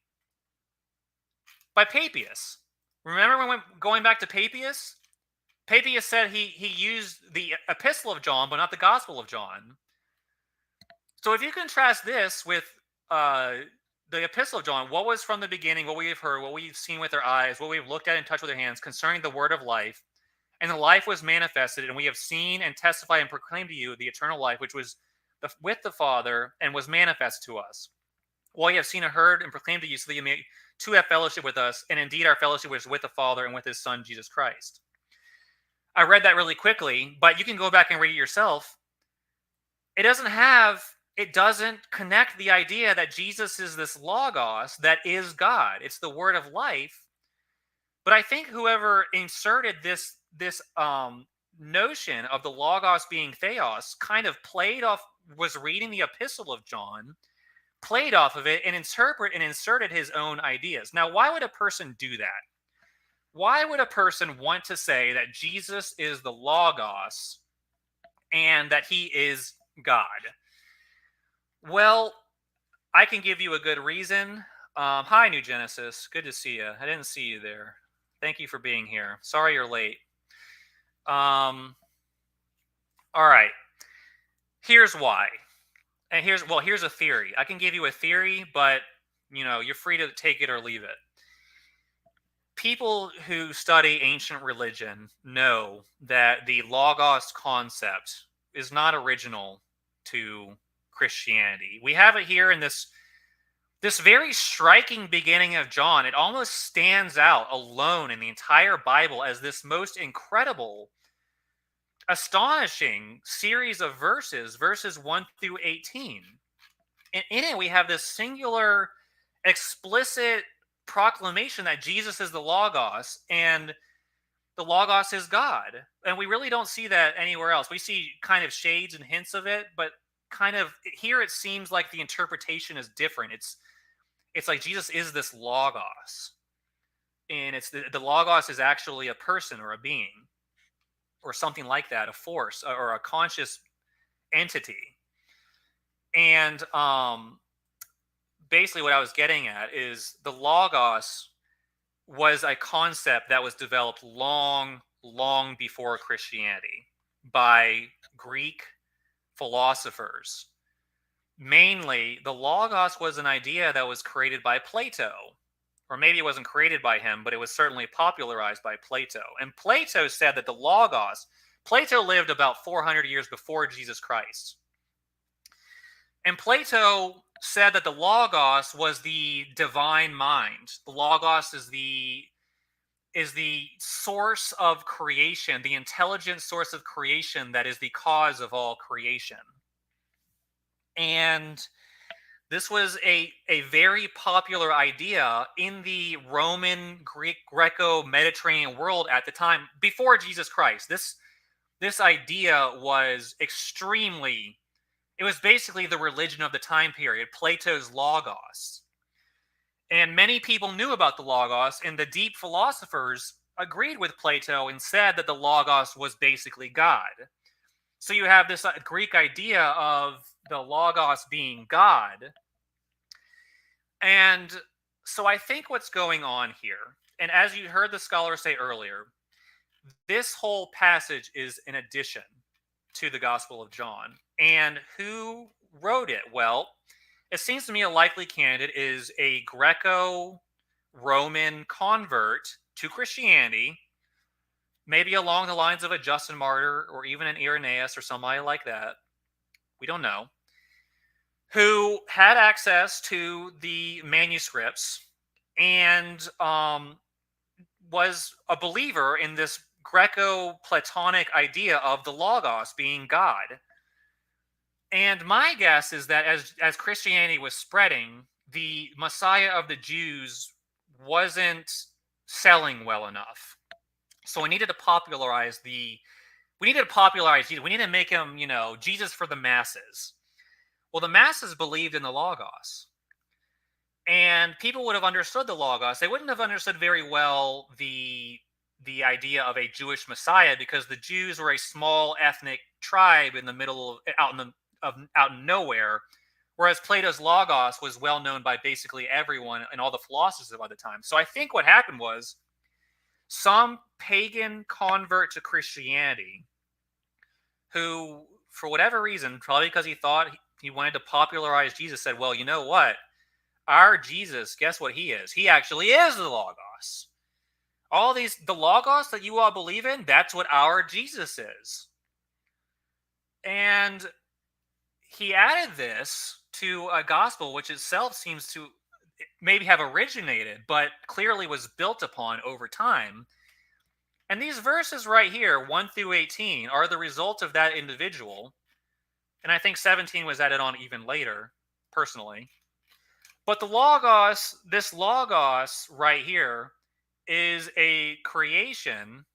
Papias. Remember when going back to Papias? Papias said he used the Epistle of John, but not the Gospel of John. So if you contrast this with the Epistle of John, what was from the beginning, what we have heard, what we've seen with our eyes, what we've looked at and touched with our hands concerning the word of life, and the life was manifested, and we have seen and testified and proclaimed to you the eternal life, which was with the Father and was manifest to us. Well, you have seen and heard and proclaimed to you, so that you may to have fellowship with us, and indeed our fellowship was with the Father and with his Son, Jesus Christ. I read that really quickly, but you can go back and read it yourself. It doesn't connect the idea that Jesus is this logos that is God. It's the word of life. But I think whoever inserted this notion of the logos being theos kind of was reading the Epistle of John, played off of it, and inserted his own ideas. Now, why would a person do that? Why would a person want to say that Jesus is the logos and that he is God? Well, I can give you a good reason. Hi, New Genesis. Good to see you. I didn't see you there. Thank you for being here. Sorry you're late. All right. Here's why. And here's a theory. I can give you a theory, but you're free to take it or leave it. People who study ancient religion know that the logos concept is not original to Christianity. We have it here in this very striking beginning of John. It almost stands out alone in the entire Bible as this most incredible, astonishing series of verses 1 through 18. And in it, we have this singular, explicit proclamation that Jesus is the Logos and the Logos is God. And we really don't see that anywhere else. We see kind of shades and hints of it, but kind of here it seems like the interpretation is different. It's like Jesus is this Logos, and it's the Logos is actually a person or a being or something like that, a force or a conscious entity. And basically what I was getting at is the Logos was a concept that was developed long, long before Christianity by Greek philosophers. Mainly, the Logos was an idea that was created by Plato. Or maybe it wasn't created by him, but it was certainly popularized by Plato. And Plato said that the Logos, Plato lived about 400 years before Jesus Christ. And Plato said that the Logos was the divine mind. The Logos is the source of creation, the intelligent source of creation that is the cause of all creation. And this was a very popular idea in the Roman, Greco-Mediterranean world at the time, before Jesus Christ. This idea was extremely, it was basically the religion of the time period, Plato's Logos. And many people knew about the Logos, and the deep philosophers agreed with Plato and said that the Logos was basically God. So you have this Greek idea of the Logos being God. And so I think what's going on here, and as you heard the scholar say earlier, this whole passage is an addition to the Gospel of John. And who wrote it? Well, it seems to me a likely candidate is a Greco-Roman convert to Christianity, maybe along the lines of a Justin Martyr or even an Irenaeus or somebody like that. We don't know. Who had access to the manuscripts and was a believer in this Greco-Platonic idea of the Logos being God. And my guess is that as Christianity was spreading, the Messiah of the Jews wasn't selling well enough. So we needed to popularize Jesus. We need to make him, Jesus for the masses. Well, the masses believed in the Logos. And people would have understood the Logos. They wouldn't have understood very well the idea of a Jewish Messiah, because the Jews were a small ethnic tribe in the middle of out in nowhere, whereas Plato's Logos was well known by basically everyone and all the philosophers by the time. So I think what happened was some pagan convert to Christianity who, for whatever reason, probably because he thought he wanted to popularize Jesus, said, well, you know what? Our Jesus, guess what he is? He actually is the Logos. The Logos that you all believe in, that's what our Jesus is. And he added this to a gospel which itself seems to maybe have originated, but clearly was built upon over time. And these verses right here, 1 through 18, are the result of that individual. And I think 17 was added on even later, personally. But the Logos, this Logos right here, is a creation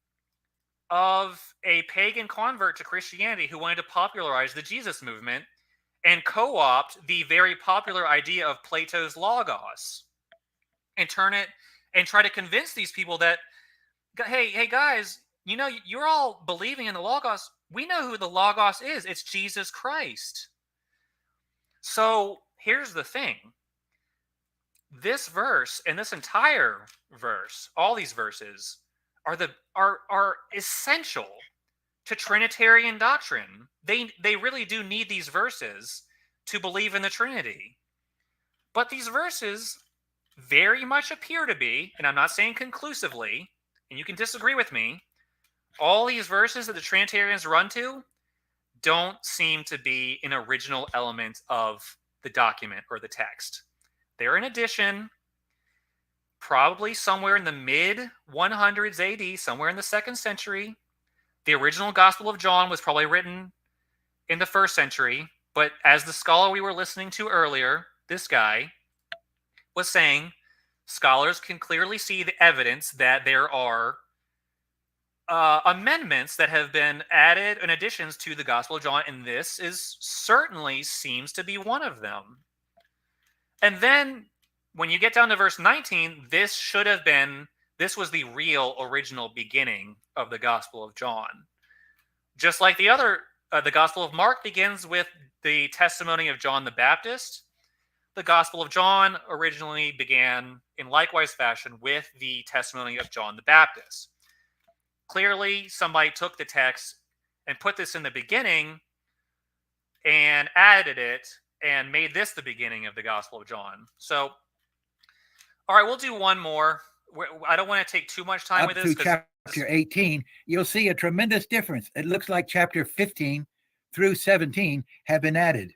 of a pagan convert to Christianity who wanted to popularize the Jesus movement and co-opt the very popular idea of Plato's Logos and turn it and try to convince these people that, hey guys, you're all believing in the Logos. We know who the Logos is. It's Jesus Christ. So here's the thing. This verse and this entire verse, all these verses, are essential to Trinitarian doctrine. They really do need these verses to believe in the Trinity. But these verses very much appear to be, and I'm not saying conclusively, and you can disagree with me, all these verses that the Trinitarians run to don't seem to be an original element of the document or the text. They're an addition, probably somewhere in the mid-100s AD, somewhere in the 2nd century. The original Gospel of John was probably written in the 1st century, but as the scholar we were listening to earlier, this guy, was saying, scholars can clearly see the evidence that there are amendments that have been added and additions to the Gospel of John, and this certainly seems to be one of them. And then when you get down to verse 19, this was the real original beginning of the Gospel of John. Just like the Gospel of Mark begins with the testimony of John the Baptist, the Gospel of John originally began in likewise fashion with the testimony of John the Baptist. Clearly, somebody took the text and put this in the beginning and added it and made this the beginning of the Gospel of John. So, all right, we'll do one more. I don't want to take too much time Up with this. through chapter 18, you'll see a tremendous difference. It looks like chapter 15 through 17 have been added.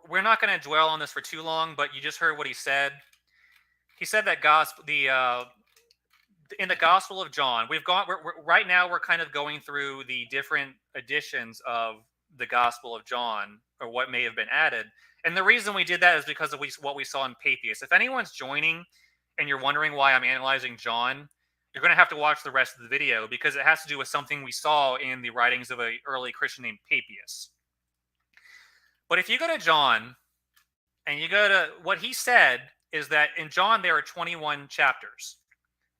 We're not going to dwell on this for too long, but you just heard what he said. He said that in the Gospel of John, we're right now we're kind of going through the different editions of the Gospel of John, or what may have been added. And the reason we did that is because of what we saw in Papias. If anyone's joining and you're wondering why I'm analyzing John, you're going to have to watch the rest of the video, because it has to do with something we saw in the writings of an early Christian named Papias. But if you go to John and you go to what he said, is that in John there are 21 chapters.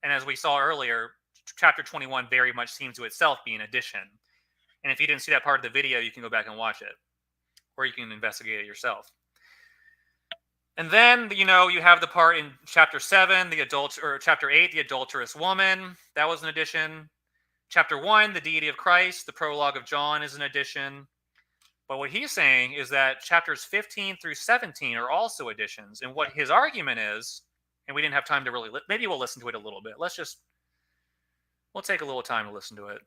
And as we saw earlier, chapter 21 very much seems to itself be an addition. And if you didn't see that part of the video, you can go back and watch it, or you can investigate it yourself. And then, you have the part in chapter 7, chapter 8, the adulterous woman. That was an addition. Chapter 1, the deity of Christ. The prologue of John is an addition. But what he's saying is that chapters 15 through 17 are also additions. And what his argument is, and we didn't have time to really, maybe we'll listen to it a little bit. We'll take a little time to listen to it.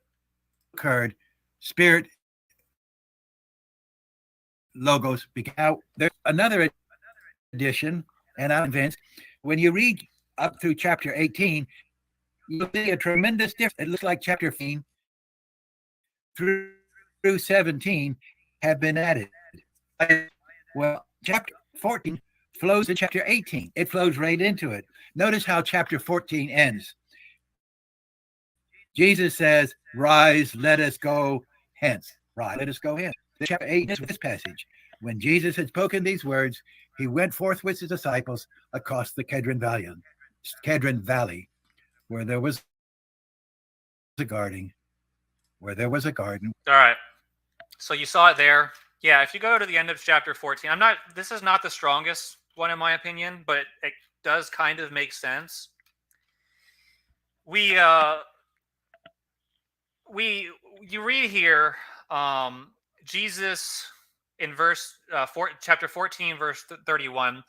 Occurred, Spirit, Logos became out. There's another edition, and I'm convinced when you read up through chapter 18, you'll see a tremendous difference. It looks like chapter 15 through 17 have been added. Well, chapter 14 flows in chapter 18. It flows right into it. Notice how chapter 14 ends. Jesus says, "Rise, let us go hence." Rise, let us go hence. Chapter 8 is this passage. When Jesus had spoken these words, he went forth with his disciples across the Kedron Valley, where there was a garden. All right. So you saw it there. Yeah, if you go to the end of chapter 14, this is not the strongest one in my opinion, but it does kind of make sense. You read here, Jesus in chapter 14, verse 31.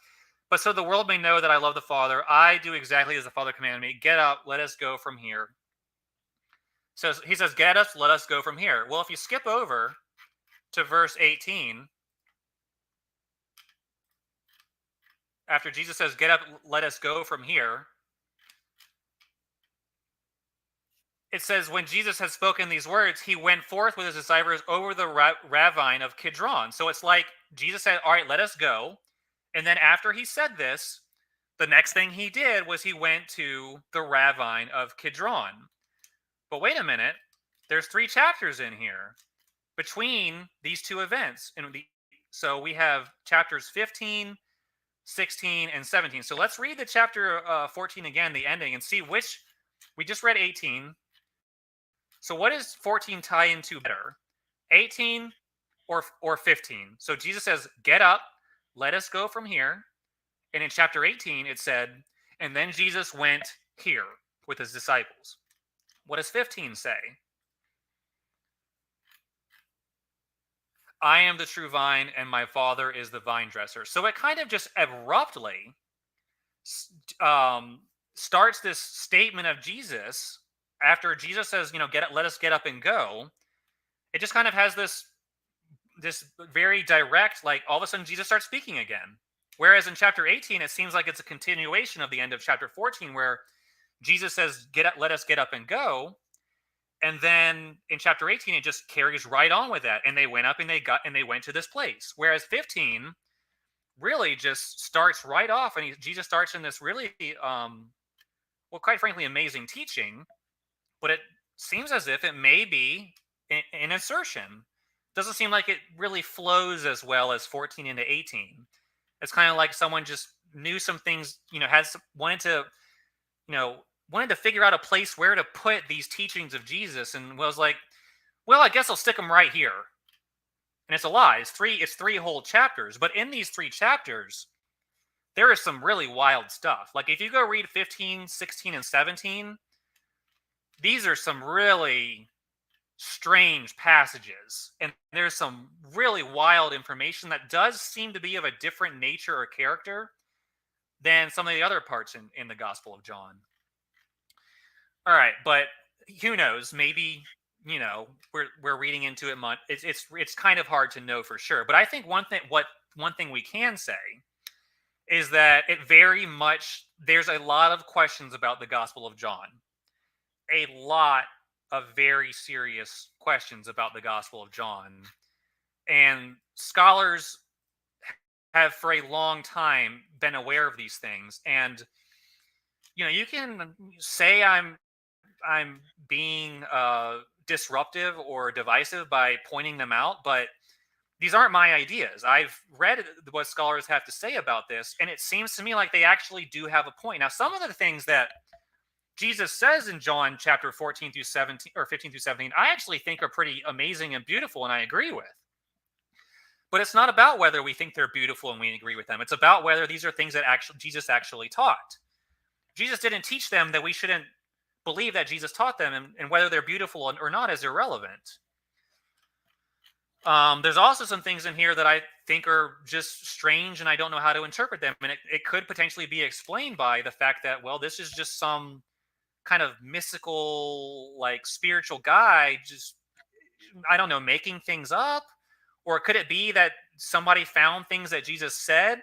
But so the world may know that I love the Father, I do exactly as the Father commanded me. Get up, let us go from here. So he says, get us, let us go from here. Well, if you skip over to verse 18, after Jesus says, get up, let us go from here, it says, when Jesus had spoken these words, he went forth with his disciples over the ravine of Kidron. So it's like Jesus said, all right, let us go. And then after he said this, the next thing he did was he went to the ravine of Kidron. But wait a minute, there's 3 chapters in here between these two events. So we have chapters 15, 16, and 17. So let's read the chapter 14 again, the ending, and see which. We just read 18. So what does 14 tie into better? 18 or 15? So Jesus says, get up, let us go from here. And in chapter 18, it said, and then Jesus went here with his disciples. What does 15 say? I am the true vine, and my Father is the vine dresser. So it kind of just abruptly starts this statement of Jesus after Jesus says, let us get up and go. It just kind of has this very direct, like all of a sudden Jesus starts speaking again. Whereas in chapter 18, it seems like it's a continuation of the end of chapter 14, where Jesus says, let us get up and go. And then in chapter 18, it just carries right on with that. And they went up and they went to this place. Whereas 15 really just starts right off. And Jesus starts in this really, quite frankly, amazing teaching. But it seems as if it may be an insertion. Doesn't seem like it really flows as well as 14 into 18. It's kind of like someone just knew some things, wanted to figure out a place where to put these teachings of Jesus, and was like, well, I guess I'll stick them right here. And it's a lot. It's three whole chapters. But in these 3 chapters, there is some really wild stuff. Like if you go read 15, 16, and 17, these are some really strange passages. And there's some really wild information that does seem to be of a different nature or character than some of the other parts in the Gospel of John. All right, but who knows? Maybe we're reading into it much. It's kind of hard to know for sure. But I think one thing we can say is that it very much there's a lot of questions about the Gospel of John. A lot of very serious questions about the Gospel of John. And scholars have for a long time been aware of these things. And you can say I'm being disruptive or divisive by pointing them out, but these aren't my ideas. I've read what scholars have to say about this, and it seems to me like they actually do have a point. Now, some of the things that Jesus says in John chapter 14 through 17 or 15 through 17, I actually think are pretty amazing and beautiful, and I agree with. But it's not about whether we think they're beautiful and we agree with them. It's about whether these are things that Jesus actually taught. Jesus didn't teach them that we shouldn't believe that Jesus taught them, and whether they're beautiful or not is irrelevant. There's also some things in here that I think are just strange and I don't know how to interpret them. And it could potentially be explained by the fact that, well, this is just some kind of mystical, like spiritual guy, just, I don't know, making things up. Or could it be that somebody found things that Jesus said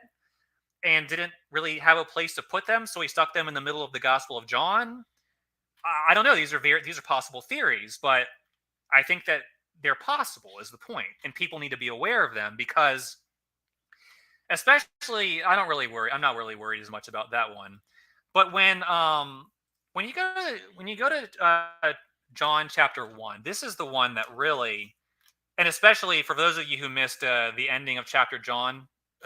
and didn't really have a place to put them, so he stuck them in the middle of the Gospel of John? I don't know. These are possible theories, but I think that they're possible is the point, and people need to be aware of them because, especially, I'm not really worried as much about that one. But when you go to John chapter 1, this is the one that really, and especially for those of you who missed the ending of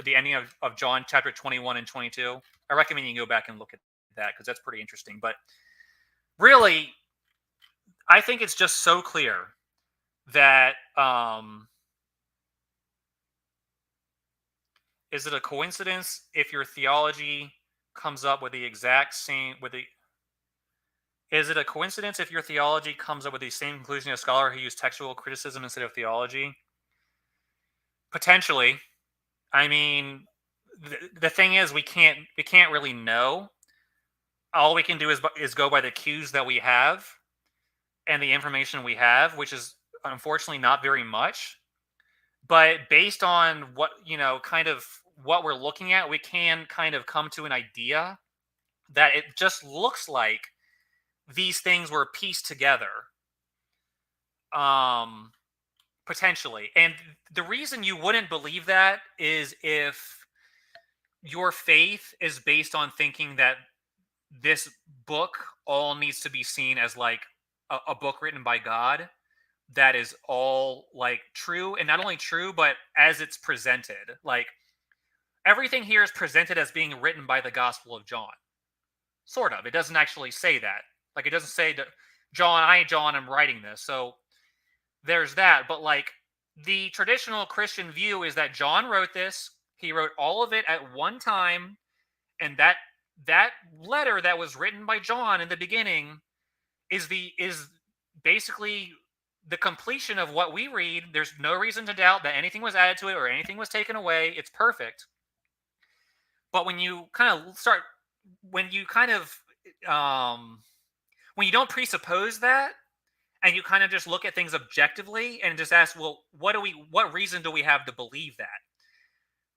the ending of John chapter 21 and 22, I recommend you go back and look at that because that's pretty interesting. But really, I think it's just so clear that is it a coincidence if your theology comes up with the exact same is it a coincidence if your theology comes up with the same conclusion as a scholar who used textual criticism instead of theology? Potentially. I mean, the thing is we can't really know. All we can do is go by the cues that we have and the information we have, which is unfortunately not very much. But based on what, kind of what we're looking at, we can kind of come to an idea that it just looks like these things were pieced together. Potentially. And the reason you wouldn't believe that is if your faith is based on thinking that this book all needs to be seen as like a book written by God that is all like true, and not only true, but as it's presented. Like everything here is presented as being written by the Gospel of John. Sort of. It doesn't actually say that. Like it doesn't say that John, I'm writing this. So there's that. But like the traditional Christian view is that John wrote this. He wrote all of it at one time, and that letter that was written by John in the beginning is basically the completion of what we read. There's no reason to doubt that anything was added to it or anything was taken away. It's perfect. But when you when you don't presuppose that, and you kind of just look at things objectively and just ask, well, what reason do we have to believe that?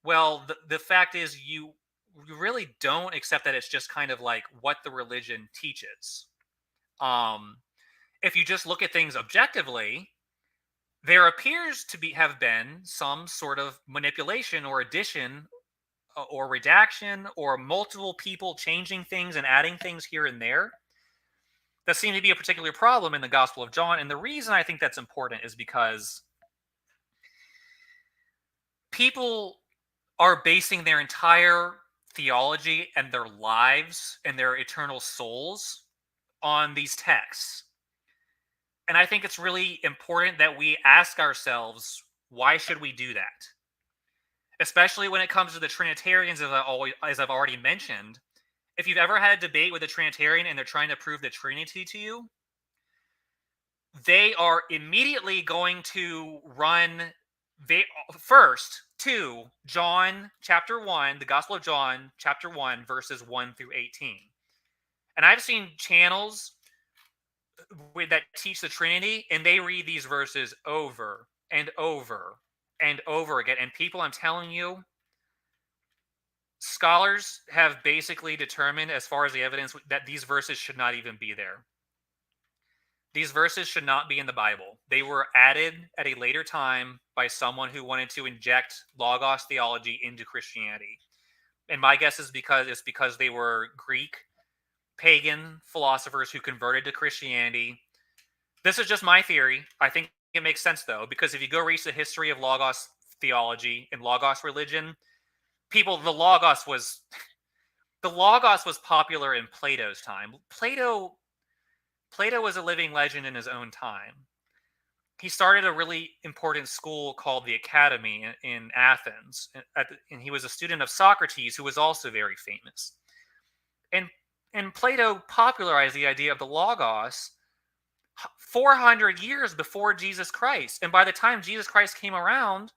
Well, the fact is you really don't accept that it's just kind of like what the religion teaches. If you just look at things objectively, there appears to have been some sort of manipulation or addition or redaction or multiple people changing things and adding things here and there that seem to be a particular problem in the Gospel of John. And the reason I think that's important is because people are basing their entire theology and their lives and their eternal souls on these texts. And I think it's really important that we ask ourselves Why should we do that? Especially when it comes to the Trinitarians, as I've already mentioned. If you've ever had a debate with a Trinitarian and they're trying to prove the Trinity to you, they are immediately going to run they first to John chapter 1, the Gospel of John chapter 1, verses 1 through 18. And I've seen channels that teach the Trinity, and they read these verses over and over and over again. And people, I'm telling you, scholars have basically determined, as far as the evidence, that these verses should not even be there. These verses should not be in the Bible. They were added at a later time by someone who wanted to inject Logos theology into Christianity. And my guess is because they were Greek pagan philosophers who converted to Christianity. This is just my theory. I think it makes sense, though, because if you go read the history of Logos theology and Logos religion, the Logos was popular in Plato's time. Plato was a living legend in his own time. He started a really important school called the Academy in Athens, and he was a student of Socrates, who was also very famous. And Plato popularized the idea of the Logos 400 years before Jesus Christ. And by the time Jesus Christ came around,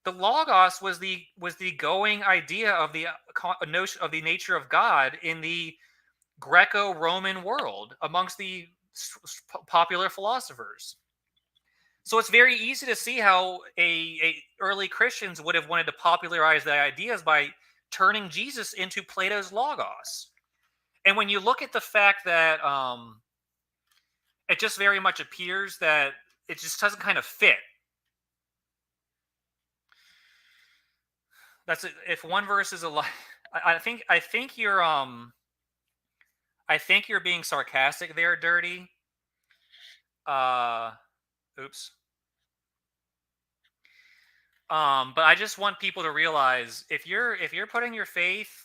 the Logos was the going idea of the notion of the nature of God in the Greco-Roman world amongst the popular philosophers. So it's very easy to see how early Christians would have wanted to popularize the ideas by turning Jesus into Plato's Logos. And when you look at the fact that it just very much appears that it just doesn't kind of fit. That's it. If one verse is a lie, I think you're being sarcastic there, Dirty. Oops. But I just want people to realize if you're putting your faith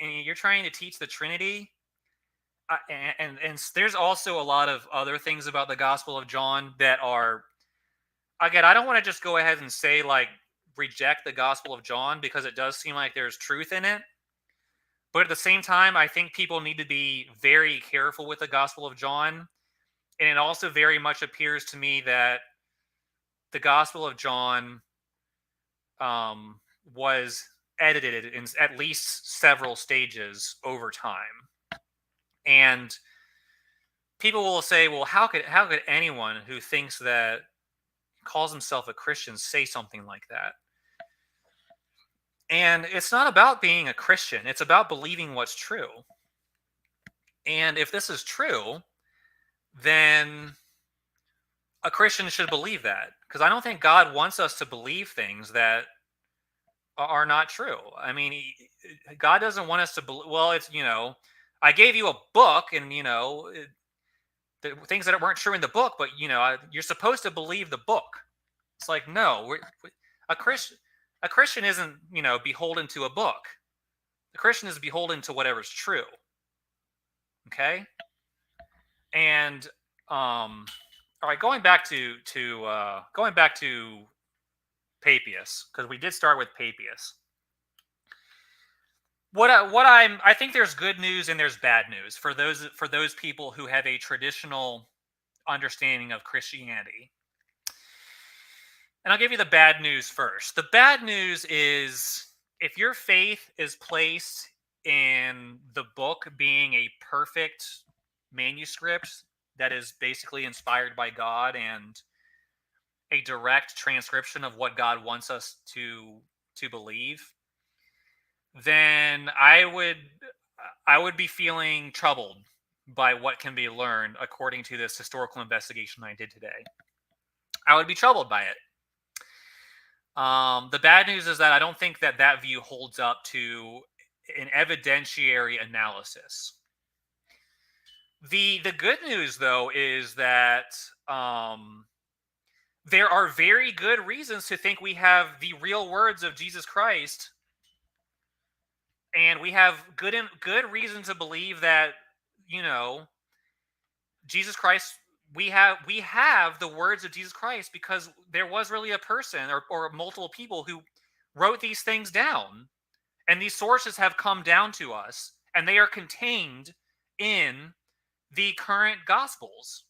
and you're trying to teach the Trinity, and there's also a lot of other things about the Gospel of John that are, again, I don't want to just go ahead and say like reject the Gospel of John, because it does seem like there's truth in it. But at the same time, I think people need to be very careful with the Gospel of John. And it also very much appears to me that the Gospel of John was edited in at least several stages over time. And people will say, well, how could anyone who thinks that calls himself a Christian say something like that? And it's not about being a Christian. It's about believing what's true. And if this is true, then a Christian should believe that. Because I don't think God wants us to believe things that are not true. I mean, God doesn't want us to believe, well, it's, I gave you a book and, the things that weren't true in the book, but, you're supposed to believe the book. It's like, no, a Christian isn't, beholden to a book. The Christian is beholden to whatever's true. Okay? And all right, going back to Papias, because we did start with Papias. I think there's good news and there's bad news for those people who have a traditional understanding of Christianity. And I'll give you the bad news first. The bad news is if your faith is placed in the book being a perfect manuscript that is basically inspired by God and a direct transcription of what God wants us to believe, then I would be feeling troubled by what can be learned according to this historical investigation I did today. I would be troubled by it. The bad news is that I don't think that view holds up to an evidentiary analysis. The good news, though, is that there are very good reasons to think we have the real words of Jesus Christ, and we have good reason to believe that Jesus Christ we have the words of Jesus Christ because there was really a person or multiple people who wrote these things down, and these sources have come down to us, and they are contained in the current gospels.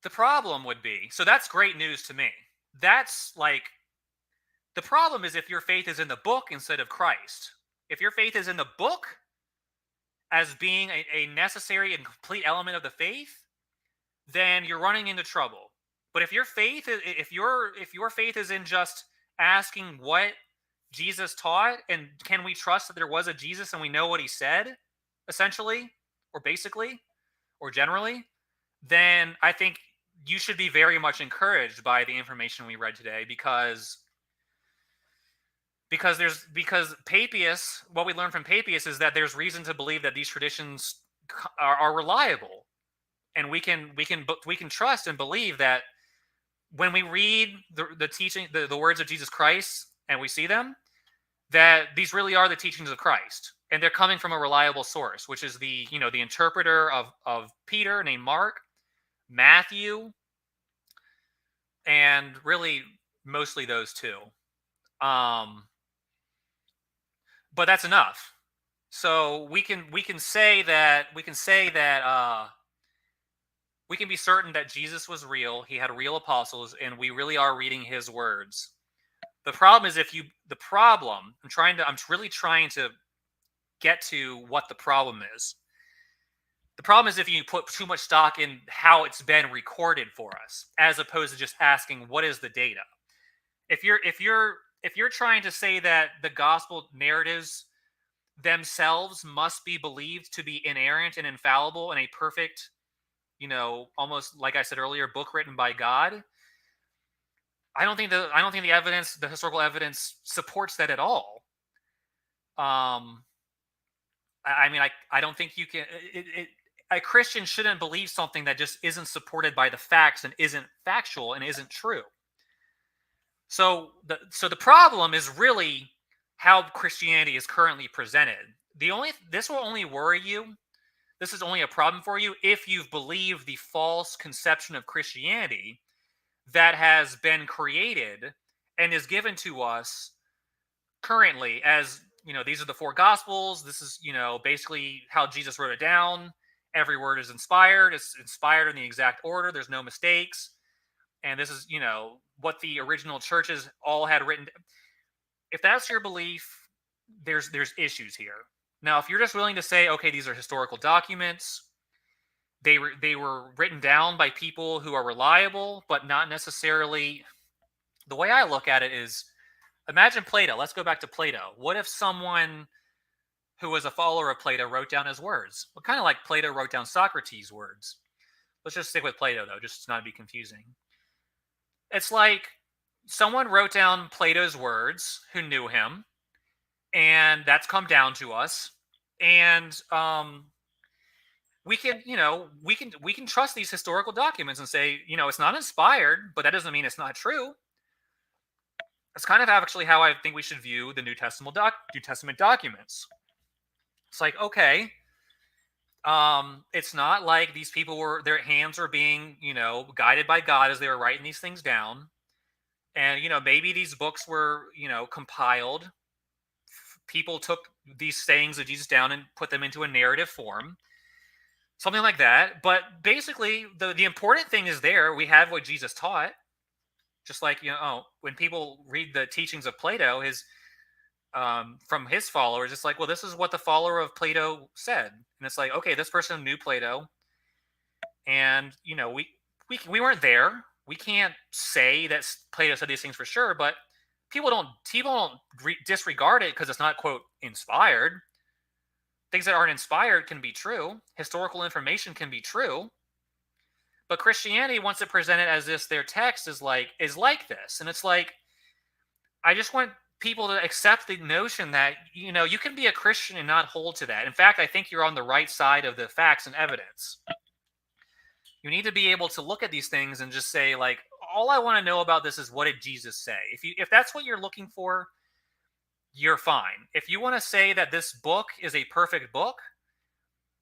The problem would be, so that's great news to me. That's like, the problem is if your faith is in the book instead of Christ. If your faith is in the book as being a necessary and complete element of the faith, then you're running into trouble. But if your faith is, if your faith is in just asking what Jesus taught, and can we trust that there was a Jesus and we know what he said, essentially, or basically, or generally, then I think you should be very much encouraged by the information we read today, because Papias, what we learned from Papias is that there's reason to believe that these traditions are reliable, and we can trust and believe that when we read the teaching, the words of Jesus Christ, and we see them, that these really are the teachings of Christ, and they're coming from a reliable source, which is the interpreter of Peter named Mark, Matthew, and really mostly those two. But that's enough. So we can say that we can be certain that Jesus was real. He had real apostles, and we really are reading his words. The problem is I'm really trying to get to what the problem is. The problem is if you put too much stock in how it's been recorded for us, as opposed to just asking what is the data. If you're trying to say that the gospel narratives themselves must be believed to be inerrant and infallible and a perfect, almost like I said earlier, book written by God, I don't think the historical evidence supports that at all. I don't think you can. A Christian shouldn't believe something that just isn't supported by the facts and isn't factual and isn't true. So the problem is really how Christianity is currently presented. This will only worry you. This is only a problem for you if you've believed the false conception of Christianity that has been created and is given to us currently as, these are the four gospels. This is, basically how Jesus wrote it down. Every word is inspired. It's inspired in the exact order. There's no mistakes. And this is, what the original churches all had written. If that's your belief, there's issues here. Now, if you're just willing to say, okay, these are historical documents, they were written down by people who are reliable, but not necessarily. The way I look at it is, imagine Plato. Let's go back to Plato. What if someone who was a follower of Plato wrote down his words? Well, kind of like Plato wrote down Socrates' words. Let's just stick with Plato, though, just to not be confusing. It's like someone wrote down Plato's words who knew him, and that's come down to us. And we can trust these historical documents and say, it's not inspired, but that doesn't mean it's not true. It's kind of actually how I think we should view the New Testament documents. It's like, okay, it's not like these people their hands were being, guided by God as they were writing these things down. And, maybe these books were, compiled. People took these sayings of Jesus down and put them into a narrative form. Something like that. But basically, the important thing is there. We have what Jesus taught. Just like, when people read the teachings of Plato, from his followers, it's like, well, this is what the follower of Plato said. And it's like, okay, this person knew Plato. And, we weren't there. We can't say that Plato said these things for sure, but people don't disregard it because it's not, quote, inspired. Things that aren't inspired can be true. Historical information can be true. But Christianity wants to present it as if their text is like this. And it's like, I just want people to accept the notion that, you can be a Christian and not hold to that. In fact, I think you're on the right side of the facts and evidence. You need to be able to look at these things and just say, like, all I want to know about this is, what did Jesus say? If that's what you're looking for, you're fine. If you want to say that this book is a perfect book,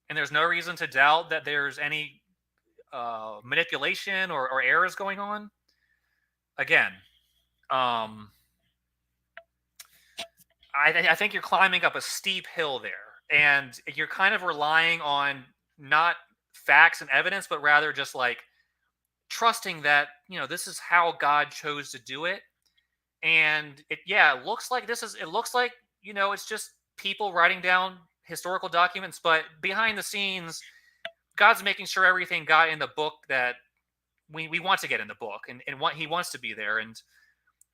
and there's no reason to doubt that there's any manipulation or errors going on. Again, um, I think you're climbing up a steep hill there, and you're kind of relying on not facts and evidence, but rather just like trusting that this is how God chose to do it. And it looks like it looks like it's just people writing down historical documents, but behind the scenes, God's making sure everything got in the book that we want to get in the book, and what He wants to be there. And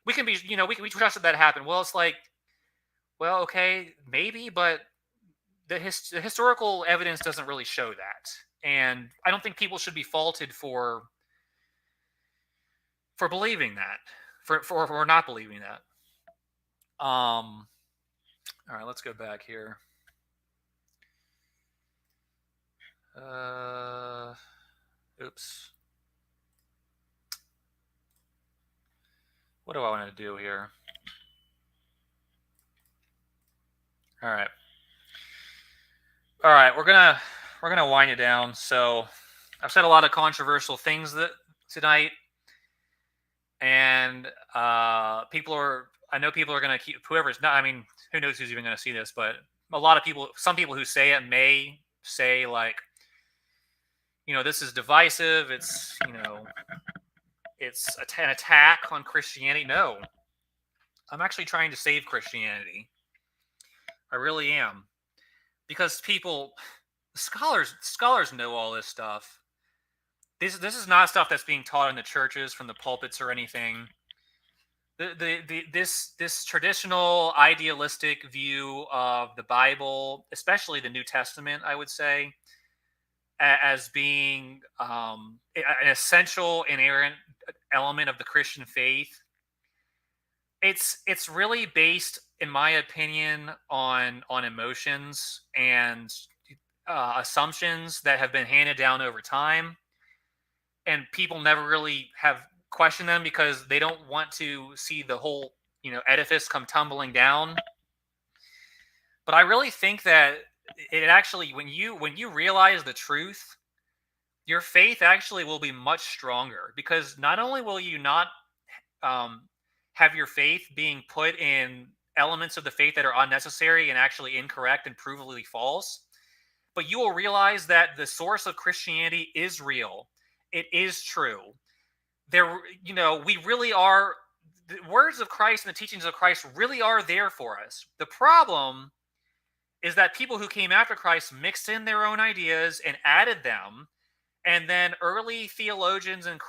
we can be, we trusted that happen. Well, it's like, well, okay, maybe, but the historical evidence doesn't really show that, and I don't think people should be faulted for believing that, for not believing that. All right, let's go back here. Oops. What do I want to do here? All right. All right, we're gonna wind it down. So I've said a lot of controversial things tonight, and I know people are gonna keep whoever's not. I mean, who knows who's even gonna see this? But a lot of people, some people who say it may say like, this is divisive. It's an attack on Christianity. No, I'm actually trying to save Christianity. I really am, because scholars know all this stuff. This is not stuff that's being taught in the churches from the pulpits or anything. This traditional idealistic view of the Bible, especially the New Testament, I would say, as being an essential, inerrant element of the Christian faith. It's really based, in my opinion, on emotions and assumptions that have been handed down over time, and people never really have questioned them because they don't want to see the whole edifice come tumbling down. But I really think that it actually, when you realize the truth, your faith actually will be much stronger, because not only will you not have your faith being put in elements of the faith that are unnecessary and actually incorrect and provably false, but you will realize that the source of Christianity is real. It is true. We really are. The words of Christ and the teachings of Christ really are there for us. The problem is that people who came after Christ mixed in their own ideas and added them, and then early theologians and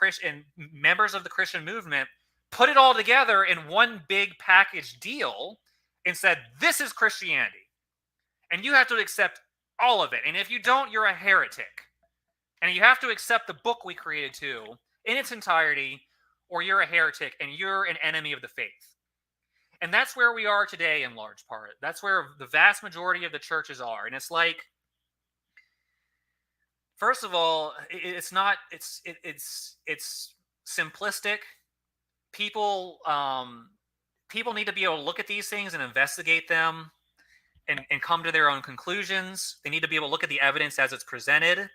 members of the Christian movement put it all together in one big package deal and said, this is Christianity, and you have to accept all of it. And if you don't, you're a heretic. And you have to accept the book we created too in its entirety, or you're a heretic and you're an enemy of the faith. And that's where we are today in large part. That's where the vast majority of the churches are. And it's like, first of all, it's simplistic. People need to be able to look at these things and investigate them and come to their own conclusions. They need to be able to look at the evidence as it's presented.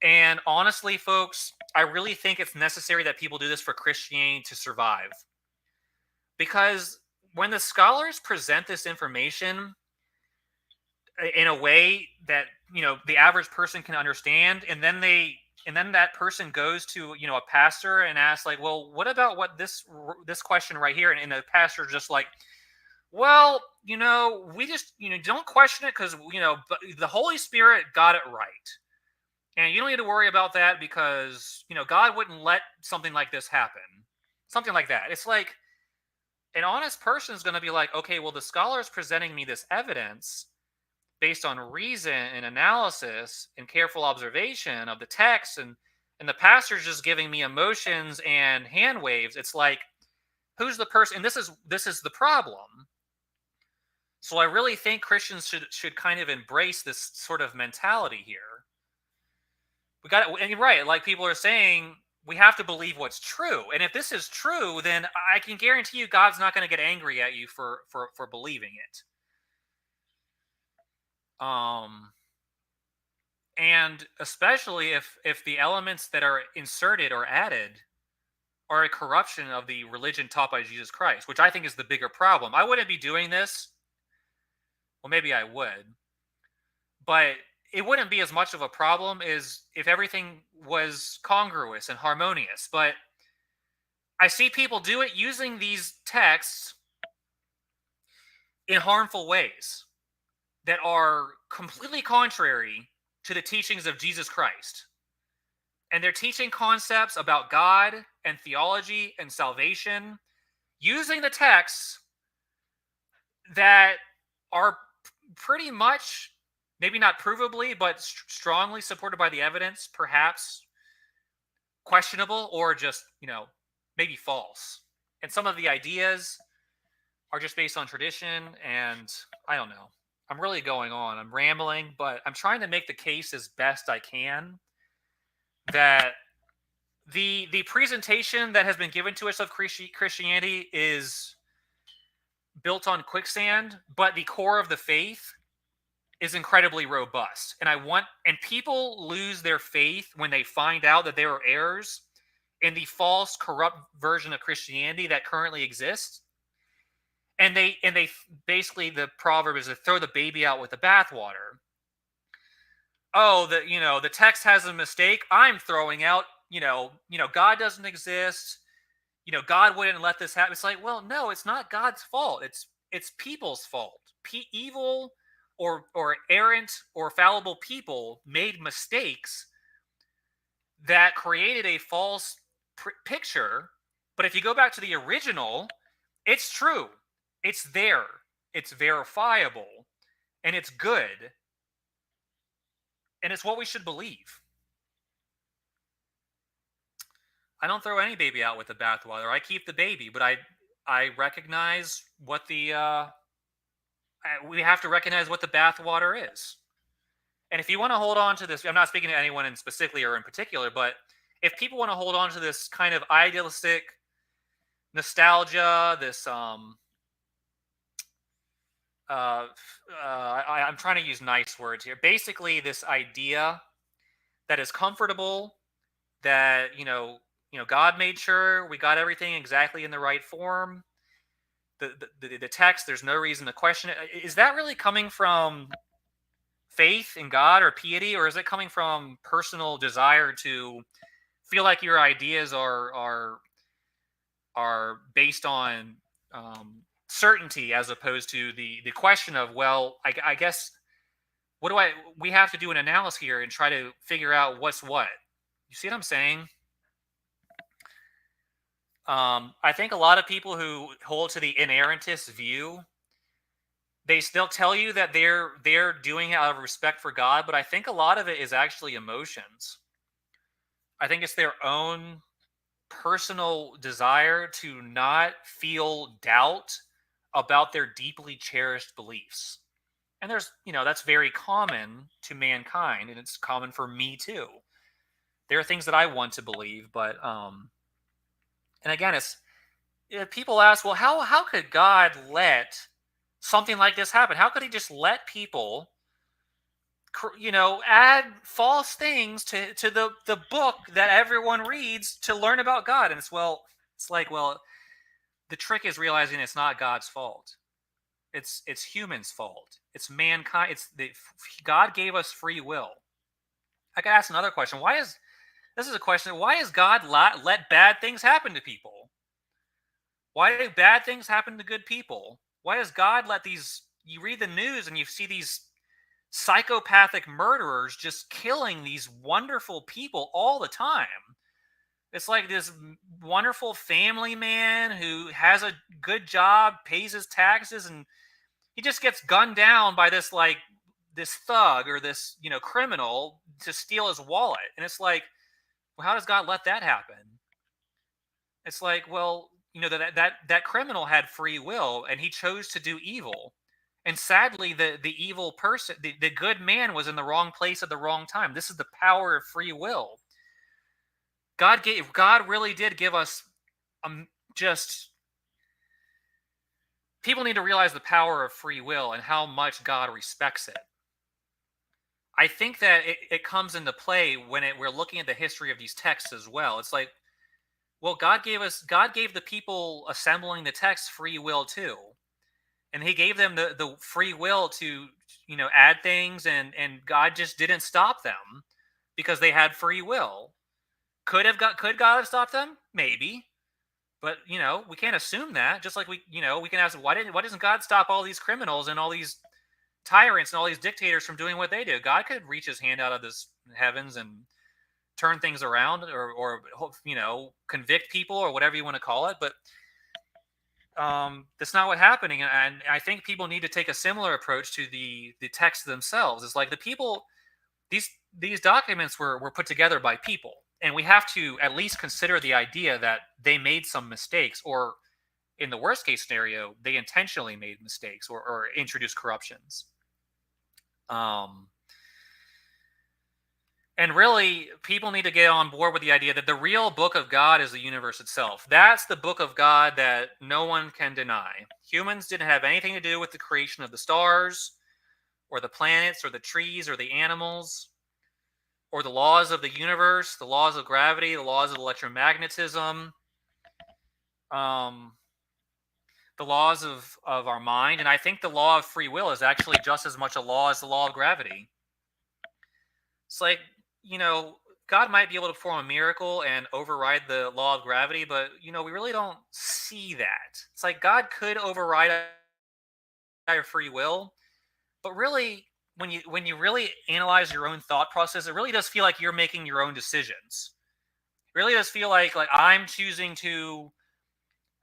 And honestly, folks, I really think it's necessary that people do this for Christianity to survive. Because when the scholars present this information in a way that the average person can understand, and then that person goes to a pastor and asks, like, well, what about what this question right here, and the pastor just like, well, we just don't question it, because the Holy Spirit got it right, and you don't need to worry about that because God wouldn't let something like this happen, something like that. It's like, an honest person is going to be like, okay, well, the scholar is presenting me this evidence based on reason and analysis and careful observation of the text, and the pastor's just giving me emotions and hand waves. It's like, who's the person? And this is the problem. So I really think Christians should kind of embrace this sort of mentality here. We got it, and you're right. Like people are saying, we have to believe what's true. And if this is true, then I can guarantee you God's not going to get angry at you for believing it. And especially if the elements that are inserted or added are a corruption of the religion taught by Jesus Christ, which I think is the bigger problem. I wouldn't be doing this. Well, maybe I would, but it wouldn't be as much of a problem as if everything was congruous and harmonious. But I see people do it using these texts in harmful ways that are completely contrary to the teachings of Jesus Christ. And they're teaching concepts about God and theology and salvation using the texts that are pretty much, maybe not provably, but strongly supported by the evidence, perhaps questionable or just, maybe false. And some of the ideas are just based on tradition, and I don't know. I'm really going on. I'm rambling, but I'm trying to make the case as best I can that the presentation that has been given to us of Christianity is built on quicksand, but the core of the faith is incredibly robust. And people lose their faith when they find out that there are errors in the false, corrupt version of Christianity that currently exists. And they basically, the proverb is to throw the baby out with the bathwater. Oh, the text has a mistake. I'm throwing out, God doesn't exist. God wouldn't let this happen. It's like, well, no, it's not God's fault. It's people's fault. Evil or errant or fallible people made mistakes that created a false picture. But if you go back to the original, it's true. It's there. It's verifiable. And it's good. And it's what we should believe. I don't throw any baby out with the bathwater. I keep the baby, but I recognize what we have to recognize what the bathwater is. And if you want to hold on to this, I'm not speaking to anyone in specifically or in particular, but if people want to hold on to this kind of idealistic nostalgia, this I'm trying to use nice words here. Basically, this idea that is comfortable, that God made sure we got everything exactly in the right form. The text, there's no reason to question it. Is that really coming from faith in God or piety, or is it coming from personal desire to feel like your ideas are based on certainty, as opposed to the question of, well, I guess we have to do an analysis here and try to figure out what's what. You see what I'm saying? I think a lot of people who hold to the inerrantist view, they'll tell you that they're doing it out of respect for God, but I think a lot of it is actually emotions. I think it's their own personal desire to not feel doubt about their deeply cherished beliefs. And that's very common to mankind, and it's common for me too. There are things that I want to believe, but and again, people ask, well, how could God let something like this happen? How could he just let people add false things to the book that everyone reads to learn about God? And it's like, the trick is realizing it's not God's fault. It's humans' fault. It's mankind. God gave us free will. I could ask another question. This is a question. Why has God let bad things happen to people? Why do bad things happen to good people? Why does God let you read the news and you see these psychopathic murderers just killing these wonderful people all the time? It's like this wonderful family man who has a good job, pays his taxes, and he just gets gunned down by this thug or this criminal to steal his wallet. And it's like, well, how does God let that happen? It's like, well, that criminal had free will and he chose to do evil. And sadly, the evil person, the good man, was in the wrong place at the wrong time. This is the power of free will. God really did give us just people need to realize the power of free will and how much God respects it. I think that it comes into play when we're looking at the history of these texts as well. It's like, well, God gave the people assembling the text free will too, and He gave them the free will to add things, and God just didn't stop them because they had free will. Could God have stopped them? Maybe. But we can't assume that. Just like we can ask, why doesn't God stop all these criminals and all these tyrants and all these dictators from doing what they do? God could reach His hand out of this heavens and turn things around, or convict people, or whatever you want to call it. But that's not what's happening, and I think people need to take a similar approach to the texts themselves. It's like the people, these documents were put together by people, and we have to at least consider the idea that they made some mistakes, or in the worst case scenario, they intentionally made mistakes, or introduced corruptions. And really, people need to get on board with the idea that the real book of God is the universe itself. That's the book of God that no one can deny. Humans didn't have anything to do with the creation of the stars, or the planets, or the trees, or the animals, or the laws of the universe, the laws of gravity, the laws of electromagnetism, the laws of our mind. And I think the law of free will is actually just as much a law as the law of gravity. It's like, God might be able to perform a miracle and override the law of gravity, but, we really don't see that. It's like God could override our free will, but really, when you really analyze your own thought process, it really does feel like you're making your own decisions. It really does feel like I'm choosing to.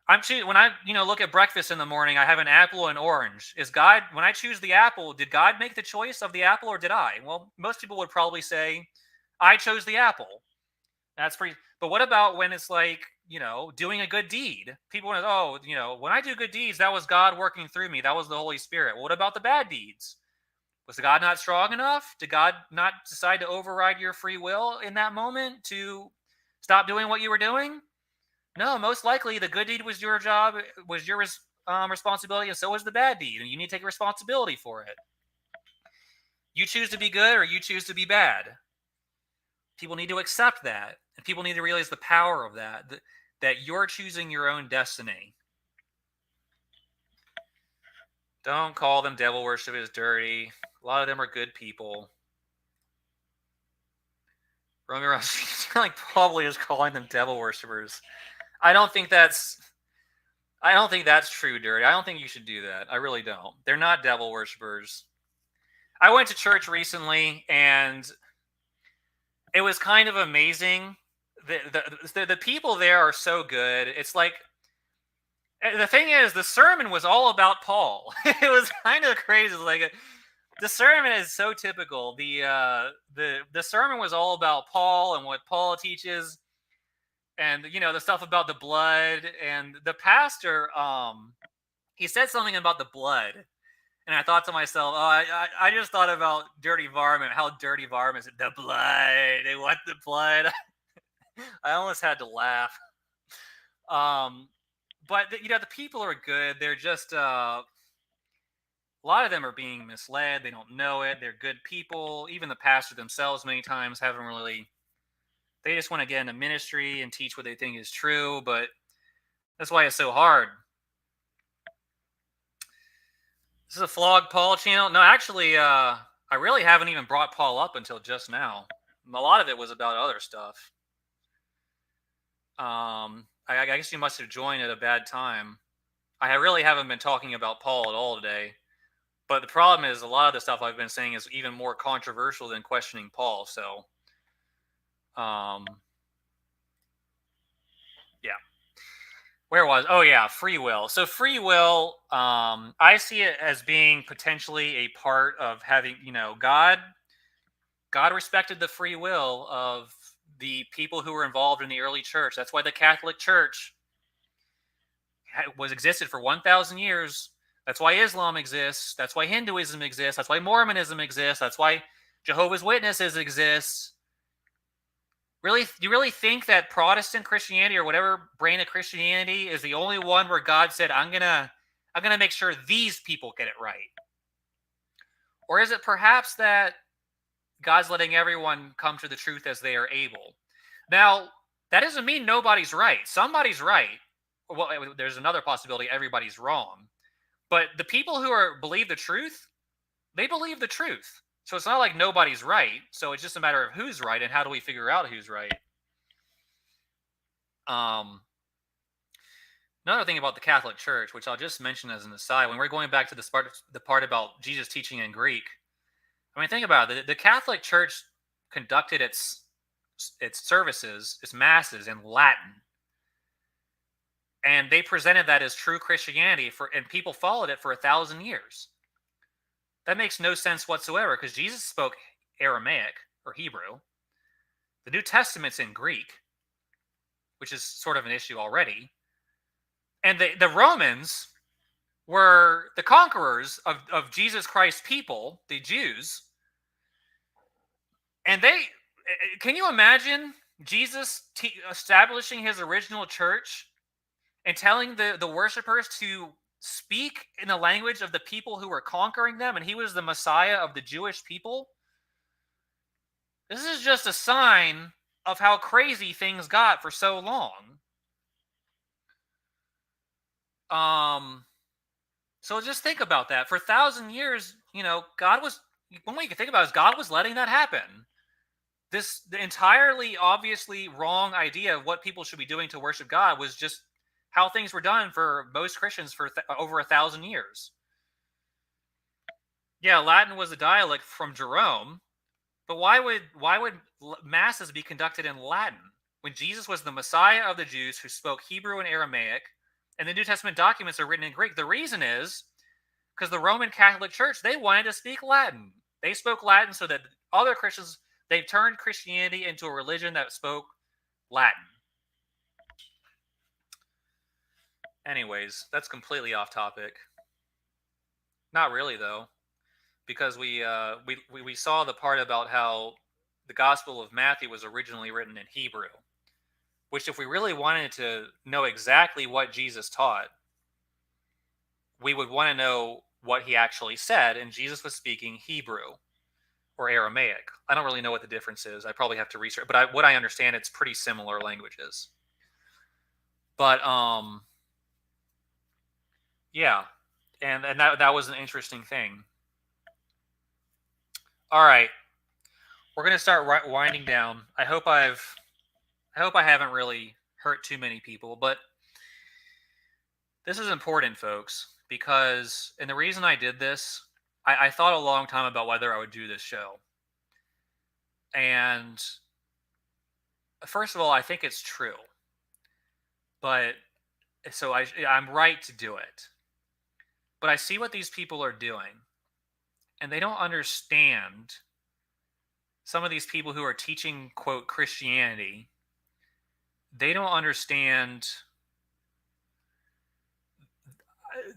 When I look at breakfast in the morning, I have an apple and orange. When I choose the apple, did God make the choice of the apple, or did I? Well, most people would probably say, I chose the apple. That's pretty. But what about when it's like, doing a good deed? People want to, when I do good deeds, that was God working through me. That was the Holy Spirit. Well, what about the bad deeds? Was God not strong enough? Did God not decide to override your free will in that moment to stop doing what you were doing? No, most likely the good deed was your job, was your responsibility, and so was the bad deed, and you need to take responsibility for it. You choose to be good, or you choose to be bad. People need to accept that, and people need to realize the power of that you're choosing your own destiny. Don't call them devil worshippers dirty. A lot of them are good people. Romeo like probably is calling them devil worshippers. I don't think that's true, dirty. I don't think you should do that. I really don't. They're not devil worshippers. I went to church recently, and it was kind of amazing. The people there are so good. It's like, the thing is, the sermon was all about Paul. It was kind of crazy. Like, the sermon is so typical. The sermon was all about Paul and what Paul teaches, and the stuff about the blood. And the pastor, he said something about the blood, and I thought to myself, oh, I just thought about Dirty Varmint, how Dirty Varmint said, the blood, they want the blood. I almost had to laugh. But the people are good. They're just a lot of them are being misled. They don't know it. They're good people. Even the pastor themselves many times haven't really. They just want to get into ministry and teach what they think is true, but that's why it's so hard. This is a Flog Paul channel. No, actually, I really haven't even brought Paul up until just now. A lot of it was about other stuff. I guess you must have joined at a bad time. I really haven't been talking about Paul at all today. But the problem is, a lot of the stuff I've been saying is even more controversial than questioning Paul. So, yeah. Where was? Oh, yeah, free will. So free will, I see it as being potentially a part of having, God respected the free will of the people who were involved in the early church. That's why the Catholic Church existed for 1,000 years. That's why Islam exists. That's why Hinduism exists. That's why Mormonism exists. That's why Jehovah's Witnesses exist. Really, do you really think that Protestant Christianity, or whatever brand of Christianity, is the only one where God said, I'm gonna make sure these people get it right? Or is it perhaps that God's letting everyone come to the truth as they are able. Now, that doesn't mean nobody's right. Somebody's right. Well, there's another possibility: everybody's wrong. But the people who believe the truth, they believe the truth. So it's not like nobody's right. So it's just a matter of who's right and how do we figure out who's right. Another thing about the Catholic Church, which I'll just mention as an aside, when we're going back to the part about Jesus teaching in Greek, I mean, think about it. The Catholic Church conducted its services, its masses in Latin, and they presented that as true Christianity and people followed it for 1,000 years. That makes no sense whatsoever because Jesus spoke Aramaic or Hebrew. The New Testament's in Greek, which is sort of an issue already. And the Romans were the conquerors of Jesus Christ's people, the Jews. And can you imagine Jesus establishing his original church and telling the worshipers to speak in the language of the people who were conquering them, and he was the Messiah of the Jewish people? This is just a sign of how crazy things got for so long. So just think about that. For 1,000 years, God was, one way you can think about it is God was letting that happen. The entirely obviously wrong idea of what people should be doing to worship God was just how things were done for most Christians for over 1,000 years. Yeah, Latin was a dialect from Jerome, but why would masses be conducted in Latin when Jesus was the Messiah of the Jews who spoke Hebrew and Aramaic, and the New Testament documents are written in Greek? The reason is because the Roman Catholic Church, they wanted to speak Latin. They spoke Latin so that other Christians, they turned Christianity into a religion that spoke Latin. Anyways, that's completely off topic. Not really though, because we saw the part about how the Gospel of Matthew was originally written in Hebrew, which if we really wanted to know exactly what Jesus taught, we would want to know what he actually said, and Jesus was speaking Hebrew or Aramaic. I don't really know what the difference is. I probably have to research, but what I understand, it's pretty similar languages. But yeah, and that was an interesting thing. All right, we're gonna start winding down. I hope I haven't really hurt too many people, but this is important, folks, because, and the reason I did this, I thought a long time about whether I would do this show. And first of all, I think it's true. But so I'm right to do it. But I see what these people are doing, and they don't understand. Some of these people who are teaching, quote, Christianity, they don't understand.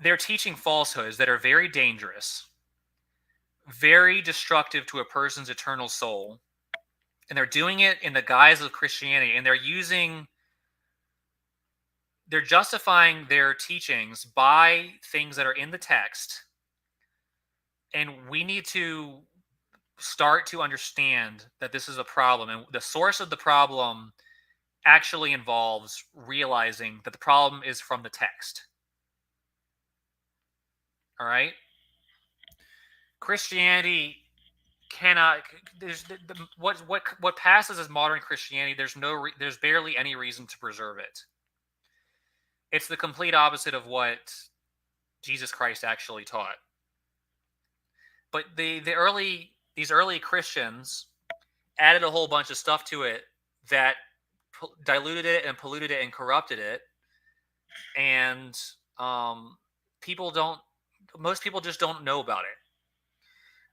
They're teaching falsehoods that are very dangerous, very destructive to a person's eternal soul. And they're doing it in the guise of Christianity, and they're justifying their teachings by things that are in the text. And we need to start to understand that this is a problem, and the source of the problem actually involves realizing that the problem is from the text. All right? Christianity cannot, what passes as modern Christianity, there's barely any reason to preserve it. It's the complete opposite of what Jesus Christ actually taught. But these early Christians added a whole bunch of stuff to it that diluted it and polluted it and corrupted it. And most people just don't know about it.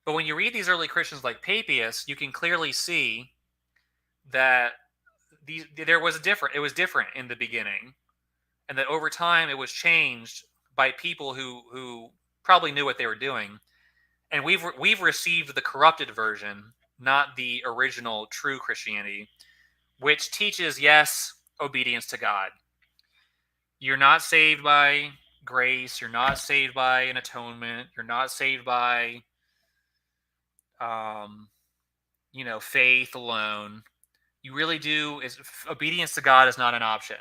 But when you read these early Christians like Papias, you can clearly see that it was different in the beginning, and that over time it was changed by people who probably knew what they were doing. And we've received the corrupted version, not the original true Christianity, which teaches, yes, obedience to God. You're not saved by grace. You're not saved by an atonement. You're not saved by faith alone. You really do obedience to God is not an option.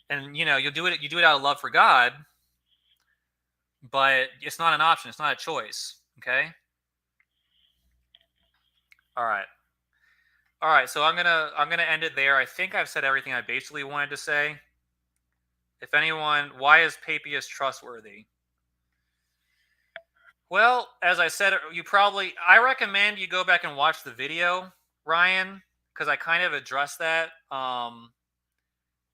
And you do it out of love for God, but it's not an option. It's not a choice. Okay. All right. All right. So I'm gonna end it there. I think I've said everything I basically wanted to say. If anyone, why is Papias trustworthy? Well, as I said, I recommend you go back and watch the video, Ryan, because I kind of addressed that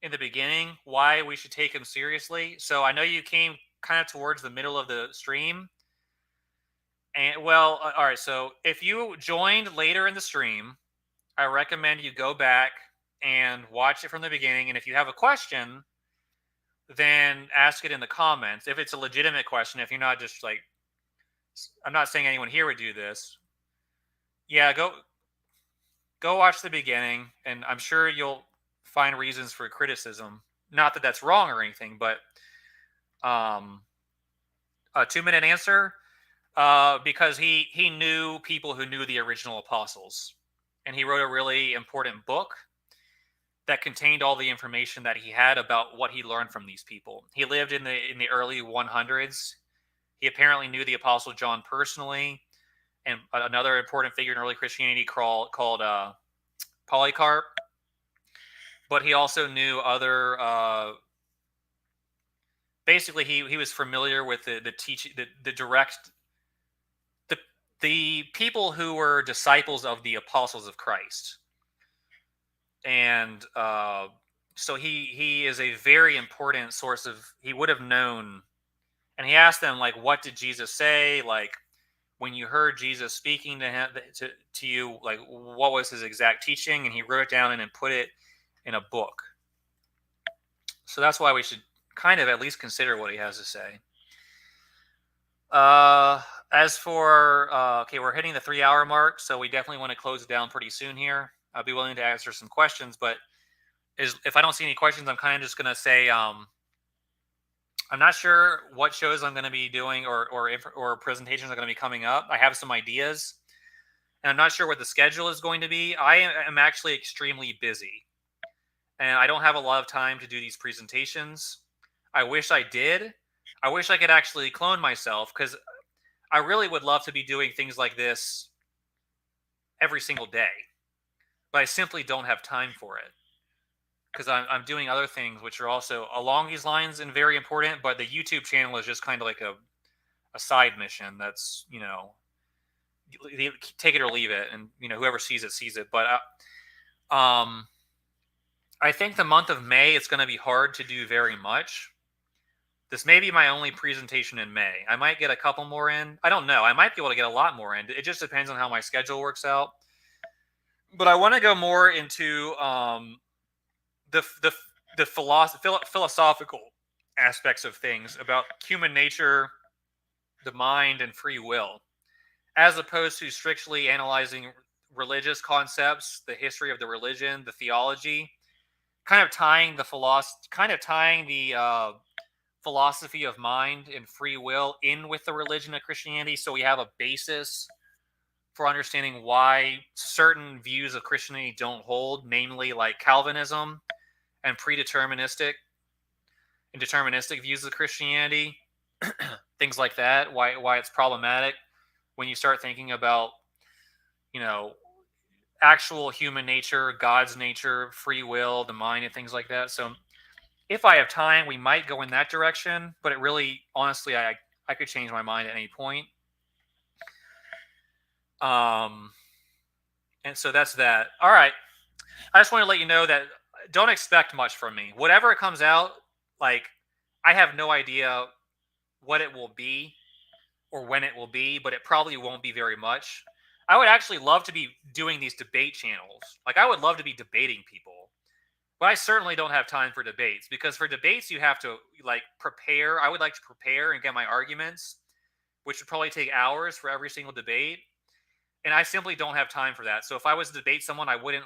in the beginning, why we should take him seriously. So I know you came kind of towards the middle of the stream. And well, all right. So if you joined later in the stream, I recommend you go back and watch it from the beginning. And if you have a question, then ask it in the comments. If it's a legitimate question, if you're not just like, I'm not saying anyone here would do this. Yeah, go watch the beginning, and I'm sure you'll find reasons for criticism. Not that that's wrong or anything, but a 2-minute answer. Because he knew people who knew the original apostles, and he wrote a really important book that contained all the information that he had about what he learned from these people. He lived in the early 100s. He apparently knew the apostle John personally, and another important figure in early Christianity called Polycarp. But he also knew other. Basically, he was familiar with the teaching, the direct. The people who were disciples of the apostles of Christ. And so he is a very important source of, he would have known. And he asked them, like, what did Jesus say? Like, when you heard Jesus speaking to him, to you, like, what was his exact teaching? And he wrote it down and then put it in a book. So that's why we should kind of at least consider what he has to say. As for okay, we're hitting the 3-hour mark, so we definitely want to close it down pretty soon here. I'll be willing to answer some questions, but if I don't see any questions, I'm kind of just gonna say I'm not sure what shows I'm going to be doing or presentations are going to be coming up. I have some ideas, and I'm not sure what the schedule is going to be. I am actually extremely busy, and I don't have a lot of time to do these presentations. I wish I did. I wish I could actually clone myself, because I really would love to be doing things like this every single day, but I simply don't have time for it, because I'm doing other things which are also along these lines and very important. But the YouTube channel is just kind of like a side mission that's, take it or leave it, and whoever sees it sees it. But I think the month of May, it's going to be hard to do very much. This may be my only presentation in May. I might get a couple more in. I don't know. I might be able to get a lot more in. It just depends on how my schedule works out. But I want to go more into the philosophical aspects of things about human nature, the mind, and free will, as opposed to strictly analyzing religious concepts, the history of the religion, the theology, kind of tying the philosophy of mind and free will in with the religion of Christianity, so we have a basis for understanding why certain views of Christianity don't hold, namely like Calvinism and deterministic views of Christianity, things like that. Why it's problematic when you start thinking about, actual human nature, God's nature, free will, the mind, and things like that. So if I have time, we might go in that direction, but it really, honestly, I could change my mind at any point. And so that's that. All right. I just want to let you know that don't expect much from me. Whatever comes out, like, I have no idea what it will be or when it will be, but it probably won't be very much. I would actually love to be doing these debate channels. Like, I would love to be debating people. But I certainly don't have time for debates, because for debates you have to prepare. I would like to prepare and get my arguments, which would probably take hours for every single debate. And I simply don't have time for that. So if I was to debate someone, I wouldn't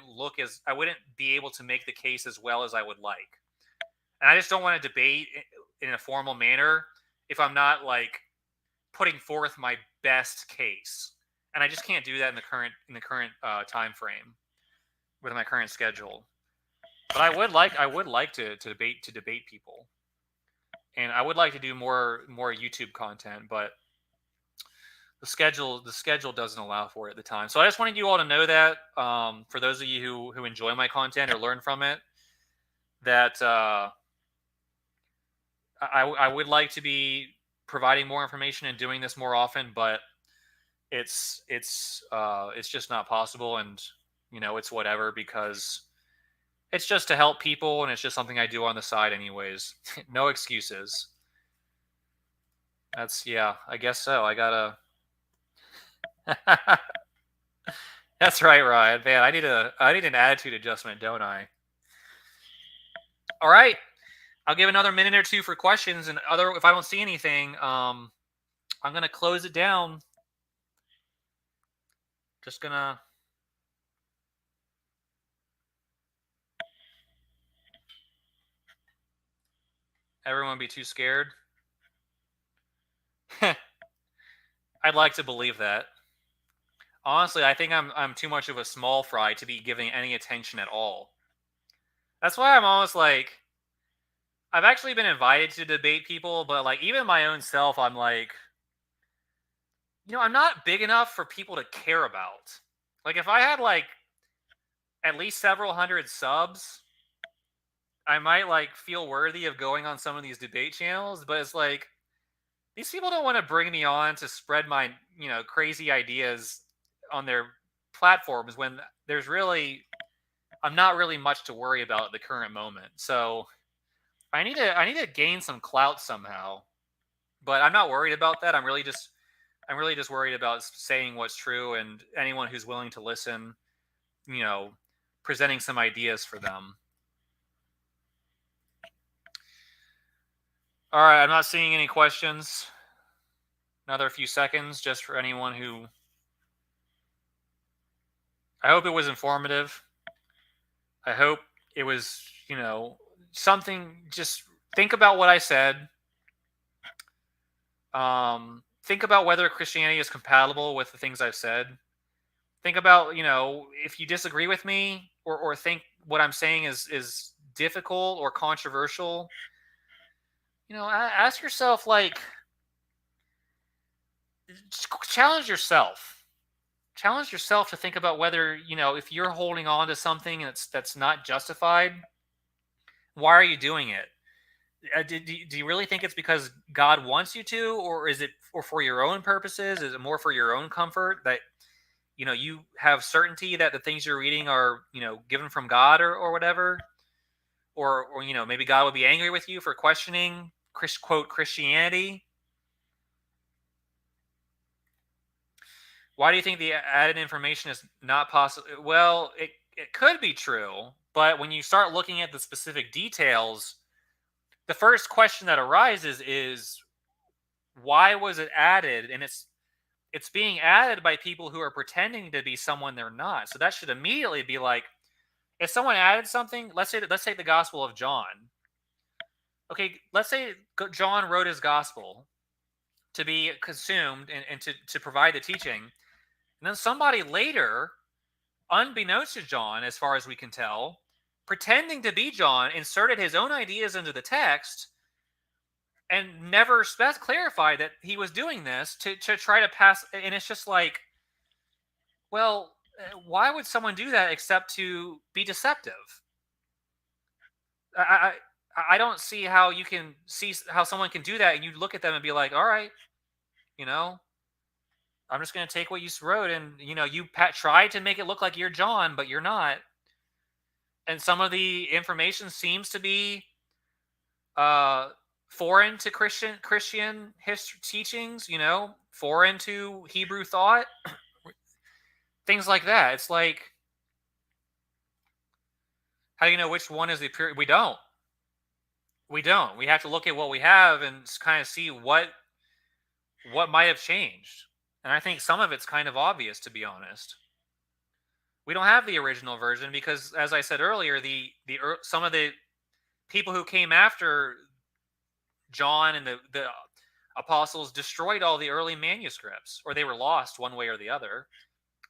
be able to make the case as well as I would like. And I just don't want to debate in a formal manner if I'm not putting forth my best case. and I just can't do that in the current time frame with my current schedule. But I would like to debate people, and I would like to do more YouTube content, but the schedule doesn't allow for it at the time. So I just wanted you all to know that, for those of you who enjoy my content or learn from it, that I would like to be providing more information and doing this more often, but it's just not possible, and it's whatever, because it's just to help people, and it's just something I do on the side anyways. No excuses. Yeah, I guess so. I gotta. That's right, Ryan. Man, I need an attitude adjustment, don't I? All right, I'll give another minute or two for questions, and if I don't see anything, I'm gonna close it down. Just gonna. Everyone be too scared. I'd like to believe that. Honestly, I think I'm too much of a small fry to be giving any attention at all. That's why I'm almost like, I've actually been invited to debate people, but like even my own self, I'm like, I'm not big enough for people to care about. Like if I had like at least several hundred subs, I might like feel worthy of going on some of these debate channels, but it's like these people don't want to bring me on to spread my, crazy ideas on their platforms when I'm not really much to worry about at the current moment. So I need to gain some clout somehow. But I'm not worried about that. I'm really just worried about saying what's true, and anyone who's willing to listen, presenting some ideas for them. All right, I'm not seeing any questions. Another few seconds just for anyone who. I hope it was informative. I hope it was, something. Just think about what I said. Think about whether Christianity is compatible with the things I've said. Think about, if you disagree with me, or think what I'm saying is difficult or controversial. Ask yourself, like, challenge yourself. Challenge yourself to think about whether, if you're holding on to something that's not justified, why are you doing it? Do you really think it's because God wants you to, or is it for your own purposes? Is it more for your own comfort that you have certainty that the things you're reading are given from God, or whatever, or maybe God would be angry with you for questioning quote Christianity? Why do you think the added information is not possible? Well, it could be true, but when you start looking at the specific details, the first question that arises is, why was it added? And it's being added by people who are pretending to be someone they're not. So that should immediately be like, if someone added something, let's take the Gospel of John. Okay, let's say John wrote his gospel to be consumed and to provide the teaching. And then somebody later, unbeknownst to John, as far as we can tell, pretending to be John, inserted his own ideas into the text and never clarified that he was doing this to try to pass. And it's just like, well, why would someone do that except to be deceptive? I don't see how you can see how someone can do that, and you look at them and be like, all right, I'm just going to take what you wrote, and you tried to make it look like you're John, but you're not. And some of the information seems to be foreign to Christian history teachings, foreign to Hebrew thought, things like that. It's like, how do you know which one is the pure? We don't. We have to look at what we have and kind of see what might have changed. And I think some of it's kind of obvious, to be honest. We don't have the original version because, as I said earlier, some of the people who came after John and the apostles destroyed all the early manuscripts, or they were lost one way or the other.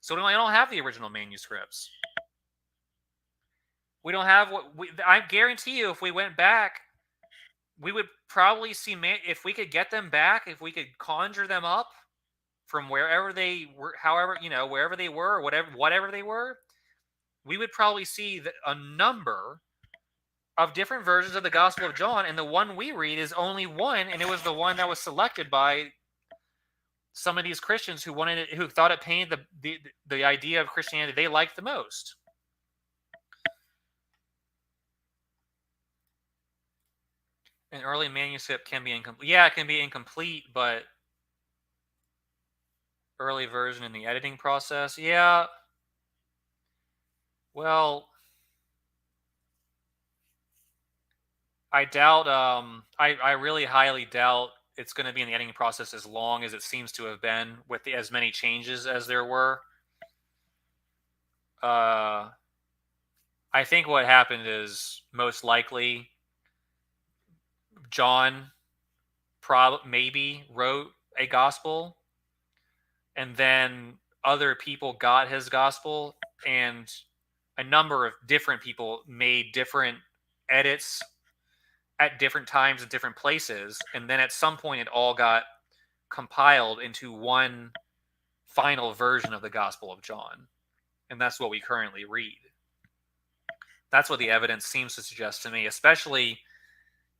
So I don't have the original manuscripts. We don't have I guarantee you, if we went back, we would probably see, if we could get them back, if we could conjure them up from wherever they were, however, wherever they were, or whatever they were, we would probably see a number of different versions of the Gospel of John, and the one we read is only one, and it was the one that was selected by some of these Christians who thought it painted the idea of Christianity they liked the most. An early manuscript can be incomplete. Yeah, it can be incomplete, but early version in the editing process. Yeah. Well, I doubt. I really highly doubt it's going to be in the editing process as long as it seems to have been, with as many changes as there were. I think what happened is, most likely, John maybe wrote a gospel, and then other people got his gospel, and a number of different people made different edits at different times and different places, and then at some point it all got compiled into one final version of the Gospel of John, and that's what we currently read. That's what the evidence seems to suggest to me. Especially,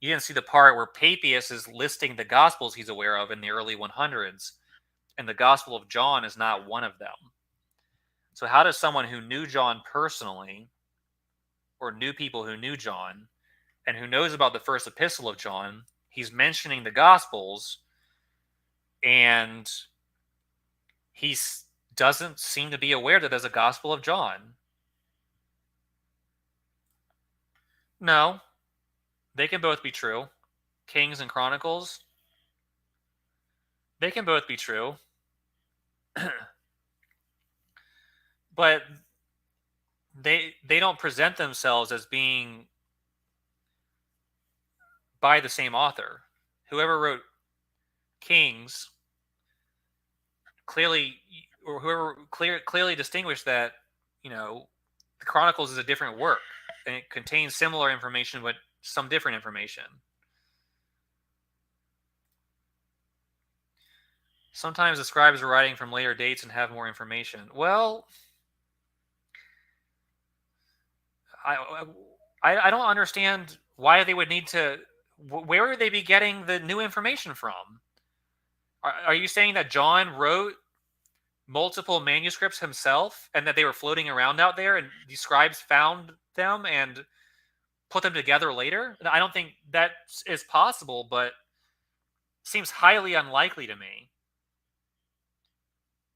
you didn't see the part where Papias is listing the Gospels he's aware of in the early 100s, and the Gospel of John is not one of them. So how does someone who knew John personally, or knew people who knew John, and who knows about the first epistle of John, he's mentioning the Gospels, and he doesn't seem to be aware that there's a Gospel of John? No, they can both be true. Kings and Chronicles, they can both be true. But they don't present themselves as being by the same author. Whoever wrote Kings clearly distinguished that, the Chronicles is a different work, and it contains similar information but some different information. Sometimes the scribes are writing from later dates and have more information. Well, I don't understand why they would need to. Where would they be getting the new information from? Are you saying that John wrote multiple manuscripts himself, and that they were floating around out there, and the scribes found them and put them together later? I don't think that is possible, but seems highly unlikely to me.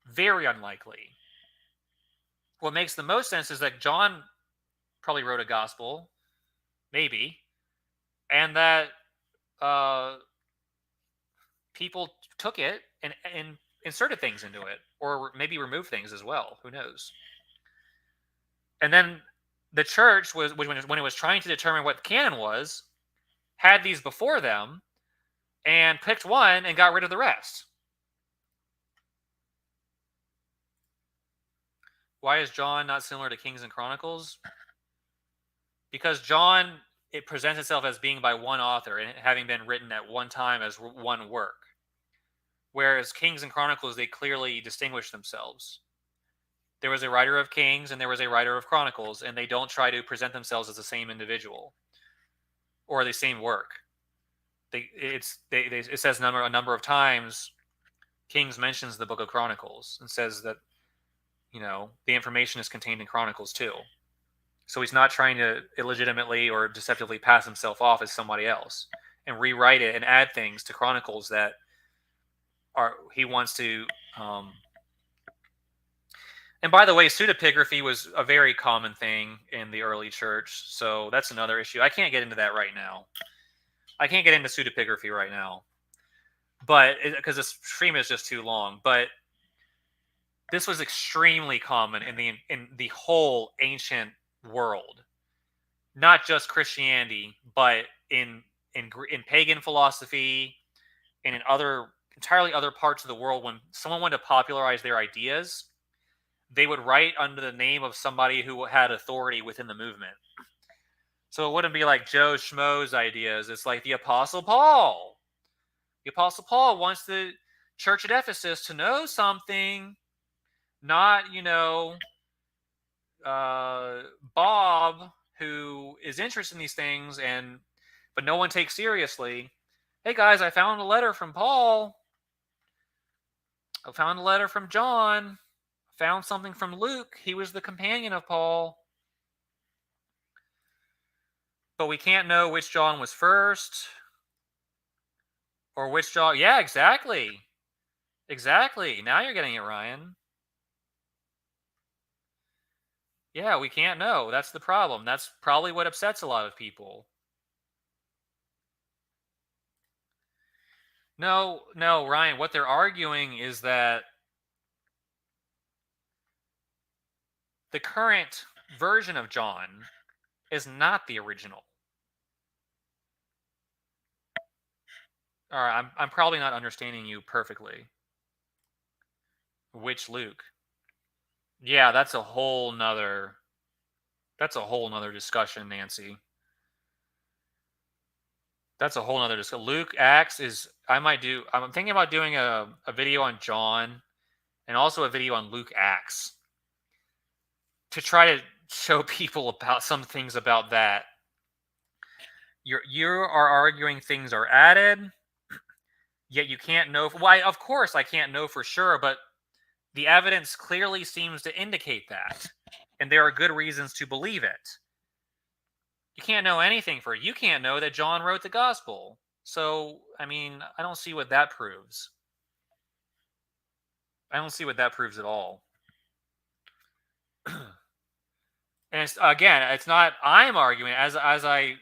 Very unlikely. What makes the most sense is that John probably wrote a gospel, maybe, and that people took it and inserted things into it, or maybe removed things as well. Who knows? And then the church was, when it was trying to determine what canon was, had these before them and picked one and got rid of the rest. Why is John not similar to Kings and Chronicles? Because John, it presents itself as being by one author and having been written at one time as one work. Whereas Kings and Chronicles, they clearly distinguish themselves. There was a writer of Kings and there was a writer of Chronicles, and they don't try to present themselves as the same individual or the same work. It says a number of times, Kings mentions the book of Chronicles and says that, the information is contained in Chronicles too. So he's not trying to illegitimately or deceptively pass himself off as somebody else and rewrite it and add things to Chronicles that he wants to. And by the way, pseudepigraphy was a very common thing in the early church, so that's another issue. I can't get into that right now. I can't get into pseudepigraphy right now, but because the stream is just too long. But this was extremely common in the whole ancient world, not just Christianity, but in pagan philosophy, and in entirely other parts of the world, when someone wanted to popularize their ideas, they would write under the name of somebody who had authority within the movement. So it wouldn't be like Joe Schmo's ideas. It's like the Apostle Paul. The Apostle Paul wants the church at Ephesus to know something, not, Bob, who is interested in these things, but no one takes seriously. Hey guys, I found a letter from Paul. I found a letter from John. I found something from Luke. He was the companion of Paul. But we can't know which John was first or which John. Yeah, exactly. Exactly. Now you're getting it, Ryan. Yeah, we can't know. That's the problem. That's probably what upsets a lot of people. No, Ryan, what they're arguing is that the current version of John is not the original. All right, I'm probably not understanding you perfectly. Which Luke? Yeah, that's a whole nother discussion, Nancy. That's a whole nother discussion. Luke Acts is I'm thinking about doing a video on John and also a video on Luke Acts to try to show people about some things about that. You are arguing things are added, yet you can't know. Why? Of course, I can't know for sure, but the evidence clearly seems to indicate that, and there are good reasons to believe it. You can't know anything for it. You can't know that John wrote the gospel. So, I mean, I don't see what that proves. I don't see what that proves at all. And it's not I'm arguing as I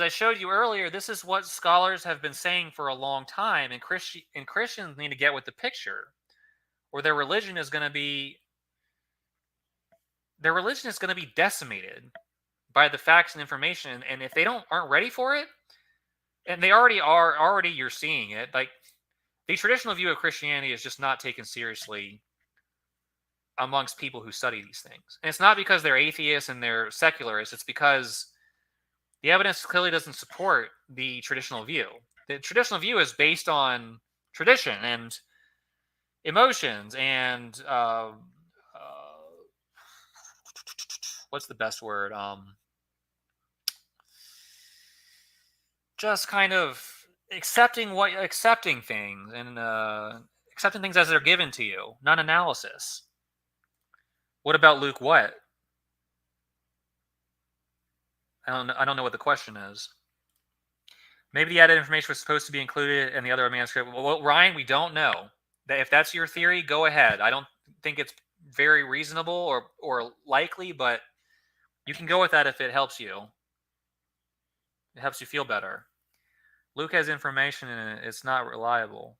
showed you earlier. This is what scholars have been saying for a long time, and Christians need to get with the picture, or their religion is going to be decimated by the facts and information. And if they aren't ready for it, and they already you're seeing it. Like, the traditional view of Christianity is just not taken seriously amongst people who study these things. And it's not because they're atheists and they're secularists. It's because the evidence clearly doesn't support the traditional view. The traditional view is based on tradition and emotions and what's the best word? Just kind of accepting things and accepting things as they're given to you, not analysis. What about Luke? What? I don't know what the question is. Maybe the added information was supposed to be included in the other manuscript. Well, Ryan, we don't know. If that's your theory, go ahead. I don't think it's very reasonable or likely, but you can go with that if it helps you. It helps you feel better. Luke has information in it. It's not reliable.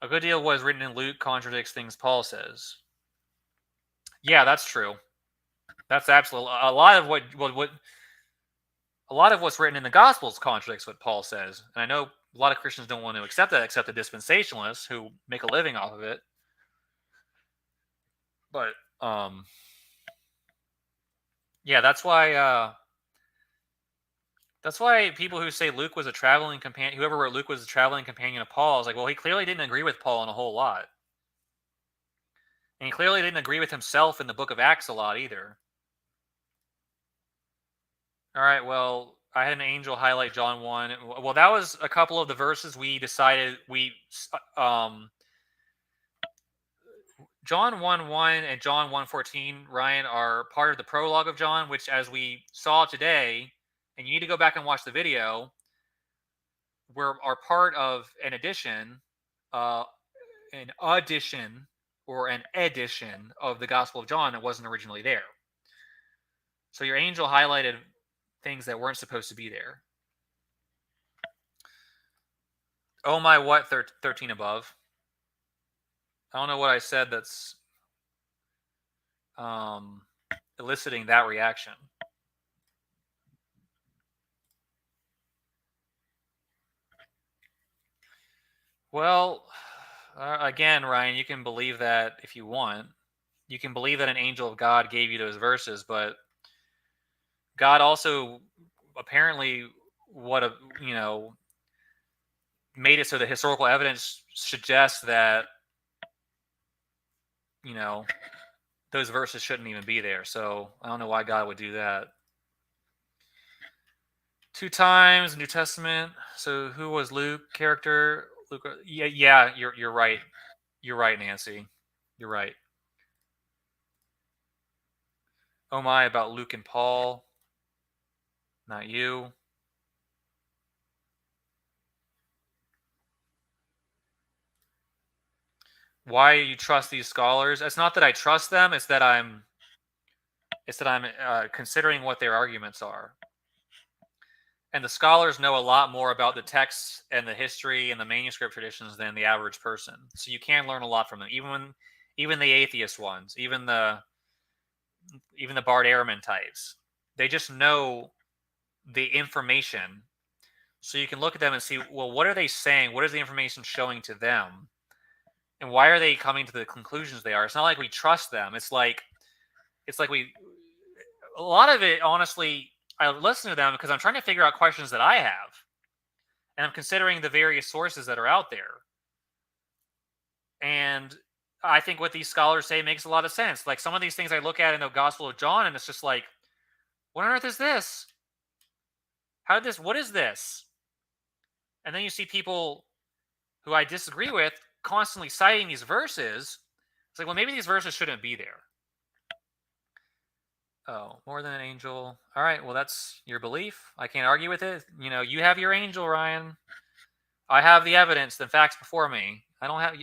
A good deal of what is written in Luke contradicts things Paul says. Yeah, that's true. That's absolutely a lot of what's written in the Gospels contradicts what Paul says. And I know a lot of Christians don't want to accept that, except the dispensationalists who make a living off of it. But yeah, that's why people who say Luke was a traveling companion, whoever wrote Luke was a traveling companion of Paul, is like, well, he clearly didn't agree with Paul on a whole lot. And he clearly didn't agree with himself in the book of Acts a lot either. All right, well, I had an angel highlight John 1. Well, that was a couple of the verses we decided John 1:1 and John 1:14, Ryan, are part of the prologue of John, which, as we saw today, and you need to go back and watch the video, are part of an edition or an edition of the Gospel of John that wasn't originally there. So your angel highlighted things that weren't supposed to be there. Oh my, what? 13 above. I don't know what I said that's eliciting that reaction. Well, again, Ryan, you can believe that if you want. You can believe that an angel of God gave you those verses, but God also apparently what a made it so the historical evidence suggests that you know those verses shouldn't even be there. So I don't know why God would do that. 2 times New Testament. So who was Luke character? Luke. Yeah. You're right. You're right, Nancy. You're right. Oh my, about Luke and Paul. Not you. Why you trust these scholars? It's not that I trust them. It's that I'm considering what their arguments are. And the scholars know a lot more about the texts and the history and the manuscript traditions than the average person. So you can learn a lot from them. Even the atheist ones, even the Bart Ehrman types, they just know the information. So you can look at them and see, well, what are they saying? What is the information showing to them? And why are they coming to the conclusions they are? It's not like we trust them. It's like we a lot of it, honestly, I listen to them because I'm trying to figure out questions that I have. And I'm considering the various sources that are out there. And I think what these scholars say makes a lot of sense. Like some of these things I look at in the Gospel of John, and it's just like, what on earth is this? What is this? And then you see people who I disagree with constantly citing these verses. It's like, well, maybe these verses shouldn't be there. Oh, more than an angel. All right, well, that's your belief. I can't argue with it. You have your angel, Ryan. I have the evidence, the facts before me. I don't have.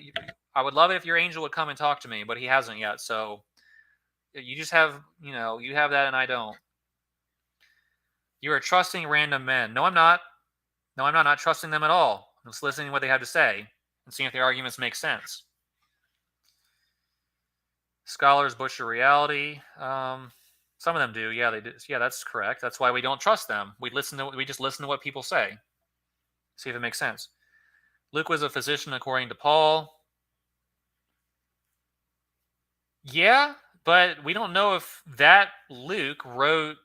I would love it if your angel would come and talk to me, but he hasn't yet. So you just have, you have that, and I don't. You are trusting random men. No, I'm not. No, I'm not trusting them at all. I'm just listening to what they have to say and seeing if their arguments make sense. Scholars butcher reality. Some of them do. Yeah, they do. Yeah, that's correct. That's why we don't trust them. We just listen to what people say. See if it makes sense. Luke was a physician according to Paul. Yeah, but we don't know if that Luke wrote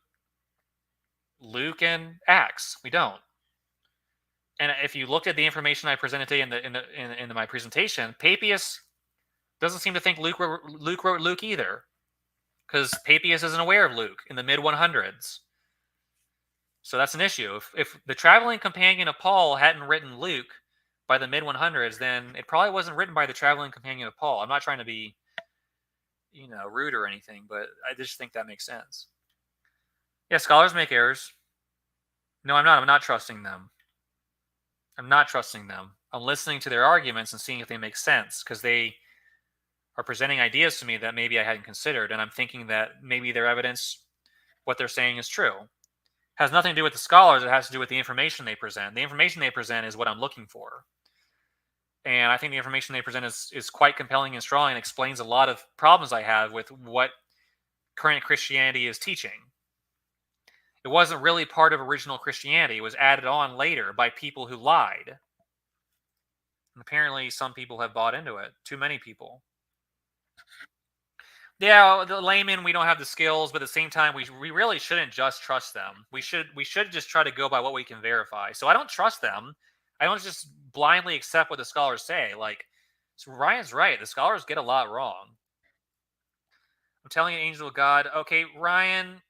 Luke and Acts. We don't. And if you looked at the information I presented today in my presentation, Papias doesn't seem to think Luke wrote Luke either, because Papias isn't aware of Luke in the mid 100s. So that's an issue. If the traveling companion of Paul hadn't written Luke by the mid 100s, then it probably wasn't written by the traveling companion of Paul. I'm not trying to be, rude or anything, but I just think that makes sense. Yeah, scholars make errors. No, I'm not. I'm not trusting them. I'm not trusting them. I'm listening to their arguments and seeing if they make sense, because they are presenting ideas to me that maybe I hadn't considered, and I'm thinking that maybe their evidence, what they're saying, is true. Has nothing to do with the scholars. It has to do with the information they present. The information they present is what I'm looking for. And I think the information they present is quite compelling and strong and explains a lot of problems I have with what current Christianity is teaching. It wasn't really part of original Christianity. It was added on later by people who lied. And apparently some people have bought into it. Too many people. Yeah, the laymen, we don't have the skills, but at the same time, we really shouldn't just trust them. We should just try to go by what we can verify. So I don't trust them. I don't just blindly accept what the scholars say. Like, so Ryan's right. The scholars get a lot wrong. I'm telling you, angel of God. Okay, Ryan.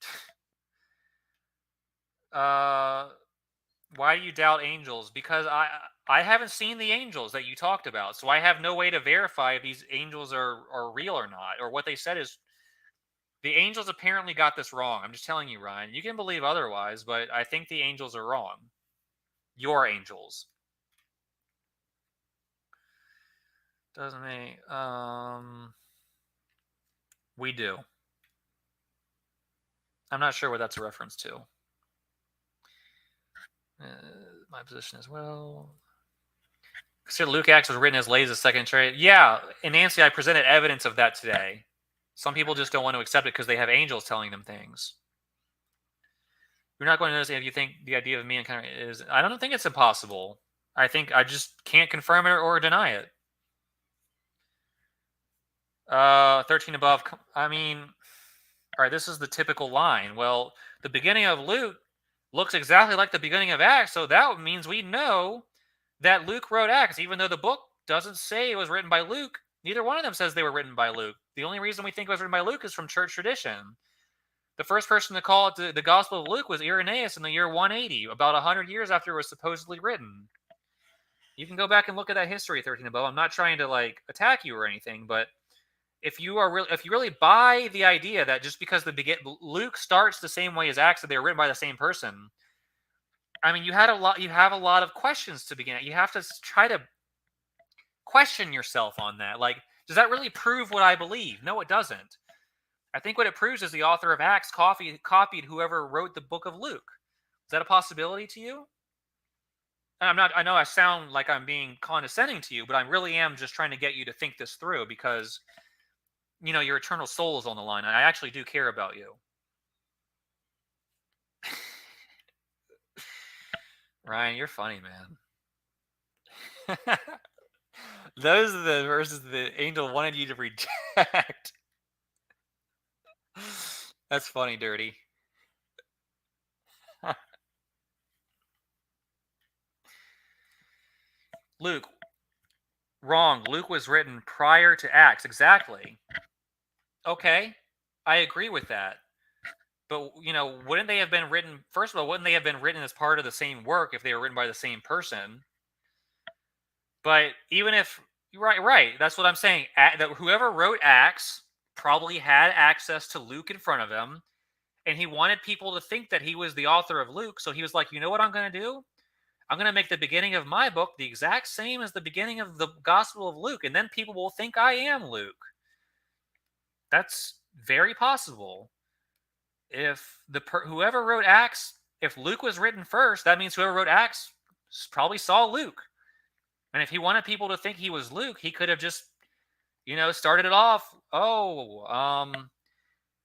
Why do you doubt angels? Because I haven't seen the angels that you talked about, so I have no way to verify if these angels are real or not, or what they said is. The angels apparently got this wrong. I'm just telling you, Ryan. You can believe otherwise, but I think the angels are wrong. Your angels. Doesn't make. We do. I'm not sure what that's a reference to. My position as well. Consider Luke Acts was written as late as the second trade. Yeah, and Nancy, I presented evidence of that today. Some people just don't want to accept it because they have angels telling them things. You're not going to notice if you think the idea of mankind is. I don't think it's impossible. I think I just can't confirm it or deny it. 13 above. I mean, all right, this is the typical line. Well, the beginning of Luke looks exactly like the beginning of Acts, so that means we know that Luke wrote Acts, even though the book doesn't say it was written by Luke. Neither one of them says they were written by Luke. The only reason we think it was written by Luke is from church tradition. The first person to call it the Gospel of Luke was Irenaeus in the year 180, about 100 years after it was supposedly written. You can go back and look at that history, 13 above. I'm not trying to like attack you or anything, but if you really buy the idea that just because Luke starts the same way as Acts, that they were written by the same person, I mean, you have a lot of questions to begin at. You have to try to question yourself on that. Like, does that really prove what I believe? No, it doesn't. I think what it proves is the author of Acts copied whoever wrote the book of Luke. Is that a possibility to you? And I know I sound like I'm being condescending to you, but I really am just trying to get you to think this through because, you know, your eternal soul is on the line. I actually do care about you. Ryan, you're funny, man. Those are the verses the angel wanted you to reject. That's funny, Dirty. Luke. Wrong. Luke was written prior to Acts. Exactly. Okay. I agree with that. But, you know, wouldn't they have been written, first of all, wouldn't they have been written as part of the same work if they were written by the same person? But even if, right, that's what I'm saying. That whoever wrote Acts probably had access to Luke in front of him, and he wanted people to think that he was the author of Luke. So he was like, you know what I'm going to do? I'm going to make the beginning of my book the exact same as the beginning of the Gospel of Luke, and then people will think I am Luke. That's very possible. If whoever wrote Acts, if Luke was written first, that means whoever wrote Acts probably saw Luke. And if he wanted people to think he was Luke, he could have just, you know, started it off.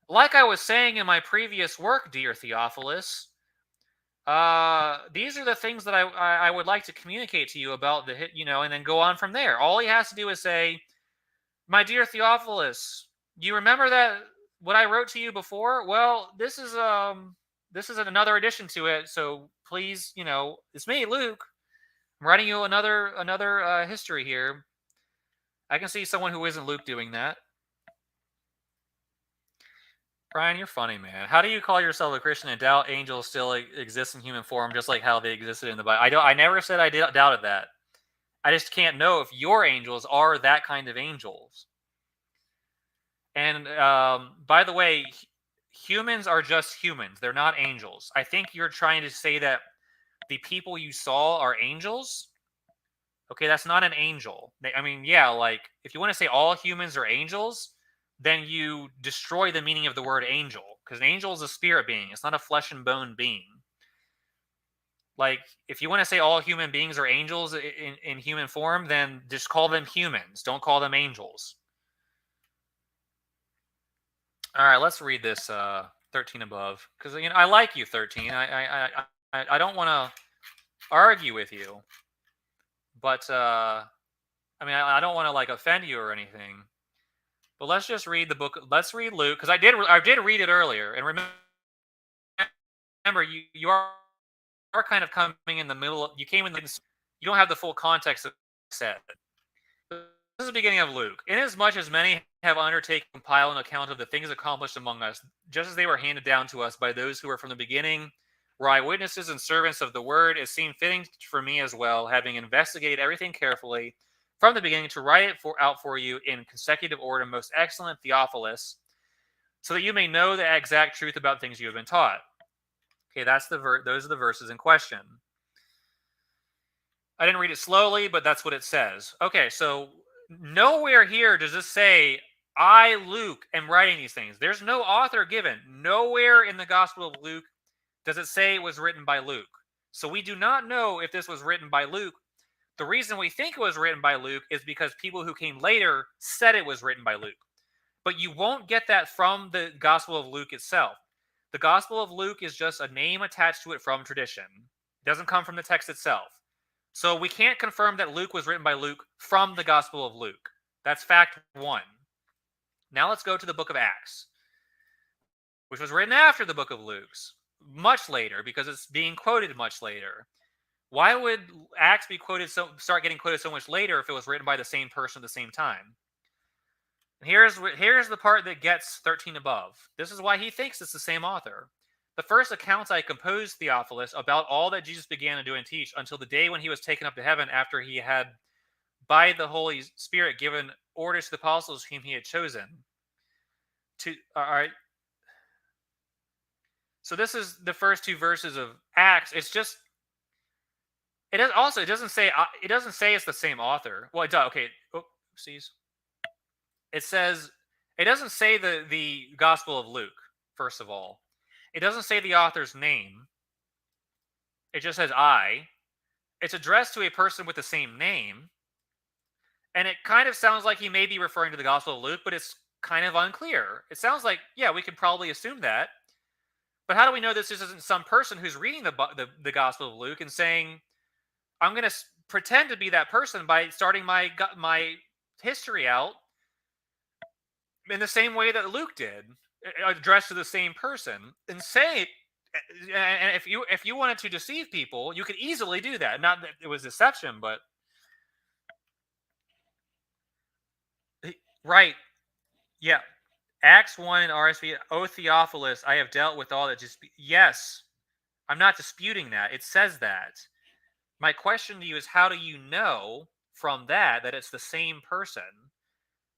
Like I was saying in my previous work, dear Theophilus, these are the things that I would like to communicate to you about the hit, you know, and then go on from there. All he has to do is say, my dear Theophilus, you remember that what I wrote to you before? Well, this is another addition to it. So please, you know, it's me, Luke. I'm writing you another history here. I can see someone who isn't Luke doing that. Brian, you're funny, man. How do you call yourself a Christian and doubt angels still exist in human form, just like how they existed in the Bible? I never said I doubted that. I just can't know if your angels are that kind of angels. And by the way, humans are just humans. They're not angels. I think you're trying to say that the people you saw are angels. Okay, that's not an angel. I mean, yeah, like if you want to say all humans are angels, then you destroy the meaning of the word angel, because an angel is a spirit being. It's not a flesh and bone being. Like, if you want to say all human beings are angels in human form, then just call them humans. Don't call them angels. All right, let's read this 13 above, because you know I like you, 13. I don't want to argue with you, but I mean I don't want to like offend you or anything. But let's just read the book. Let's read Luke, because I did read it earlier, and remember you are kind of coming in the middle. You came in. You don't have the full context of what I said. This is the beginning of Luke. Inasmuch as many have undertaken to compile an account of the things accomplished among us, just as they were handed down to us by those who were from the beginning, were eyewitnesses and servants of the word, it seemed fitting for me as well, having investigated everything carefully from the beginning, to write it out for you in consecutive order, most excellent Theophilus, so that you may know the exact truth about things you have been taught. Okay, that's those are the verses in question. I didn't read it slowly, but that's what it says. Okay, so nowhere here does this say, I, Luke, am writing these things. There's no author given. Nowhere in the Gospel of Luke does it say it was written by Luke. So we do not know if this was written by Luke. The reason we think it was written by Luke is because people who came later said it was written by Luke. But you won't get that from the Gospel of Luke itself. The Gospel of Luke is just a name attached to it from tradition. It doesn't come from the text itself. So we can't confirm that Luke was written by Luke from the Gospel of Luke. That's fact one. Now let's go to the book of Acts, which was written after the book of Luke's, much later, because it's being quoted much later. Why would Acts be quoted start getting quoted so much later if it was written by the same person at the same time? Here's the part that gets 13 above. This is why he thinks it's the same author. The first accounts I composed, Theophilus, about all that Jesus began to do and teach until the day when he was taken up to heaven, after he had, by the Holy Spirit, given orders to the apostles whom he had chosen. All right. So this is the first two verses of Acts. It doesn't say it's the same author. Well, it does. Okay. Oopsies. It says, it doesn't say the Gospel of Luke, first of all. It doesn't say the author's name. It just says I. It's addressed to a person with the same name. And it kind of sounds like he may be referring to the Gospel of Luke, but it's kind of unclear. It sounds like, yeah, we could probably assume that. But how do we know this isn't some person who's reading the Gospel of Luke and saying, I'm going to pretend to be that person by starting my history out in the same way that Luke did, addressed to the same person, and say, and if you wanted to deceive people, you could easily do that. Not that it was deception, but right, yeah. Acts 1 and RSV, O Theophilus, I have dealt with all that. Yes, I'm not disputing that. It says that. My question to you is, how do you know from that it's the same person?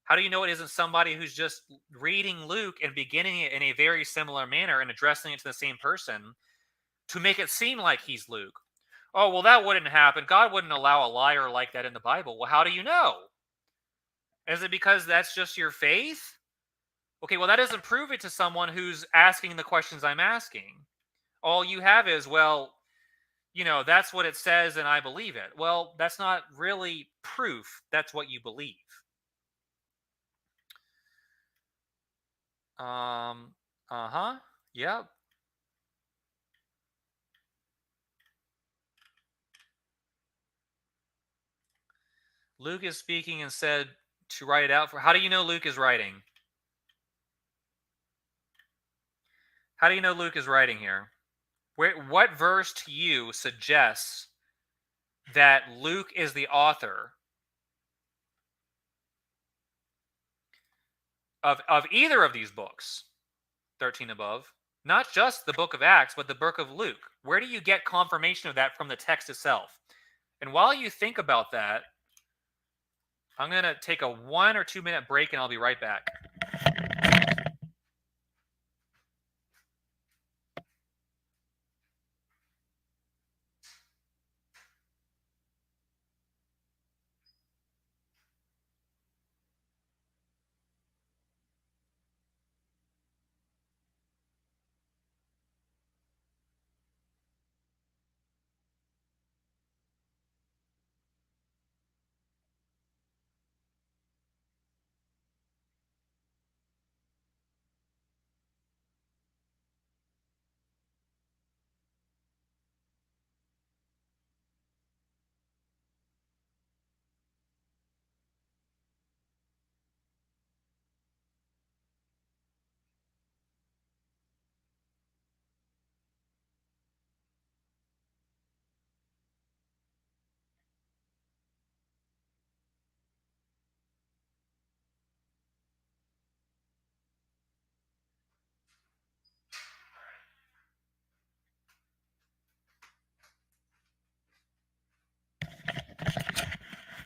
How do you know it isn't somebody who's just reading Luke and beginning it in a very similar manner and addressing it to the same person to make it seem like he's Luke? Oh, well, that wouldn't happen. God wouldn't allow a liar like that in the Bible. Well, how do you know? Is it because that's just your faith? Okay, well, that doesn't prove it to someone who's asking the questions I'm asking. All you have is, well, that's what it says and I believe it. Well, that's not really proof. That's what you believe. Yep. Luke is speaking and said to write it out for. How do you know Luke is writing? How do you know Luke is writing here? What verse to you suggests that Luke is the author of either of these books, 13 above? Not just the book of Acts, but the book of Luke. Where do you get confirmation of that from the text itself? And while you think about that, I'm going to take a 1 or 2 minute break and I'll be right back.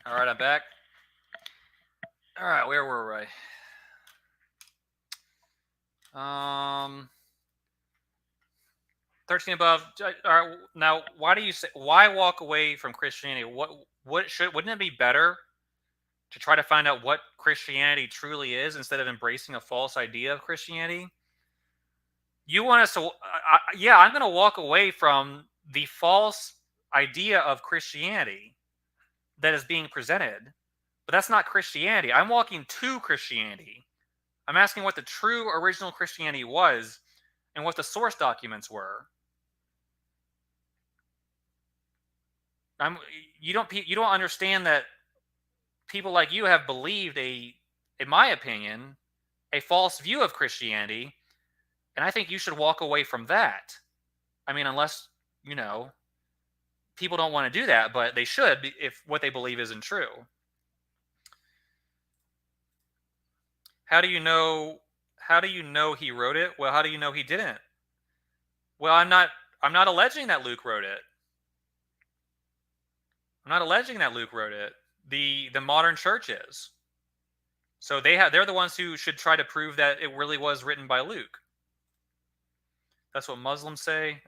All right, I'm back. All right, where were I? 13 above. All right, now, why walk away from Christianity? Wouldn't it be better to try to find out what Christianity truly is instead of embracing a false idea of Christianity? You want us to, yeah, I'm going to walk away from the false idea of Christianity that is being presented, but that's not Christianity. I'm walking to Christianity. I'm asking what the true original Christianity was and what the source documents were. You don't understand that people like you have believed in my opinion, a false view of Christianity, and I think you should walk away from that. I mean, unless, you know, people don't want to do that, but they should if what they believe isn't true. How do you know he wrote it? Well, how do you know he didn't? Well, I'm not alleging that Luke wrote it. I'm not alleging that Luke wrote it. The modern church is. So they're the ones who should try to prove that it really was written by Luke. That's what Muslims say.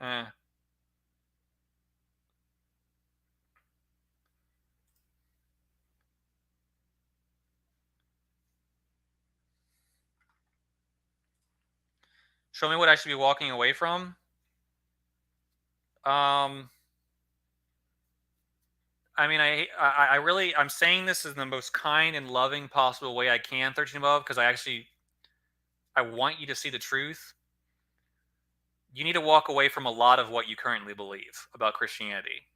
Show me what I should be walking away from. I mean, I really, I'm saying this in the most kind and loving possible way I can, 13 above, because I want you to see the truth. You need to walk away from a lot of what you currently believe about Christianity,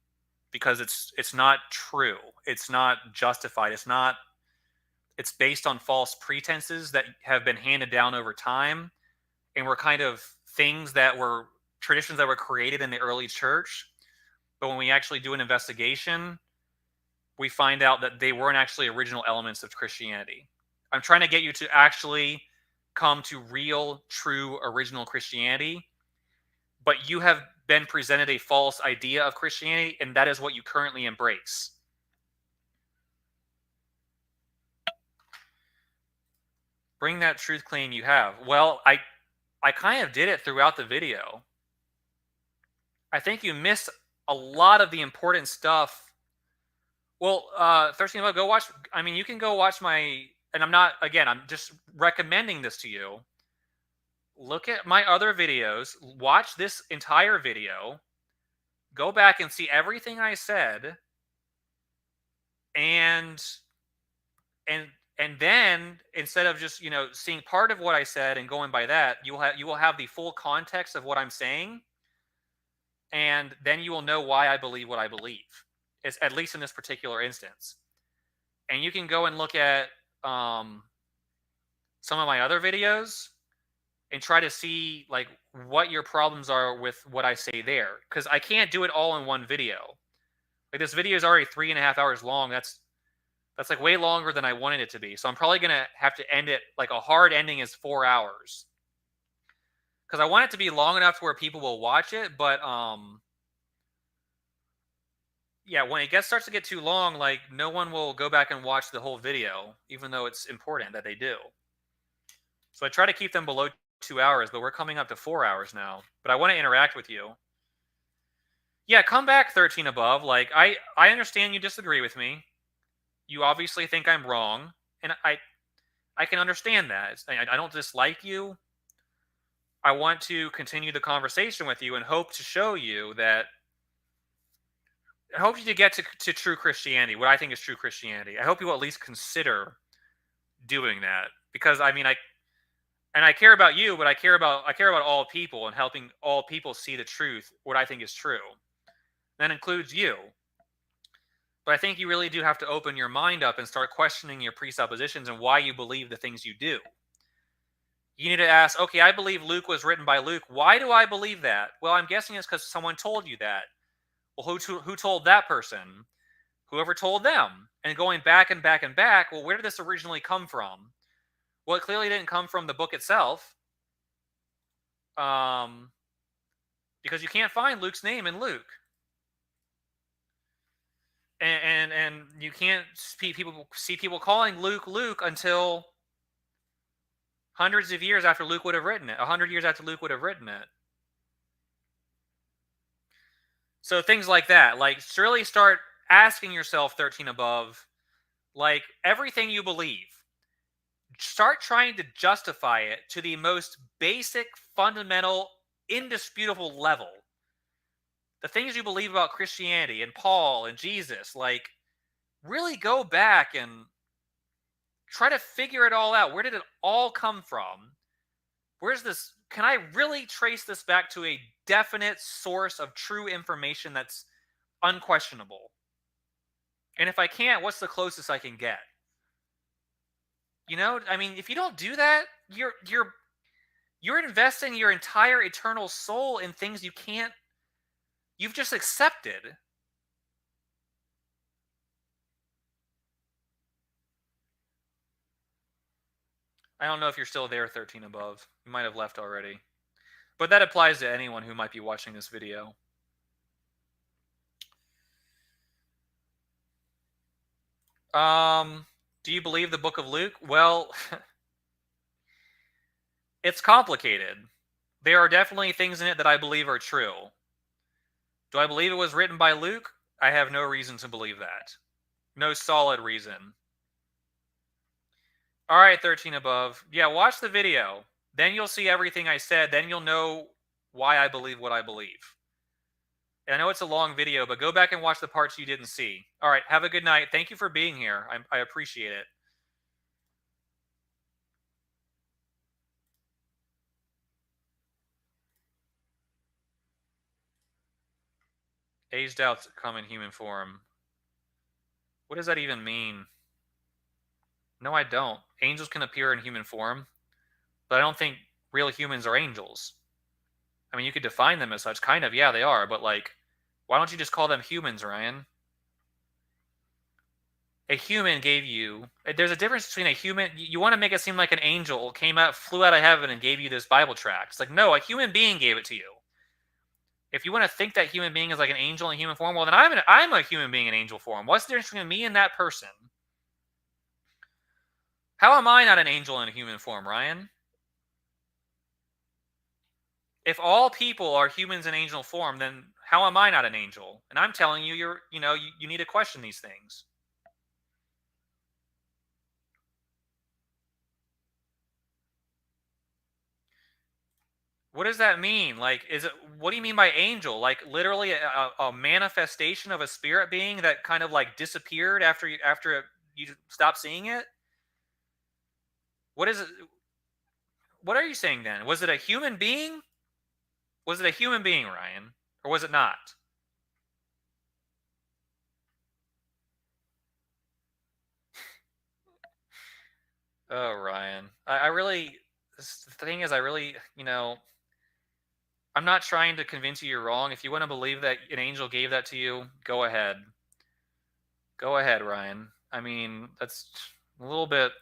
because it's not true. It's not justified. It's based on false pretenses that have been handed down over time, and were kind of things that were traditions that were created in the early church. But when we actually do an investigation, we find out that they weren't actually original elements of Christianity. I'm trying to get you to actually come to real, true, original Christianity, but you have been presented a false idea of Christianity, and that is what you currently embrace. Bring that truth claim you have. Well, I kind of did it throughout the video. I think you missed a lot of the important stuff. Well, 13 above, go watch. I mean, you can go watch my, and I'm just recommending this to you. Look at my other videos, watch this entire video, go back and see everything I said, and then instead of just, seeing part of what I said and going by that, you will have the full context of what I'm saying, and then you will know why I believe what I believe. Is at least in this particular instance. And you can go and look at some of my other videos and try to see like what your problems are with what I say there, because I can't do it all in one video. Like, this video is already 3.5 hours long. That's like way longer than I wanted it to be. So I'm probably gonna have to end it, like, a hard ending is 4 hours, because I want it to be long enough to where people will watch it. But yeah, when it starts to get too long, like, no one will go back and watch the whole video, even though it's important that they do. So I try to keep them below 2 hours, but we're coming up to 4 hours now. But I want to interact with you. Yeah, come back, 13 above. Like, I understand you disagree with me. You obviously think I'm wrong, and I can understand that. I don't dislike you. I want to continue the conversation with you and hope to show you that. I hope you get to true Christianity, what I think is true Christianity. I hope you will at least consider doing that, because I mean, I care about you, but I care about all people and helping all people see the truth, what I think is true. That includes you. But I think you really do have to open your mind up and start questioning your presuppositions and why you believe the things you do. You need to ask, okay, I believe Luke was written by Luke. Why do I believe that? Well, I'm guessing it's because someone told you that. Well, who told that person? Whoever told them. And going back and back and back, well, where did this originally come from? Well, it clearly didn't come from the book itself. Because you can't find Luke's name in Luke. And you can't see people calling Luke Luke until hundreds of years after Luke would have written it. 100 years after Luke would have written it. So things like that, like, really start asking yourself, 13 above, like, everything you believe, start trying to justify it to the most basic, fundamental, indisputable level. The things you believe about Christianity and Paul and Jesus, like, really go back and try to figure it all out. Where did it all come from? Where's this? Can I really trace this back to a definite source of true information that's unquestionable? And if I can't, what's the closest I can get? You know, I mean, if you don't do that, you're investing your entire eternal soul in things you've just accepted. I don't know if you're still there, 13 above. You might have left already. But that applies to anyone who might be watching this video. Do you believe the book of Luke? Well, it's complicated. There are definitely things in it that I believe are true. Do I believe it was written by Luke? I have no reason to believe that. No solid reason. All right, 13 above. Yeah, watch the video. Then you'll see everything I said. Then you'll know why I believe what I believe. And I know it's a long video, but go back and watch the parts you didn't see. All right, have a good night. Thank you for being here. I appreciate it. Aged out come in human form. What does that even mean? No, I don't. Angels can appear in human form, but I don't think real humans are angels. I mean, you could define them as such. Kind of, yeah, they are. But, like, why don't you just call them humans, Ryan? A human gave you... There's a difference between a human... You want to make it seem like an angel flew out of heaven and gave you this Bible tract. It's like, no, a human being gave it to you. If you want to think that human being is like an angel in human form, well, then I'm a human being in angel form. What's the difference between me and that person? How am I not an angel in a human form, Ryan? If all people are humans in angel form, then how am I not an angel? And I'm telling you, you need to question these things. What does that mean? Like, what do you mean by angel? Like, literally a manifestation of a spirit being that kind of like disappeared after you stopped seeing it? What is it? What are you saying then? Was it a human being? Was it a human being, Ryan? Or was it not? Oh, Ryan. I really, the thing is, I'm not trying to convince you you're wrong. If you want to believe that an angel gave that to you, go ahead. Go ahead, Ryan. I mean, that's a little bit...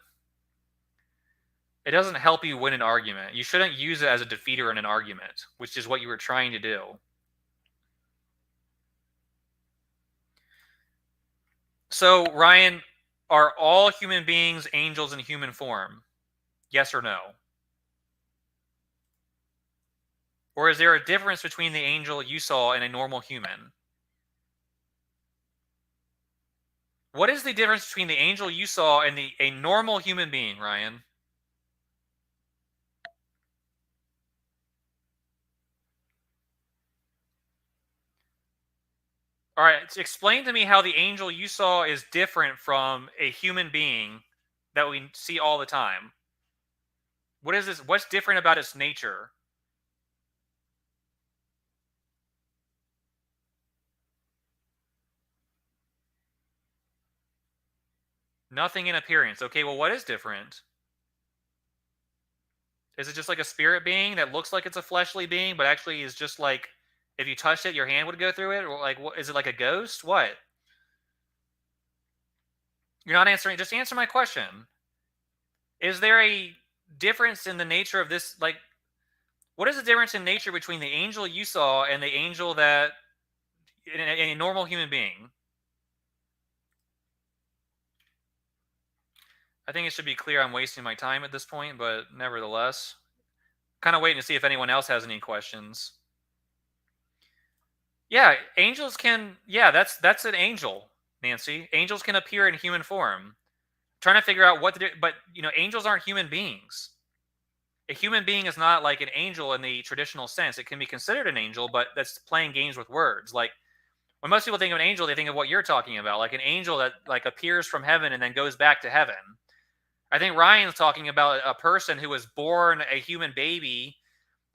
It doesn't help you win an argument. You shouldn't use it as a defeater in an argument, which is what you were trying to do. So, Ryan, are all human beings angels in human form? Yes or no? Or is there a difference between the angel you saw and a normal human? What is the difference between the angel you saw and a normal human being, Ryan? All right, explain to me how the angel you saw is different from a human being that we see all the time. What is this? What's different about its nature? Nothing in appearance. Okay, well, what is different? Is it just like a spirit being that looks like it's a fleshly being, but actually is just like, if you touched it, your hand would go through it? Or like, what is it, like a ghost? What? You're not answering. Just answer my question. Is there a difference in the nature of this? Like, what is the difference in nature between the angel you saw and the angel that in a normal human being? I think it should be clear I'm wasting my time at this point, but nevertheless, kind of waiting to see if anyone else has any questions. Yeah, angels can. Yeah, that's an angel, Nancy. Angels can appear in human form. Trying to figure out but angels aren't human beings. A human being is not like an angel in the traditional sense. It can be considered an angel, but that's playing games with words. Like, when most people think of an angel, they think of what you're talking about, like an angel that like appears from heaven and then goes back to heaven. I think Ryan's talking about a person who was born a human baby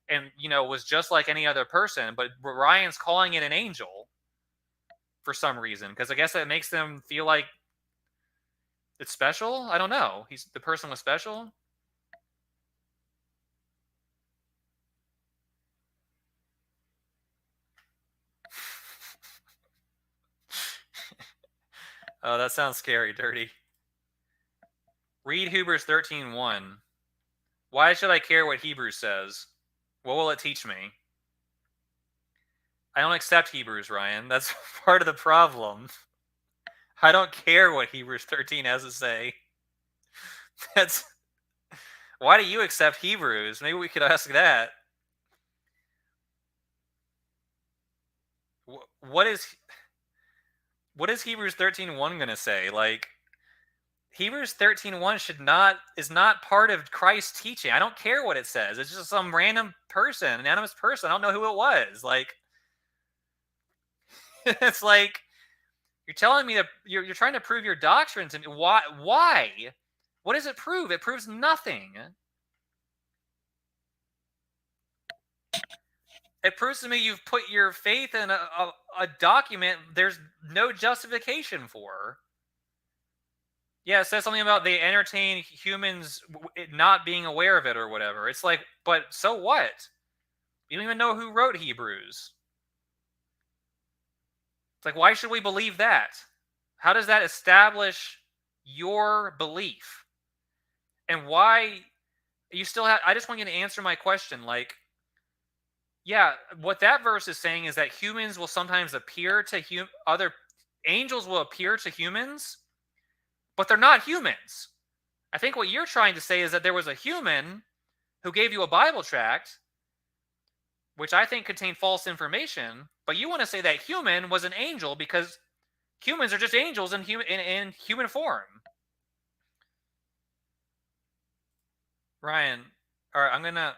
and was just like any other person, but Ryan's calling it an angel. for some reason, because I guess that makes them feel like it's special. I don't know. The person was special. Oh, that sounds scary, Dirty. Read Hebrews 13:1. Why should I care what Hebrews says? What will it teach me? I don't accept Hebrews, Ryan. That's part of the problem. I don't care what Hebrews 13 has to say. That's why do you accept Hebrews? Maybe we could ask that. What is Hebrews 13:1 going to say? Like, Hebrews 13:1 is not part of Christ's teaching. I don't care what it says. It's just some random person, anonymous person. I don't know who it was. Like, it's like you're telling me that you're trying to prove your doctrine to me. Why? What does it prove? It proves nothing. It proves to me you've put your faith in a document there's no justification for. Yeah, it says something about they entertain humans not being aware of it or whatever. It's like, but so what? You don't even know who wrote Hebrews. It's like, why should we believe that? How does that establish your belief? And why you still have, I just want you to answer my question. Like, yeah, what that verse is saying is that humans will sometimes appear to other angels will appear to humans, but they're not humans. I think what you're trying to say is that there was a human who gave you a Bible tract, which I think contained false information, but you want to say that human was an angel because humans are just angels in human form. Ryan, all right,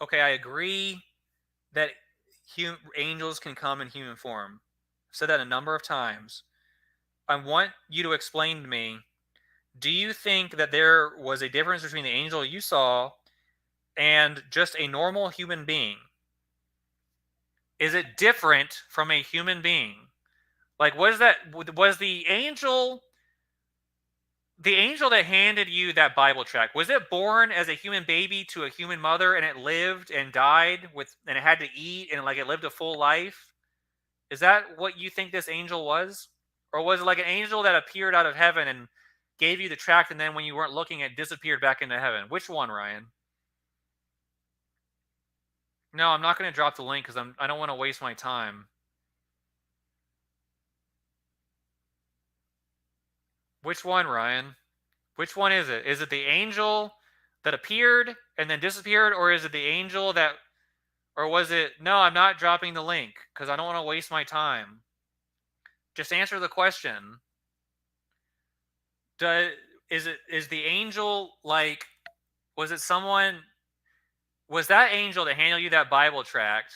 okay, I agree that angels can come in human form. I've said that a number of times. I want you to explain to me, do you think that there was a difference between the angel you saw and just a normal human being? Is it different from a human being? Like, was the angel that handed you that Bible tract, was it born as a human baby to a human mother and it lived and died and it had to eat and like it lived a full life? Is that what you think this angel was? Or was it like an angel that appeared out of heaven and gave you the tract and then when you weren't looking it disappeared back into heaven? Which one, Ryan? No, I'm not going to drop the link because I don't want to waste my time. Which one, Ryan? Which one is it? Is it the angel that appeared and then disappeared, or is it the angel that, or was it? No, I'm not dropping the link because I don't want to waste my time. Just answer the question. Is the angel like? Was it someone? Was that angel that handed you that Bible tract?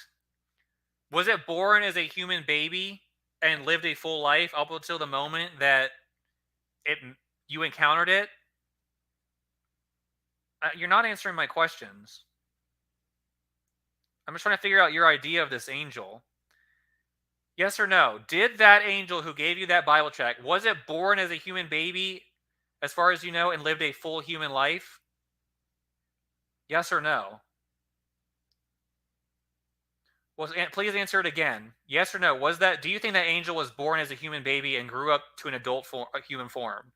Was it born as a human baby and lived a full life up until the moment that you encountered it? You're not answering my questions. I'm just trying to figure out your idea of this angel. Yes or no? Did that angel who gave you that Bible tract, was it born as a human baby, as far as you know, and lived a full human life? Yes or no? Well, please answer it again. Yes or no? Do you think that angel was born as a human baby and grew up to an adult human form?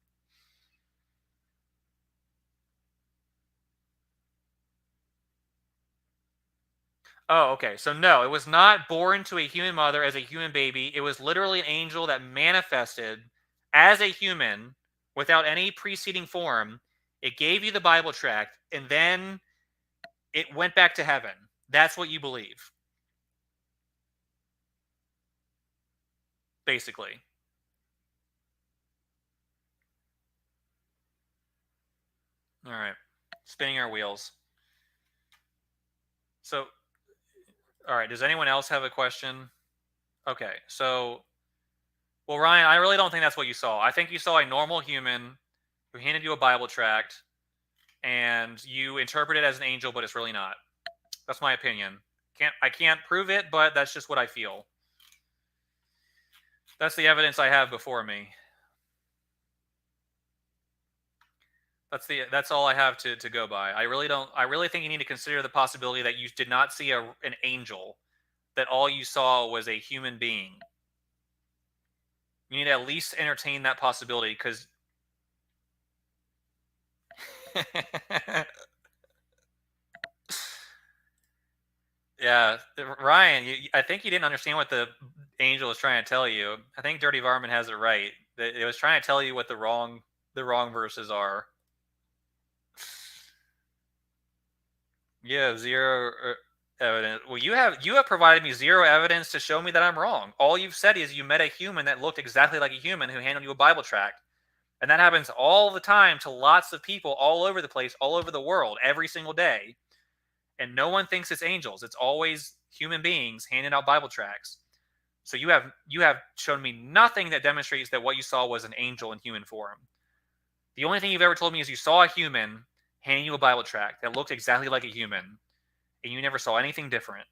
Oh, okay. So no, it was not born to a human mother as a human baby. It was literally an angel that manifested as a human without any preceding form. It gave you the Bible tract, and then it went back to heaven. That's what you believe. Basically. All right. Spinning our wheels. So, all right. Does anyone else have a question? Okay. So, well, Ryan, I really don't think that's what you saw. I think you saw a normal human who handed you a Bible tract and you interpret it as an angel, but it's really not. That's my opinion. I can't prove it, but that's just what I feel. That's the evidence I have before me. That's all I have to go by. I really think you need to consider the possibility that you did not see an angel, that all you saw was a human being. You need to at least entertain that possibility, because yeah, Ryan, I think you didn't understand what the angel was trying to tell you. I think Dirty Varmint has it right. It was trying to tell you what the wrong verses are. You have zero evidence. Well, you have provided me zero evidence to show me that I'm wrong. All you've said is you met a human that looked exactly like a human who handed you a Bible tract. And that happens all the time to lots of people all over the place, all over the world, every single day. And no one thinks it's angels. It's always human beings handing out Bible tracts. So you have shown me nothing that demonstrates that what you saw was an angel in human form. The only thing you've ever told me is you saw a human handing you a Bible tract that looked exactly like a human, and you never saw anything different.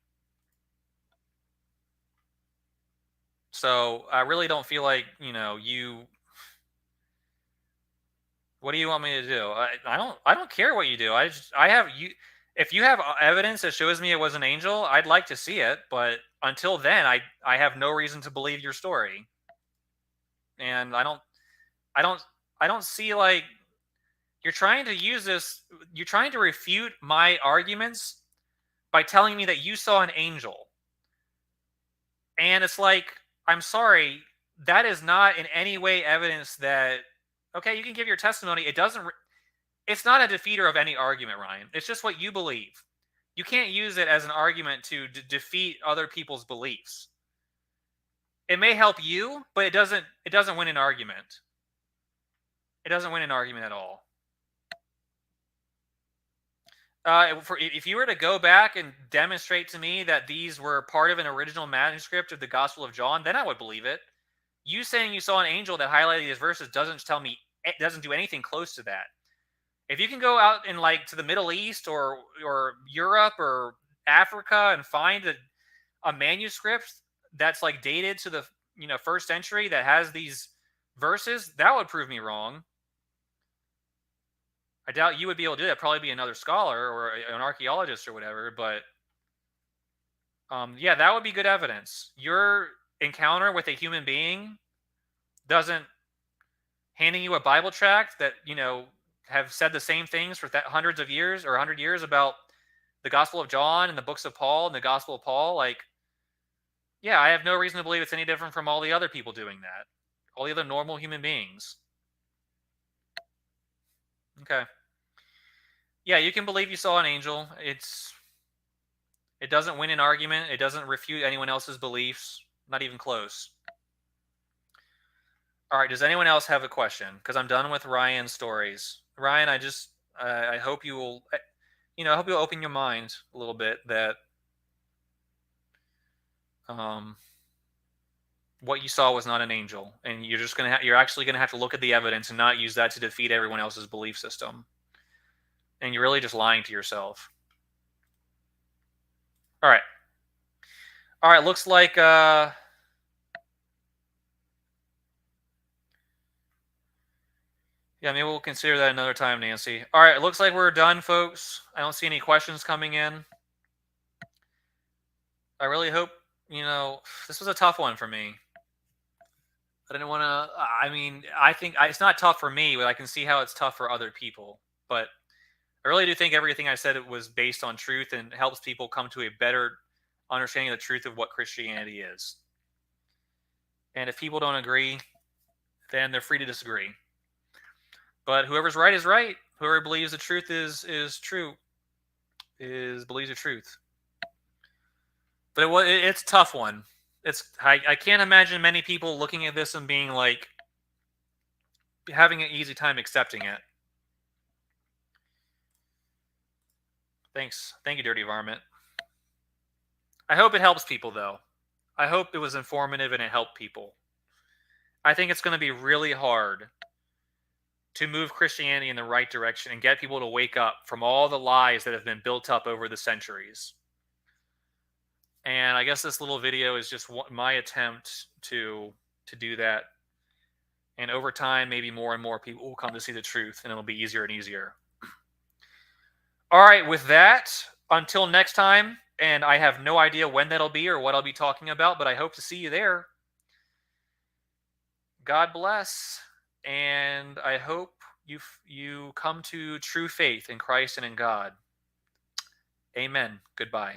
So I really don't feel like, you. What do you want me to do? I don't care what you do. I have you. If you have evidence that shows me it was an angel, I'd like to see it. But until then, I have no reason to believe your story. And I don't I don't see, like, you're trying to use this. You're trying to refute my arguments by telling me that you saw an angel. And it's like, I'm sorry, that is not in any way evidence that, okay, you can give your testimony. It doesn't, it's not a defeater of any argument, Ryan. It's just what you believe. You can't use it as an argument to defeat other people's beliefs. It may help you, but it doesn't win an argument. It doesn't win an argument at all. If you were to go back and demonstrate to me that these were part of an original manuscript of the Gospel of John, then I would believe it. You saying you saw an angel that highlighted these verses doesn't tell me, it doesn't do anything close to that. If you can go out in, like, to the Middle East or Europe or Africa and find a manuscript that's, like, dated to the first century that has these verses, that would prove me wrong. I doubt you would be able to do that. Probably be another scholar or an archaeologist or whatever. But yeah, that would be good evidence. Your encounter with a human being doesn't handing you a Bible tract that have said the same things for hundreds of years or 100 years about the Gospel of John and the books of Paul and the Gospel of Paul. Like, yeah, I have no reason to believe it's any different from all the other people doing that. All the other normal human beings. Okay. Yeah, you can believe you saw an angel. It doesn't win an argument. It doesn't refute anyone else's beliefs. Not even close. All right, does anyone else have a question? Because I'm done with Ryan's stories. Ryan, I hope you will, I hope you'll open your mind a little bit that what you saw was not an angel, and you're actually gonna have to look at the evidence and not use that to defeat everyone else's belief system. And you're really just lying to yourself. All right. Looks like yeah, maybe we'll consider that another time, Nancy. All right, it looks like we're done, folks. I don't see any questions coming in. I really hope, this was a tough one for me. I didn't want to, I think it's not tough for me, but I can see how it's tough for other people. But I really do think everything I said was based on truth and helps people come to a better understanding of the truth of what Christianity is. And if people don't agree, then they're free to disagree. But whoever's right is right. Whoever believes the truth is true believes the truth. But it's a tough one. I can't imagine many people looking at this and being like, having an easy time accepting it. Thanks. Thank you, Dirty Varmint. I hope it helps people, though. I hope it was informative and it helped people. I think it's going to be really hard to move Christianity in the right direction and get people to wake up from all the lies that have been built up over the centuries. And I guess this little video is just my attempt to to do that. And over time, maybe more and more people will come to see the truth, and it'll be easier and easier. All right, with that, until next time, and I have no idea when that'll be or what I'll be talking about, but I hope to see you there. God bless, and I hope you come to true faith in Christ and in God. Amen. Goodbye.